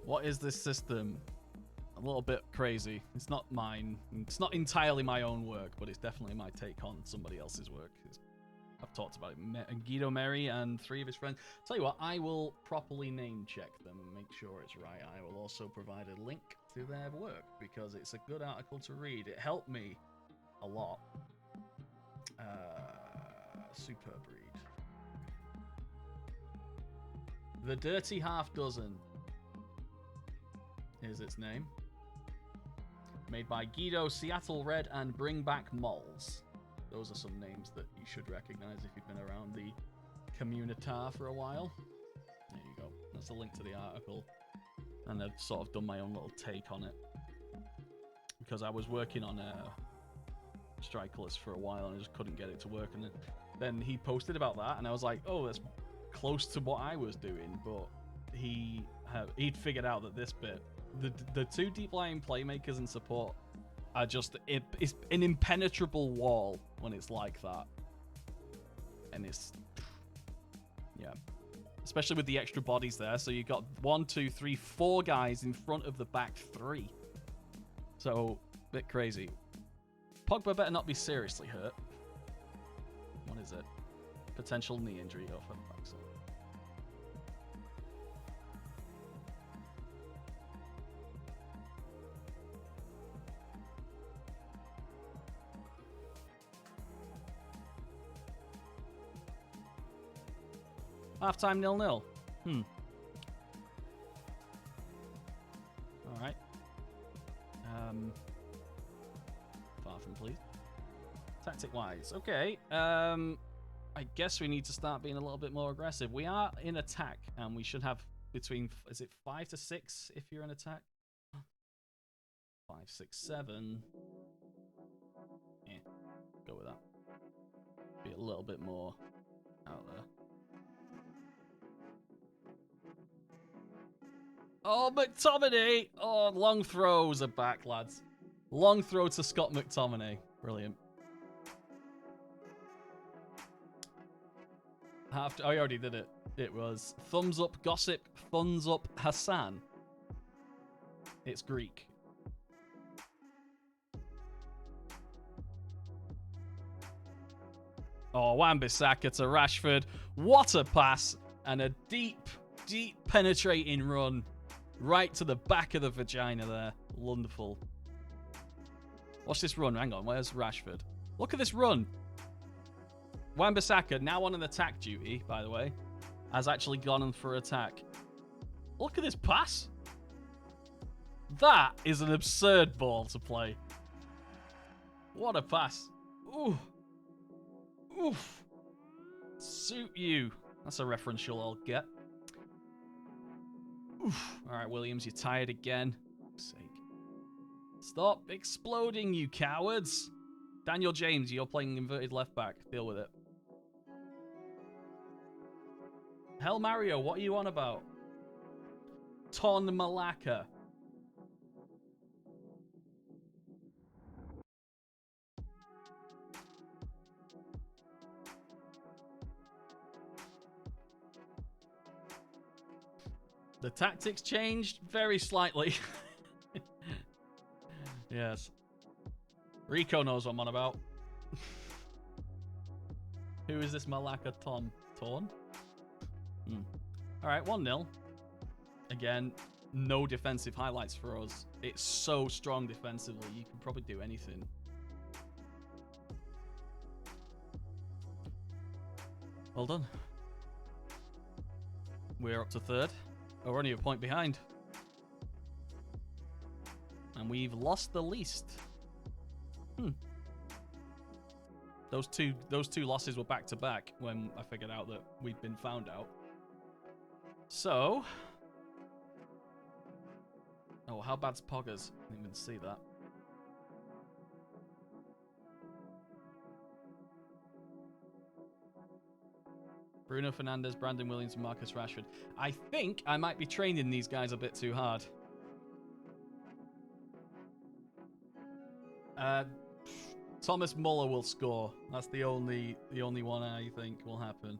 What is this system? A little bit crazy. It's not mine. It's not entirely my own work, but it's definitely my take on somebody else's work. I've talked about it. Guido Meri and 3 of his friends. Tell you what, I will properly name check them and make sure it's right. I will also provide a link to their work because it's a good article to read. It helped me a lot. Superb read. The Dirty Half Dozen is its name. Made by Guido, Seattle Red, and Bring Back Moles. Those are some names that you should recognize if you've been around the communitar for a while. There you go. That's a link to the article. And I've sort of done my own little take on it. Because I was working on Strikerless for a while and I just couldn't get it to work. And then he posted about that and I was like, oh, that's close to what I was doing. But he'd figured out that this bit, the 2 deep lying playmakers and support are just, it's an impenetrable wall when it's like that. And it's, yeah. Especially with the extra bodies there. So you got 1, 2, 3, 4 guys in front of the back 3. So, a bit crazy. Pogba better not be seriously hurt. What is it? Potential knee injury. Oh, for fuck's sake. Halftime 0-0. All right. Far from pleased. Tactic-wise, okay. I guess we need to start being a little bit more aggressive. We are in attack, and we should have between, is it 5 to 6 if you're in attack? 5, 6, 7. Yeah, go with that. Be a little bit more out there. Oh, McTominay! Oh, long throws are back, lads. Long throw to Scott McTominay. Brilliant. Oh, I already did it. It was thumbs up Gossip, thumbs up Hassan. It's Greek. Oh, Wan-Bissaka to Rashford. What a pass. And a deep, deep penetrating run. Right to the back of the vagina there. Wonderful. Watch this run. Hang on. Where's Rashford? Look at this run. Wan-Bissaka, now on an attack duty, by the way, has actually gone in for attack. Look at this pass. That is an absurd ball to play. What a pass. Ooh. Oof. Suit you. That's a reference you'll all get. Oof. All right, Williams, you're tired again. For fuck's sake. Stop exploding, you cowards. Daniel James, you're playing inverted left back. Deal with it. Hell Mario, what are you on about? Ton Malacca. The tactics changed very slightly. Yes. Rico knows what I'm on about. Who is this Malacca Tom? Torn? Alright, 1-0. Again, no defensive highlights for us. It's so strong defensively, you can probably do anything. Well done. We're up to third. Oh, we're only a point behind. And we've lost the least. Those two losses were back to back when I figured out that we'd been found out. So, oh, how bad's Poggers? I didn't even see that. Bruno Fernandes, Brandon Williams, and Marcus Rashford. I think I might be training these guys a bit too hard. Thomas Muller will score. That's the only one I think will happen.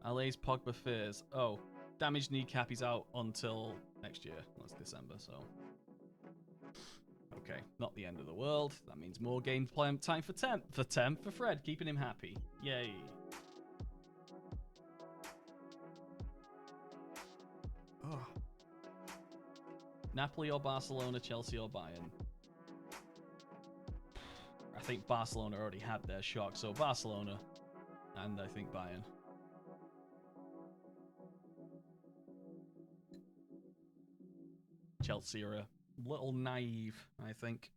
Allays Pogba fears. Oh, damaged kneecap. He's out until next year. That's December, so. Okay, not the end of the world. That means more game time for for Fred, keeping him happy. Yay. Oh. Napoli or Barcelona, Chelsea or Bayern? I think Barcelona already had their shock, so Barcelona, and I think Bayern. Chelsea are a little naive, I think.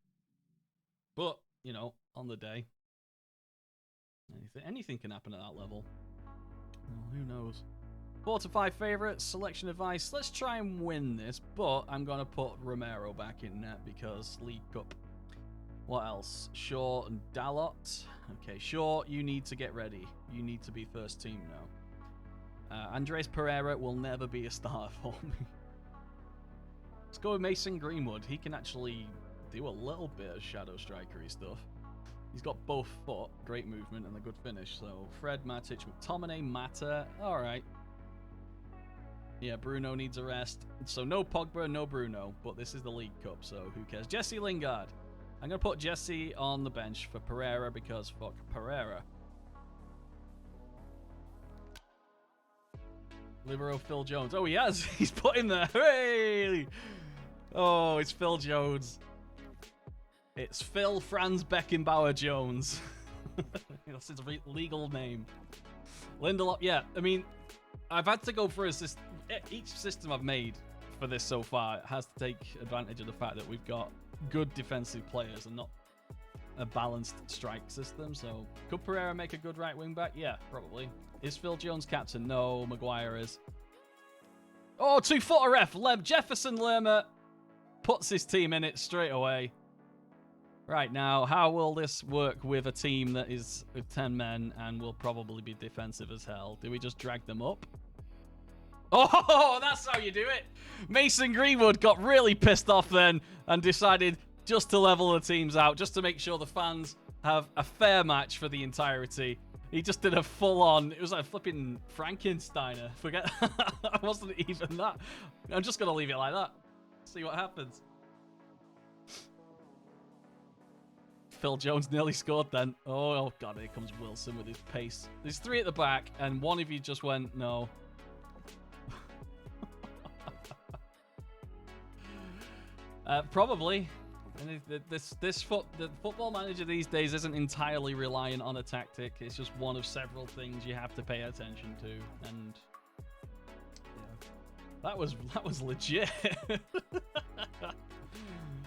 But, you know, on the day, anything can happen at that level. Well, who knows? 4 to 5 favourites, selection advice. Let's try and win this, but I'm going to put Romero back in net because League Cup. What else? Shaw and Dalot. Okay, Shaw, you need to get ready. You need to be first team now. Andres Pereira will never be a starter for me. Let's go with Mason Greenwood. He can actually do a little bit of shadow strikery stuff. He's got both foot, great movement, and a good finish. So Fred, Matic, McTominay, Mata. All right. Yeah, Bruno needs a rest. So no Pogba, no Bruno, but this is the League Cup, so who cares? Jesse Lingard. I'm going to put Jesse on the bench for Pereira because fuck Pereira. Libero Phil Jones. Oh, he has. He's put in there. Hey! Oh, it's Phil Jones. It's Phil Franz Beckenbauer Jones. That's his legal name. Lindelof, yeah. I mean, I've had to go through each system I've made for this so far has to take advantage of the fact that we've got good defensive players and not a balanced strike system. So could Pereira make a good right wing back? Yeah, probably. Is Phil Jones captain? No, Maguire is. Oh, 2-footer ref. Jefferson Lerma puts his team in it straight away. Right now, how will this work with a team that is with 10 men and will probably be defensive as hell? Do we just drag them up? Oh, that's how you do it. Mason Greenwood got really pissed off then and decided just to level the teams out, just to make sure the fans have a fair match for the entirety. He just did a full-on, it was like flipping Frankensteiner. Forget, it wasn't even that. I'm just going to leave it like that. See what happens. Phil Jones nearly scored then. Oh, God, here comes Wilson with his pace. There's 3 at the back, and one of you just went, no. Probably. And the football manager these days isn't entirely reliant on a tactic. It's just one of several things you have to pay attention to. And yeah, that was legit.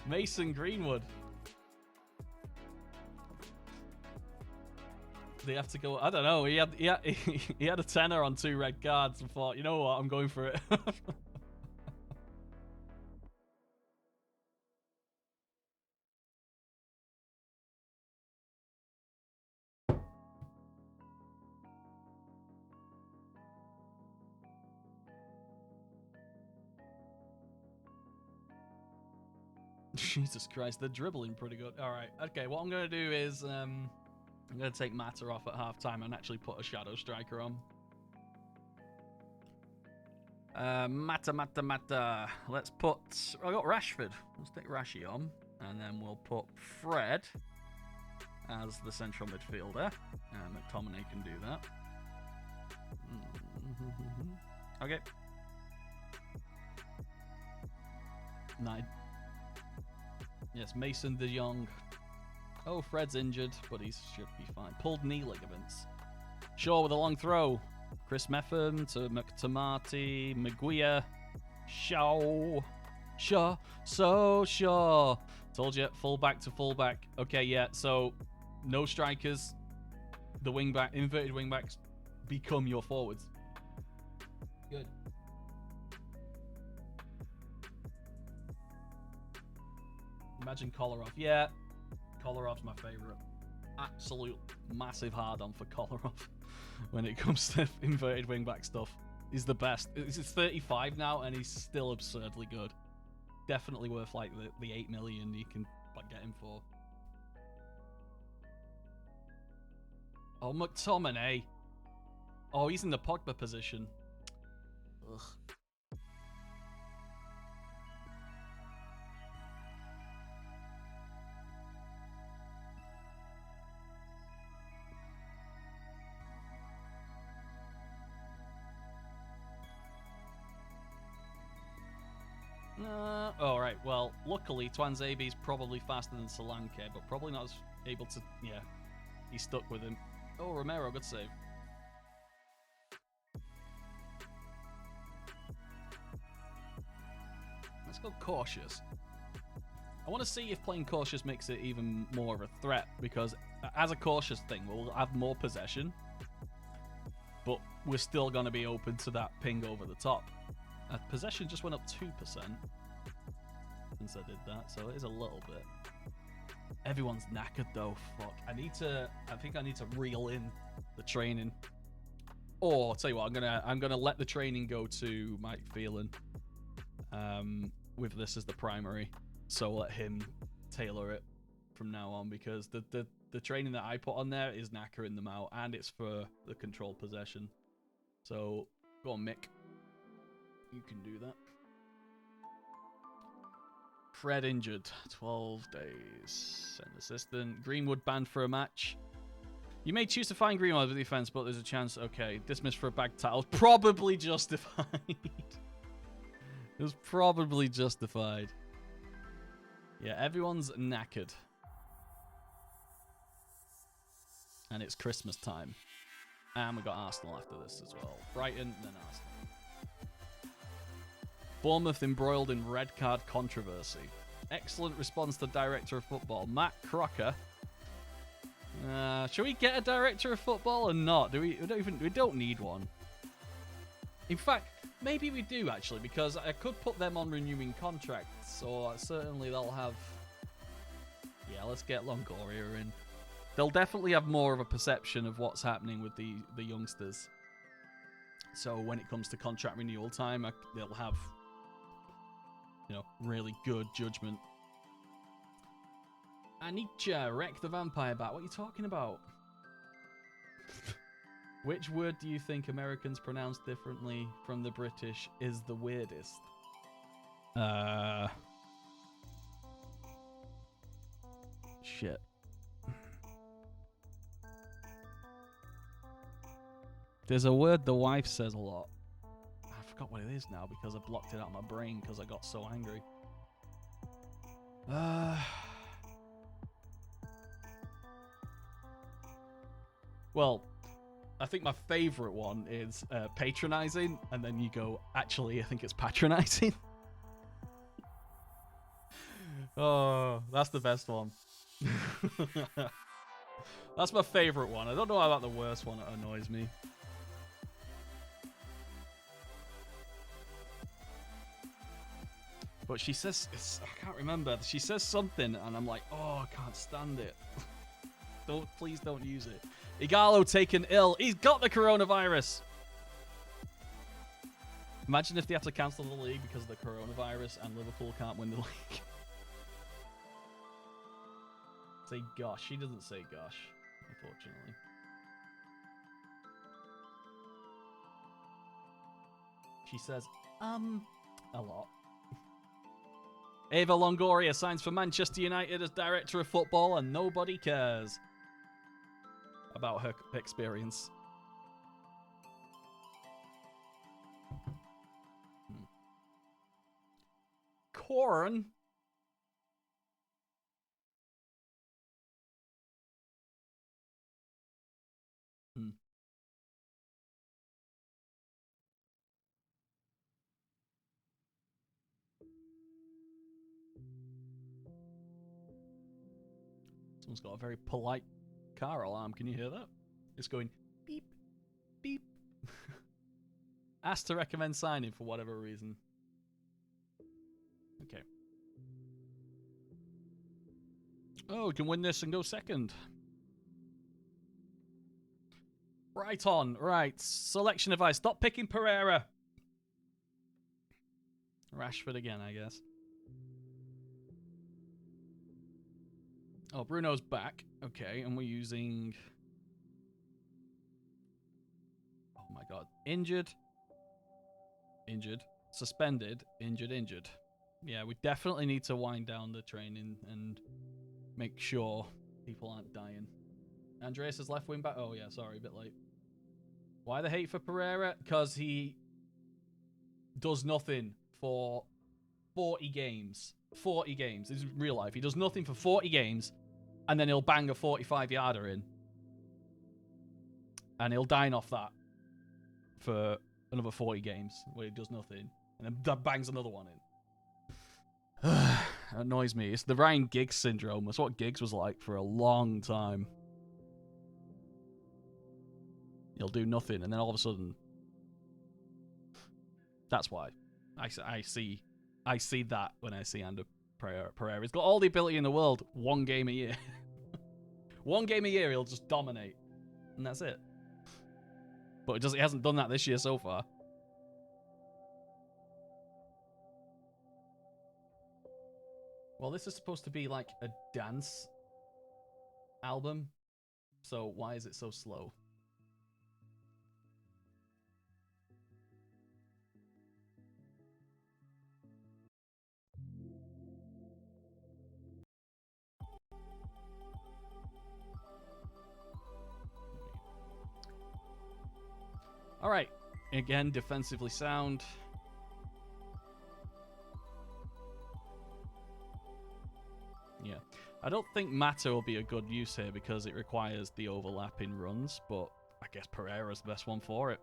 Mason Greenwood. They have to go. I don't know. He had a tenner on 2 red cards and thought, you know what, I'm going for it. Jesus Christ, they're dribbling pretty good. All right, okay. What I'm gonna do is I'm gonna take Mata off at halftime and actually put a shadow striker on. Mata. Let's put. I got Rashford. Let's take Rashi on, and then we'll put Fred as the central midfielder. McTominay can do that. Okay. 9. Yes, Mason de Jong. Oh, Fred's injured, but he should be fine. Pulled knee ligaments. Shaw with a long throw. Chris Meffam to McTomarty. Maguire. Shaw. So Shaw. Told you, fullback to fullback. Okay, yeah, so no strikers. The wingback, inverted wingbacks become your forwards. Good. Imagine Kolarov. Yeah, Kolarov's my favorite. Absolute massive hard-on for Kolarov when it comes to inverted wingback stuff. He's the best. He's 35 now, and he's still absurdly good. Definitely worth like the 8 million you can get him for. Oh, McTominay. Oh, he's in the Pogba position. Ugh. Alright, well, luckily Twanzebe's probably faster than Solanke, but probably not as able to, yeah, he's stuck with him. Oh, Romero, good save. Let's go cautious. I want to see if playing cautious makes it even more of a threat, because as a cautious thing, we'll have more possession, but we're still going to be open to that ping over the top. Possession just went up 2% since I did that, so it is a little bit. Everyone's knackered though. Fuck. I think I need to reel in the training. Or I'll tell you what, I'm gonna let the training go to Mike Phelan. With this as the primary, so let him tailor it from now on, because the training that I put on there is knackering them out, and it's for the controlled possession. So go on, Mick. You can do that. Fred injured. 12 days. Send assistant. Greenwood banned for a match. You may choose to find Greenwood with defense, but there's a chance. Okay, dismissed for a bag title. Probably justified. It was probably justified. Yeah, everyone's knackered. And it's Christmas time. And we got Arsenal after this as well. Brighton, then Arsenal. Bournemouth embroiled in red card controversy. Excellent response to director of football Matt Crocker. Should we get a director of football or not? We don't need one. In fact, maybe we do actually, because I could put them on renewing contracts, or certainly they'll have. Yeah, let's get Longoria in. They'll definitely have more of a perception of what's happening with the youngsters. So when it comes to contract renewal time, they'll have, really good judgment. Anicca, Reck the vampire bat. What are you talking about? Which word do you think Americans pronounce differently from the British is the weirdest? Shit. There's a word the wife says a lot. I forgot what it is now because I blocked it out of my brain because I got so angry. Well, I think my favorite one is patronizing, and then you go, actually, I think it's patronizing. Oh, that's the best one. That's my favourite one. I don't know about the worst one. It annoys me. But she says, I can't remember. She says something, and I'm like, oh, I can't stand it. Please don't use it. Igalo taken ill. He's got the coronavirus. Imagine if they have to cancel the league because of the coronavirus and Liverpool can't win the league. Say gosh. She doesn't say gosh, unfortunately. She says, a lot. Eva Longoria signs for Manchester United as director of football, and nobody cares about her experience. Corn. Someone's got a very polite car alarm. Can you hear that? It's going beep, beep. Asked to recommend signing for whatever reason. Okay. Oh, we can win this and go second. Right on. Right. Selection advice. Stop picking Pereira. Rashford again, I guess. Oh, Bruno's back. Okay, and we're using... Oh my god. Injured. Injured. Suspended. Injured, injured. Yeah, we definitely need to wind down the training and make sure people aren't dying. Andreas is left wing back. Oh yeah, sorry, a bit late. Why the hate for Pereira? Because he does nothing for 40 games. 40 games. This is real life. He does nothing for 40 games, and then he'll bang a 45-yarder in. And he'll dine off that for another 40 games where he does nothing. And then bangs another one in. Annoys me. It's the Ryan Giggs syndrome. That's what Giggs was like for a long time. He'll do nothing, and then all of a sudden... That's why. I see that when I see Ander Pereira. He's got all the ability in the world. One game a year. One game a year, he'll just dominate. And that's it. But he hasn't done that this year so far. Well, this is supposed to be like a dance album. So why is it so slow? All right. Again, defensively sound. Yeah. I don't think Mata will be a good use here because it requires the overlapping runs, but I guess Pereira's the best one for it.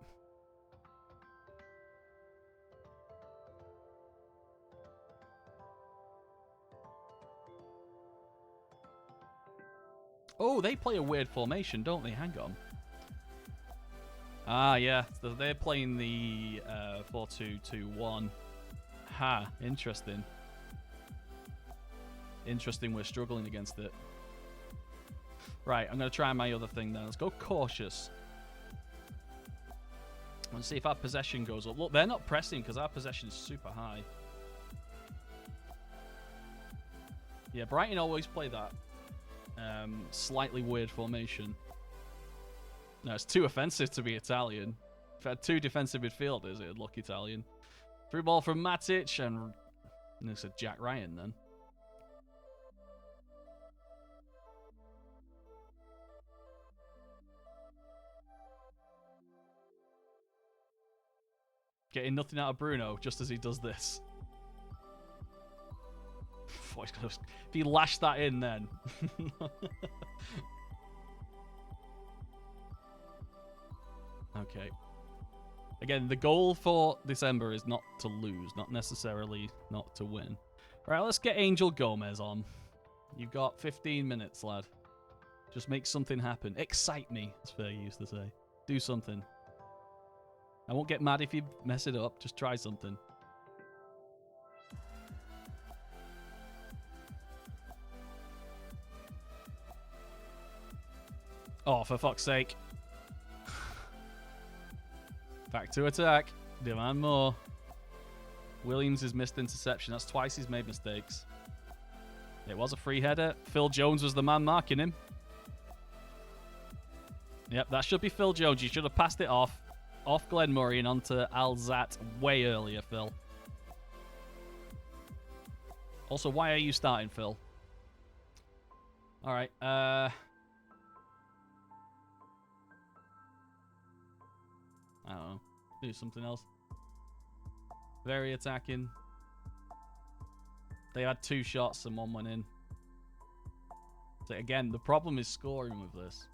Oh, they play a weird formation, don't they? Hang on. Ah, yeah. So they're playing the 4-2-2-1. Ha, interesting. Interesting, we're struggling against it. Right, I'm going to try my other thing then. Let's go cautious. Let's see if our possession goes up. Look, they're not pressing because our possession is super high. Yeah, Brighton always play that slightly weird formation. No, it's too offensive to be Italian. If I had two defensive midfielders, it'd look Italian. Through ball from Matic, and it's a Jack Ryan then. Getting nothing out of Bruno just as he does this. If he lashed that in then. Okay. Again, the goal for December is not to lose, not necessarily not to win. All right, let's get Angel Gomez on. You've got 15 minutes, lad. Just make something happen. Excite me, as Fair used to say. Do something. I won't get mad if you mess it up. Just try something. Oh, for fuck's sake. Back to attack. Demand more. Williams' has missed interception. That's twice he's made mistakes. It was a free header. Phil Jones was the man marking him. Yep, that should be Phil Jones. You should have passed it off Glenn Murray and onto Alzat way earlier, Phil. Also, why are you starting, Phil? All right. I don't know. Do something else. Very attacking. They had 2 shots and 1 went in. So again, the problem is scoring with this.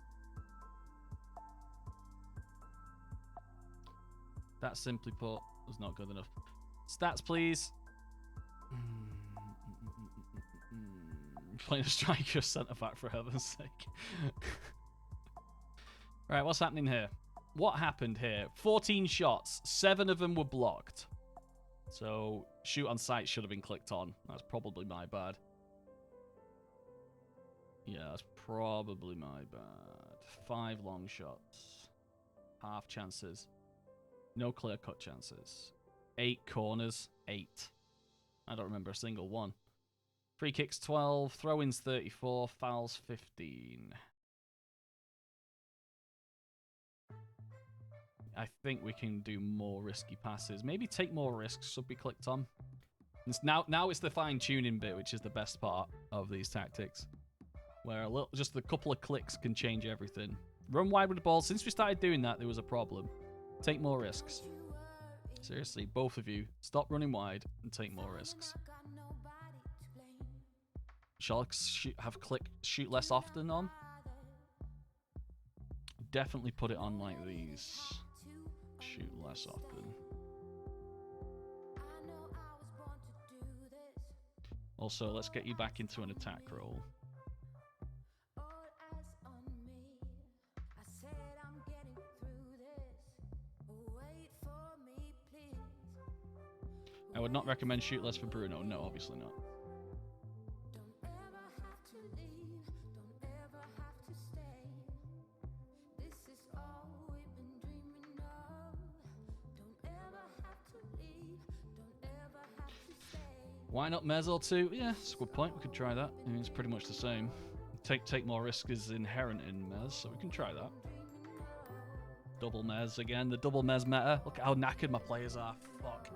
That, simply put, was not good enough. Stats, please. Playing a striker centre-back, for heaven's sake. Right, what's happening here? What happened here? 14 shots. 7 of them were blocked. So, shoot on sight should have been clicked on. That's probably my bad. Yeah, that's probably my bad. 5 long shots. Half chances. No clear-cut chances. 8 corners. 8. I don't remember a single one. Free kicks 12. Throw-ins 34. Fouls 15. I think we can do more risky passes. Maybe take more risks should be clicked on. Now it's the fine-tuning bit, which is the best part of these tactics. Where just a couple of clicks can change everything. Run wide with the ball. Since we started doing that, there was a problem. Take more risks. Seriously, both of you, stop running wide and take more risks. Shall I have shoot less often on? Definitely put it on like these. Shoot less often. Also, let's get you back into an attack role. I would not recommend shoot less for Bruno. No, obviously not. Why not Mez or 2? Yeah, that's a good point. We could try that. I mean, it's pretty much the same. Take more risk is inherent in Mez, so we can try that. Double Mez again. The double Mez meta. Look at how knackered my players are. Fuck.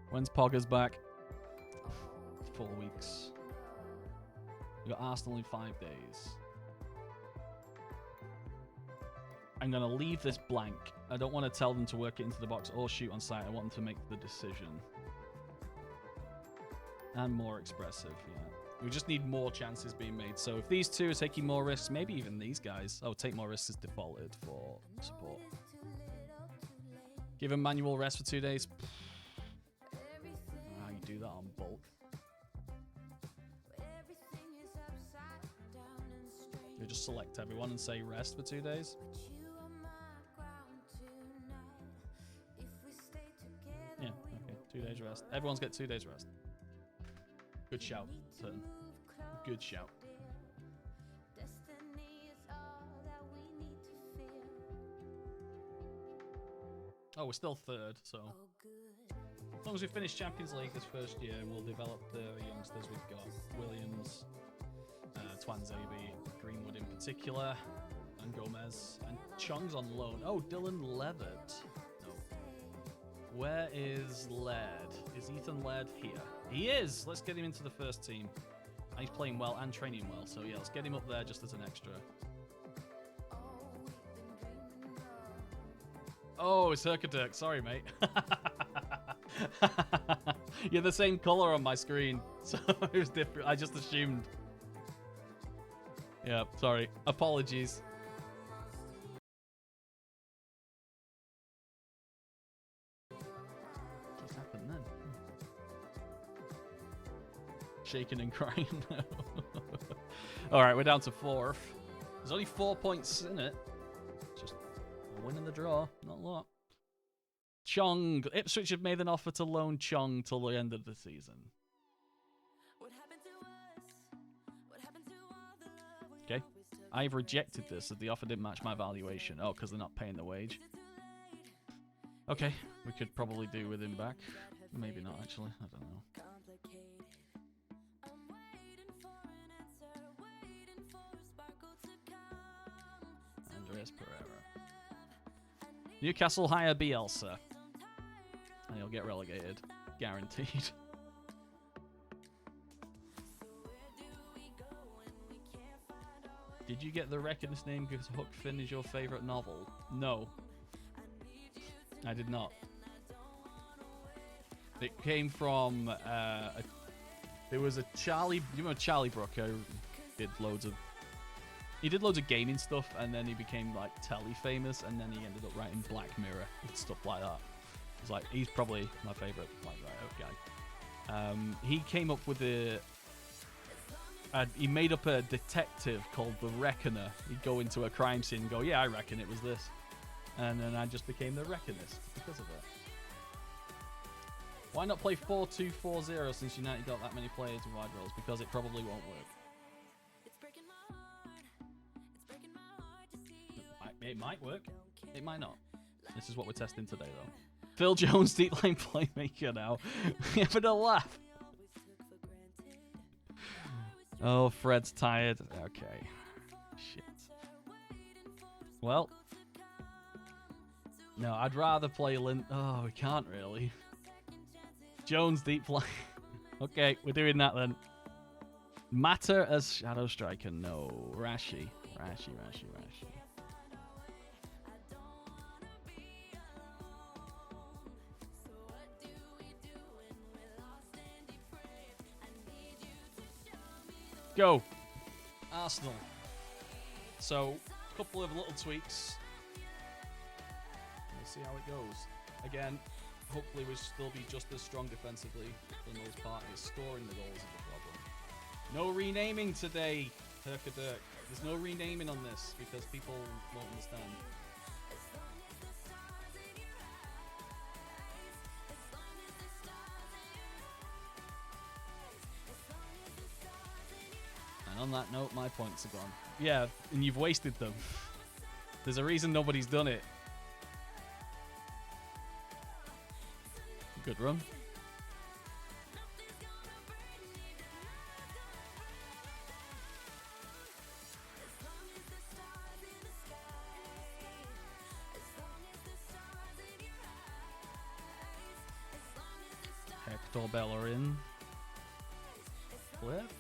When's Pogger's back? 4 weeks. We got Arsenal in 5 days. I'm going to leave this blank. I don't want to tell them to work it into the box or shoot on sight. I want them to make the decision. And more expressive, yeah. We just need more chances being made. So if these two are taking more risks, maybe even these guys. Oh, take more risks is defaulted for support. Give them manual rest for 2 days. How you do that on bulk. You just select everyone and say rest for 2 days. Yeah, okay. 2 days rest. Everyone's got 2 days rest. Good shout, Turn. Good shout. Oh, we're still 3rd, so as long as we finish Champions League this first year, we'll develop the youngsters we've got. Williams, Twanzebe, Greenwood in particular, and Gomez, and Chong's on loan. Oh, Dylan Levitt. No. Where is Laird? Is Ethan Laird here? He is! Let's get him into the first team. And he's playing well and training well, so yeah, let's get him up there just as an extra. Oh, it's Herkadirk. Sorry, mate. You're the same color on my screen, so it was different. I just assumed. Yeah, sorry. Apologies. What just happened then? shaking and crying now. Alright, we're down to 4th. There's only 4 points in it. Just a win in the draw, not a lot. Chong. Ipswich have made an offer to loan Chong till the end of the season. Okay. I've rejected this as the offer didn't match my valuation. Oh, because they're not paying the wage. Okay, we could probably do with him back. Maybe not, actually. I don't know. Andreas Pereira. Newcastle hire Bielsa. And he'll get relegated. Guaranteed. Did you get the Reck in this name because Huck Finn is your favourite novel? No. I did not. It came from there was a Charlie, you remember Charlie Brooker did loads of gaming stuff, and then he became like telly famous, and then he ended up writing Black Mirror and stuff like that. It's like he's probably my favorite like guy. He came up with he made up a detective called the Reckoner. He'd go into a crime scene and go, yeah, I reckon it was this. And then I just became the Reckonist because of it. Why not play 4-2-4-0 since United got that many players with wide roles? Because it probably won't work. It might work. It might not. This is what we're testing today, though. Phil Jones, deep line playmaker now. Having a laugh. Oh, Fred's tired. Okay. Shit. Well. No, I'd rather play Lin... Oh, we can't really. Jones, deep line. Okay, we're doing that then. Matter as Shadow Striker. No. Rashi. Go. Arsenal. So, a couple of little tweaks. We'll see how it goes. Again, hopefully we'll still be just as strong defensively for the most part. It's scoring the goals is the problem. No renaming today, Herkadirk. There's no renaming on this because people won't understand. And on that note, my points are gone. Yeah, and you've wasted them. There's a reason nobody's done it. Good run. Hector Bellerin. Flip.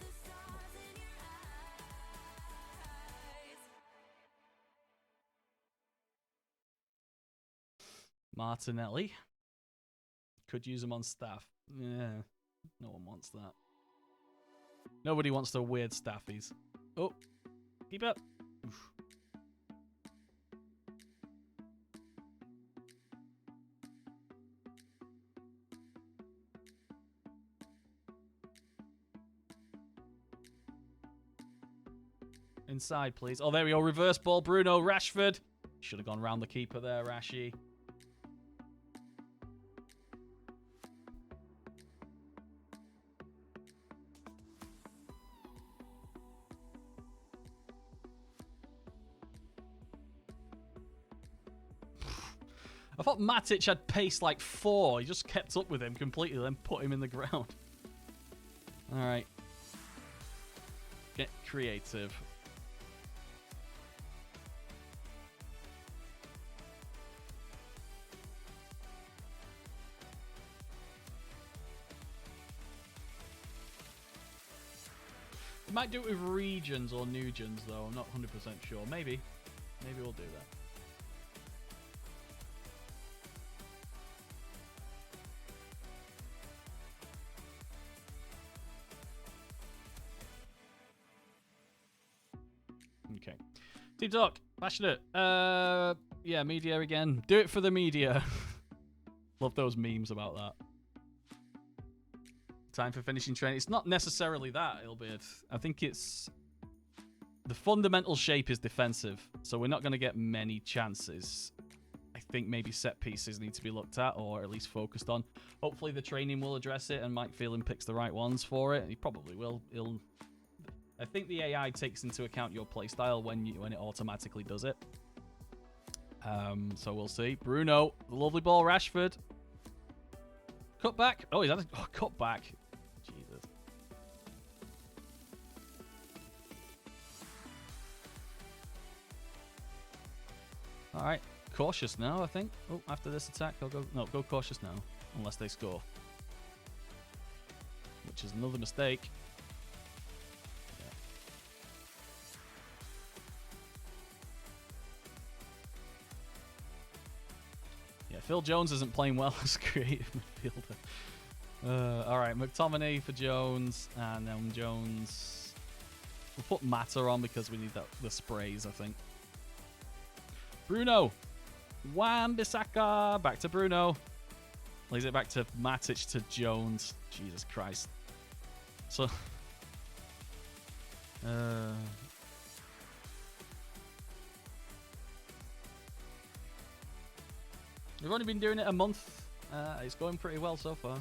Martinelli. Could use him on staff. Yeah, no one wants that. Nobody wants the weird staffies. Oh, keep up. Oof. Inside, please. Oh, there we go. Reverse ball, Bruno Rashford. Should have gone round the keeper there, Rashi. I thought Matic had pace like 4. He just kept up with him completely, then put him in the ground. Alright. Get creative. We might do it with regions or new gens, though. I'm not 100% sure. Maybe. Maybe we'll do that. Okay. Team Talk. Passionate. Yeah, media again. Do it for the media. Love those memes about that. Time for finishing training. It's not necessarily that, Ilbeard. I think it's... The fundamental shape is defensive, so we're not going to get many chances. I think maybe set pieces need to be looked at, or at least focused on. Hopefully the training will address it, and Mike Phelan picks the right ones for it. He probably will. I think the AI takes into account your playstyle when it automatically does it. So we'll see. Bruno, the lovely ball, Rashford. Cut back. Oh, he's had a cut back. Jesus. All right. Cautious now, I think. Oh, after this attack, I'll go... No, go cautious now. Unless they score. Which is another mistake. Yeah, Phil Jones isn't playing well as creative midfielder. All right, McTominay for Jones, and then Jones. We'll put Mata on because we need the sprays, I think. Bruno, Wan-Bissaka, back to Bruno. Leaves it back to Matic to Jones. Jesus Christ. So, we've only been doing it a month. It's going pretty well so far.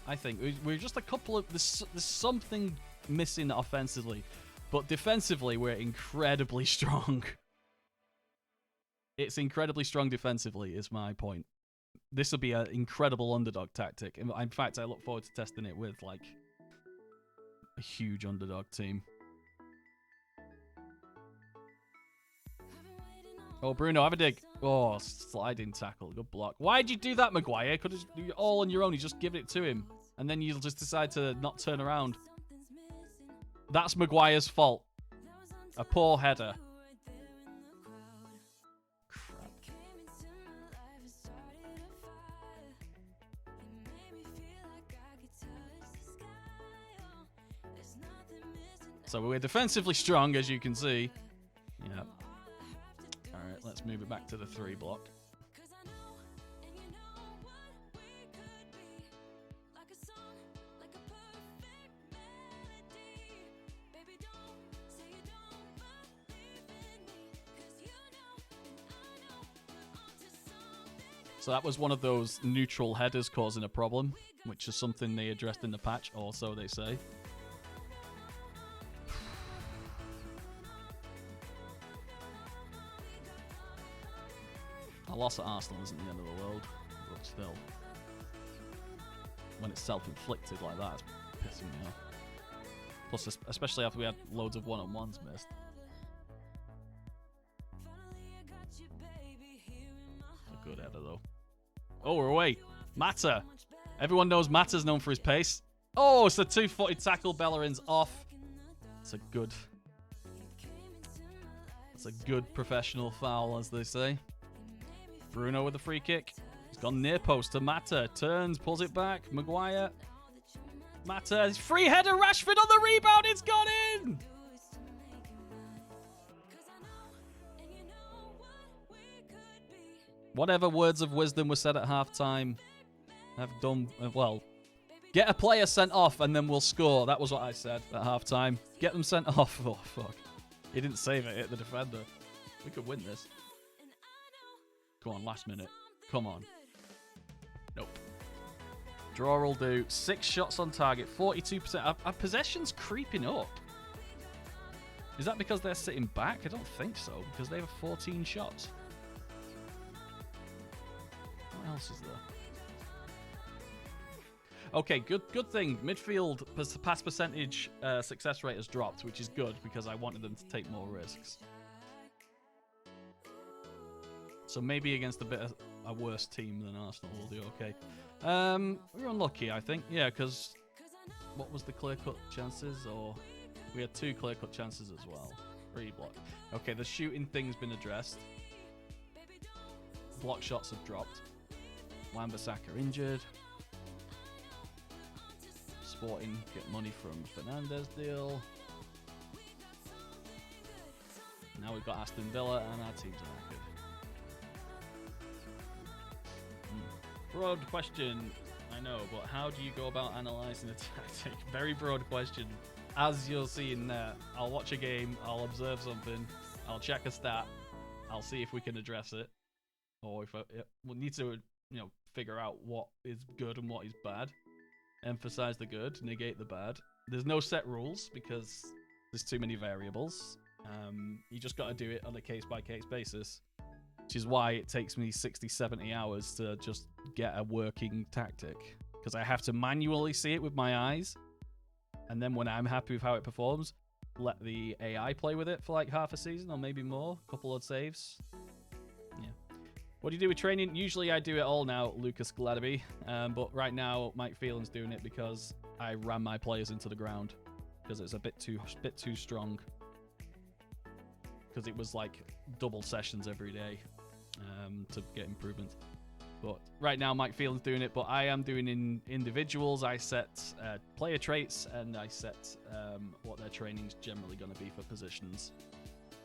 I think we're just a couple of... There's something missing offensively, but defensively we're incredibly strong. It's incredibly strong defensively, is my point. This will be an incredible underdog tactic. In fact, I look forward to testing it with like a huge underdog team. Oh, Bruno, have a dig. Oh, sliding tackle. Good block. Why'd you do that, Maguire? Could have do it all on your own. You just give it to him. And then you'll just decide to not turn around. That's Maguire's fault. A poor header. Crap. So we're defensively strong, as you can see. Yeah. Alright, let's move it back to the 3 block. So that was one of those neutral headers causing a problem, which is something they addressed in the patch, or so they say. A loss at Arsenal isn't the end of the world, but still. When it's self-inflicted like that, it's pissing me off. Plus, especially after we had loads of one-on-ones missed. A good header, though. Oh, we're away. Mata. Everyone knows Mata's known for his pace. Oh, it's a 2-footed tackle. Bellerin's off. It's a good professional foul, as they say. Bruno with a free kick. He's gone near post to Mata. Turns, pulls it back. Maguire. Mata. His free header. Rashford on the rebound. It's gone in. Whatever words of wisdom were said at halftime have done well. Get a player sent off and then we'll score. That was what I said at halftime. Get them sent off. Oh, fuck. He didn't save it. Hit the defender. We could win this. Come on, last minute. Come on. Nope. Draw will do. 6 shots on target. 42%. Our possession's creeping up. Is that because they're sitting back? I don't think so, because they have 14 shots. What else is there? Okay, good thing. Midfield pass percentage success rate has dropped, which is good because I wanted them to take more risks. So maybe against a worse team than Arsenal we'll do okay. We were unlucky, I think. Yeah, because what was the clear-cut chances? Or we had 2 clear-cut chances as well. 3 block. Okay, the shooting thing's been addressed. Block shots have dropped. Wan-Bissaka injured. Sporting get money from Fernandes deal. Now we've got Aston Villa and our team's knackered. Broad question. I know, but how do you go about analysing a tactic? Very broad question. As you're seeing there, I'll watch a game, I'll observe something, I'll check a stat, I'll see if we can address it, or if we'll need to, figure out what is good and what is bad. Emphasize the good, negate the bad. There's no set rules because there's too many variables. You just got to do it on a case-by-case basis, which is why it takes me 60, 70 hours to just get a working tactic, because I have to manually see it with my eyes, and then when I'm happy with how it performs, let the AI play with it for like half a season or maybe more, a couple of saves. Yeah. What do you do with training? Usually I do it all now, Lucas Gladby, but right now Mike Phelan's doing it because I ran my players into the ground because it's a bit too strong. Because it was like double sessions every day to get improvement. But right now Mike Phelan's doing it, but I am doing in individuals. I set player traits and I set what their training's generally going to be for positions.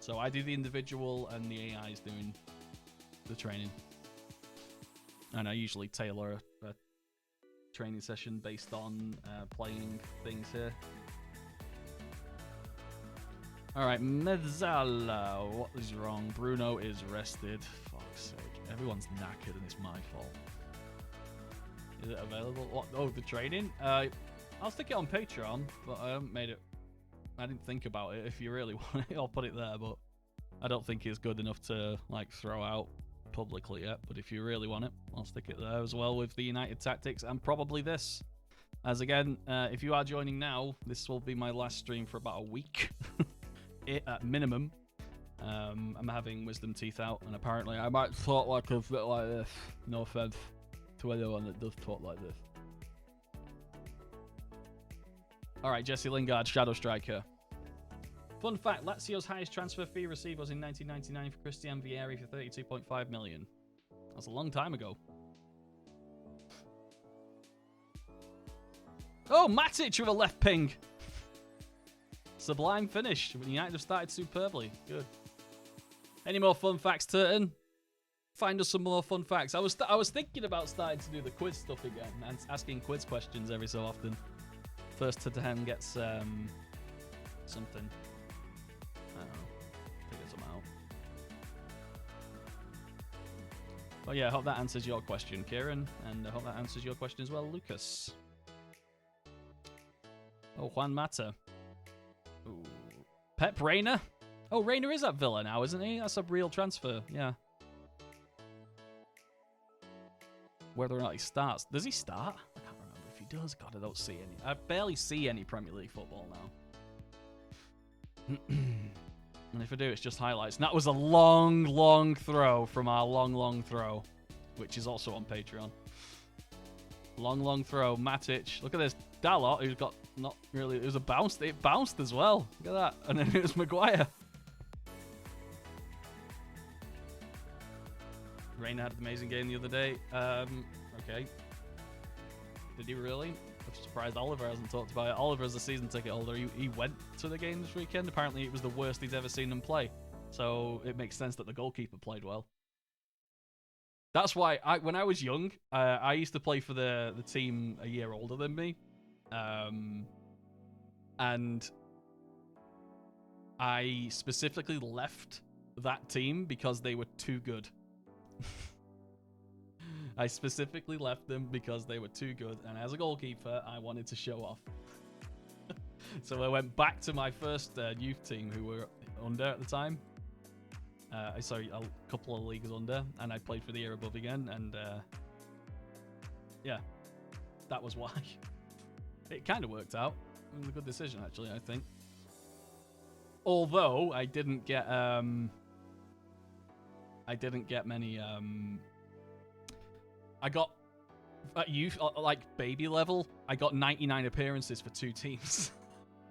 So I do the individual and the AI is doing the training. And I usually tailor a training session based on playing things here. Alright, Mezzala. What is wrong? Bruno is rested. Fuck's sake. Everyone's knackered and it's my fault. Is it available? What? Oh, the training? I'll stick it on Patreon, but I haven't made it. I didn't think about it. If you really want it, I'll put it there, but I don't think it's good enough to like throw out publicly yet. But if you really want it, I'll stick it there as well with the United Tactics and probably this. As again, if you are joining now, this will be my last stream for about a week. At minimum. I'm having wisdom teeth out, and apparently I might talk like a bit like this. No offense to anyone that does talk like this. Alright, Jesse Lingard, Shadow Striker. Fun fact, Lazio's highest transfer fee received was in 1999 for Christian Vieri for 32.5 million. That's a long time ago. Oh, Matic with a left ping. Sublime finish. United have started superbly. Good. Any more fun facts, Turton? Find us some more fun facts. I was thinking about starting to do the quiz stuff again and asking quiz questions every so often. First to 10 gets something. I don't know. Figure some out. But yeah, I hope that answers your question, Kieran, and I hope that answers your question as well, Lucas. Oh, Juan Mata. Ooh. Pep Reina? Oh, Reina is at Villa now, isn't he? That's a real transfer, yeah. Whether or not he starts. Does he start? I can't remember if he does. God, I don't see any. I barely see any Premier League football now. And if I do, it's just highlights. And that was a long, long throw from our long throw, which is also on Patreon. Long throw. Matic. Look at this. Dalot, who's got not really... It was a bounce. It bounced as well. Look at that. And then it was Maguire. Reina had an amazing game the other day. Okay. Did he really? I'm surprised Oliver hasn't talked about it. Oliver's a season ticket holder. He went to the game this weekend. Apparently it was the worst he's ever seen him play. So it makes sense that the goalkeeper played well. That's why when I was young, I used to play for the team a year older than me. And I specifically left that team because they were too good. I specifically left them because they were too good, and as a goalkeeper, I wanted to show off. So I went back to my first youth team, who were under at the time. Sorry, a couple of leagues under, and I played for the year above again, and yeah, that was why. It kind of worked out. It was a good decision, actually, I think. Although I didn't get many. I got at youth, like baby level, I got 99 appearances for 2 teams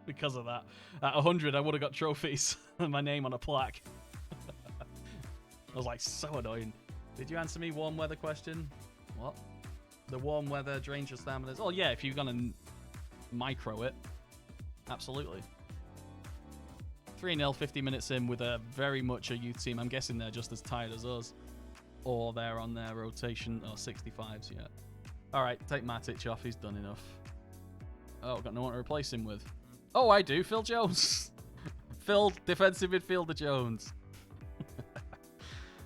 because of that. At 100, I would have got trophies and my name on a plaque. I was like, so annoying. Did you answer me warm weather question? What? The warm weather drains your stamina. Oh yeah, if you're gonna micro it, absolutely. 3-0, 50 minutes in with a very much a youth team. I'm guessing they're just as tired as us. Or they're on their rotation, or 65s yet. All right, take Matic off. He's done enough. Oh, got no one to replace him with. Oh, I do. Phil Jones. Phil, defensive midfielder Jones.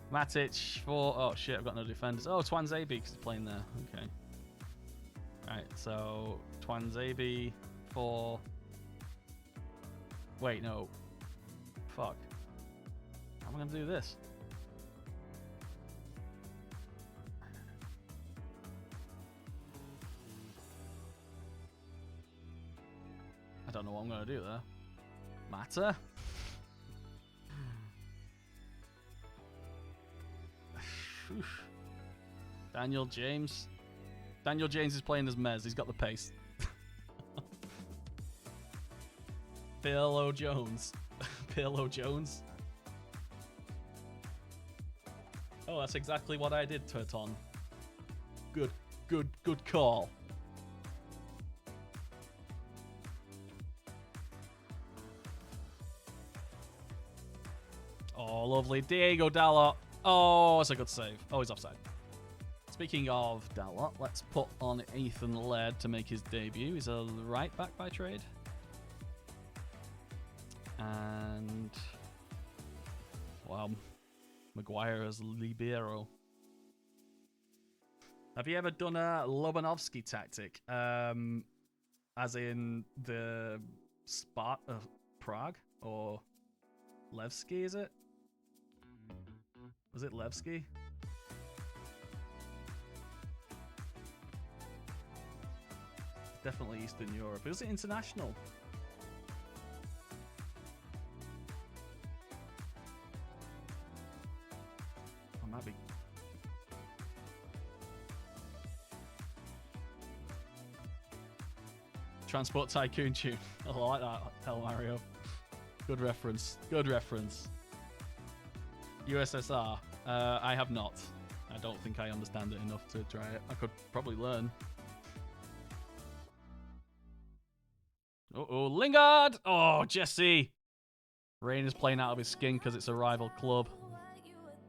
Matic for... Oh, shit, I've got no defenders. Oh, Twanzebe, because he's playing there. Okay. Right, so Twanzebe for... Wait, no. Fuck. How am I going to do this? I don't know what I'm going to do there. Matter? Daniel James. Daniel James is playing as Mez. He's got the pace. Philo Jones. Philo Jones. Oh, that's exactly what I did, Turton. Good call. Oh, lovely. Diego Dalot. Oh, that's a good save. Oh, he's offside. Speaking of Dalot, let's put on Ethan Laird to make his debut. He's a right back by trade. And... Wow. Maguire as libero. Have you ever done a Lobanovsky tactic? As in the Prague? Or Levski, is it? Was it Levski? Definitely Eastern Europe. Was it international? I might be. Transport Tycoon tune. I like that, Hell Mario. Good reference. Good reference. USSR. I have not. I don't think I understand it enough to try it. I could probably learn. Uh-oh, Lingard! Oh, Jesse! Rain is playing out of his skin because it's a rival club.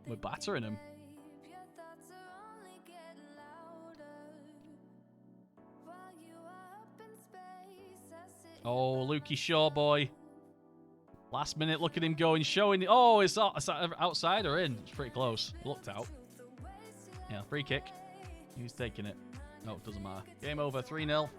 We're battering him. Oh, Lukey Shaw boy. Last minute, look at him going, showing... Oh, it's outside or in? It's pretty close. It looked out. Yeah, free kick. Who's taking it? No, it doesn't matter. Game over, 3-0.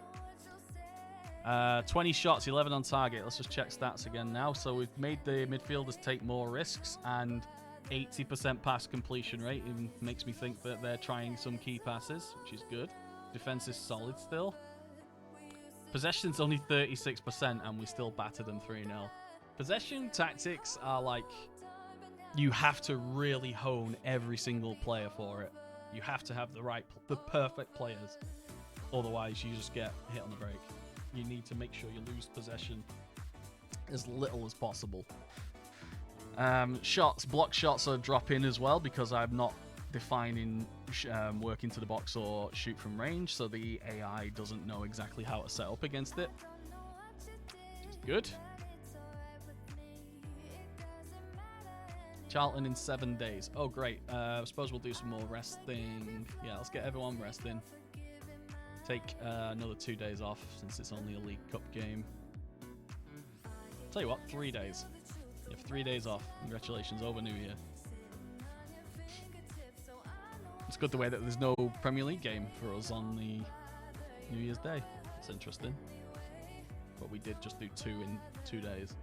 20 shots, 11 on target. Let's just check stats again now. So we've made the midfielders take more risks and 80% pass completion rate. Even makes me think that they're trying some key passes, which is good. Defense is solid still. Possession's only 36% and we still battered them 3-0. Possession tactics are like, you have to really hone every single player for it. You have to have the perfect players. Otherwise, you just get hit on the break. You need to make sure you lose possession as little as possible. Block shots are dropping as well because I'm not defining work into the box or shoot from range, so the AI doesn't know exactly how to set up against it. Which is good. Charlton in 7 days. Oh, great. I suppose we'll do some more resting. Yeah, let's get everyone resting. Take another 2 days off since it's only a League Cup game. Tell you what, 3 days. You have 3 days off. Congratulations, over New Year. It's good the way that there's no Premier League game for us on the New Year's Day. It's interesting. But we did just do 2 in 2 days.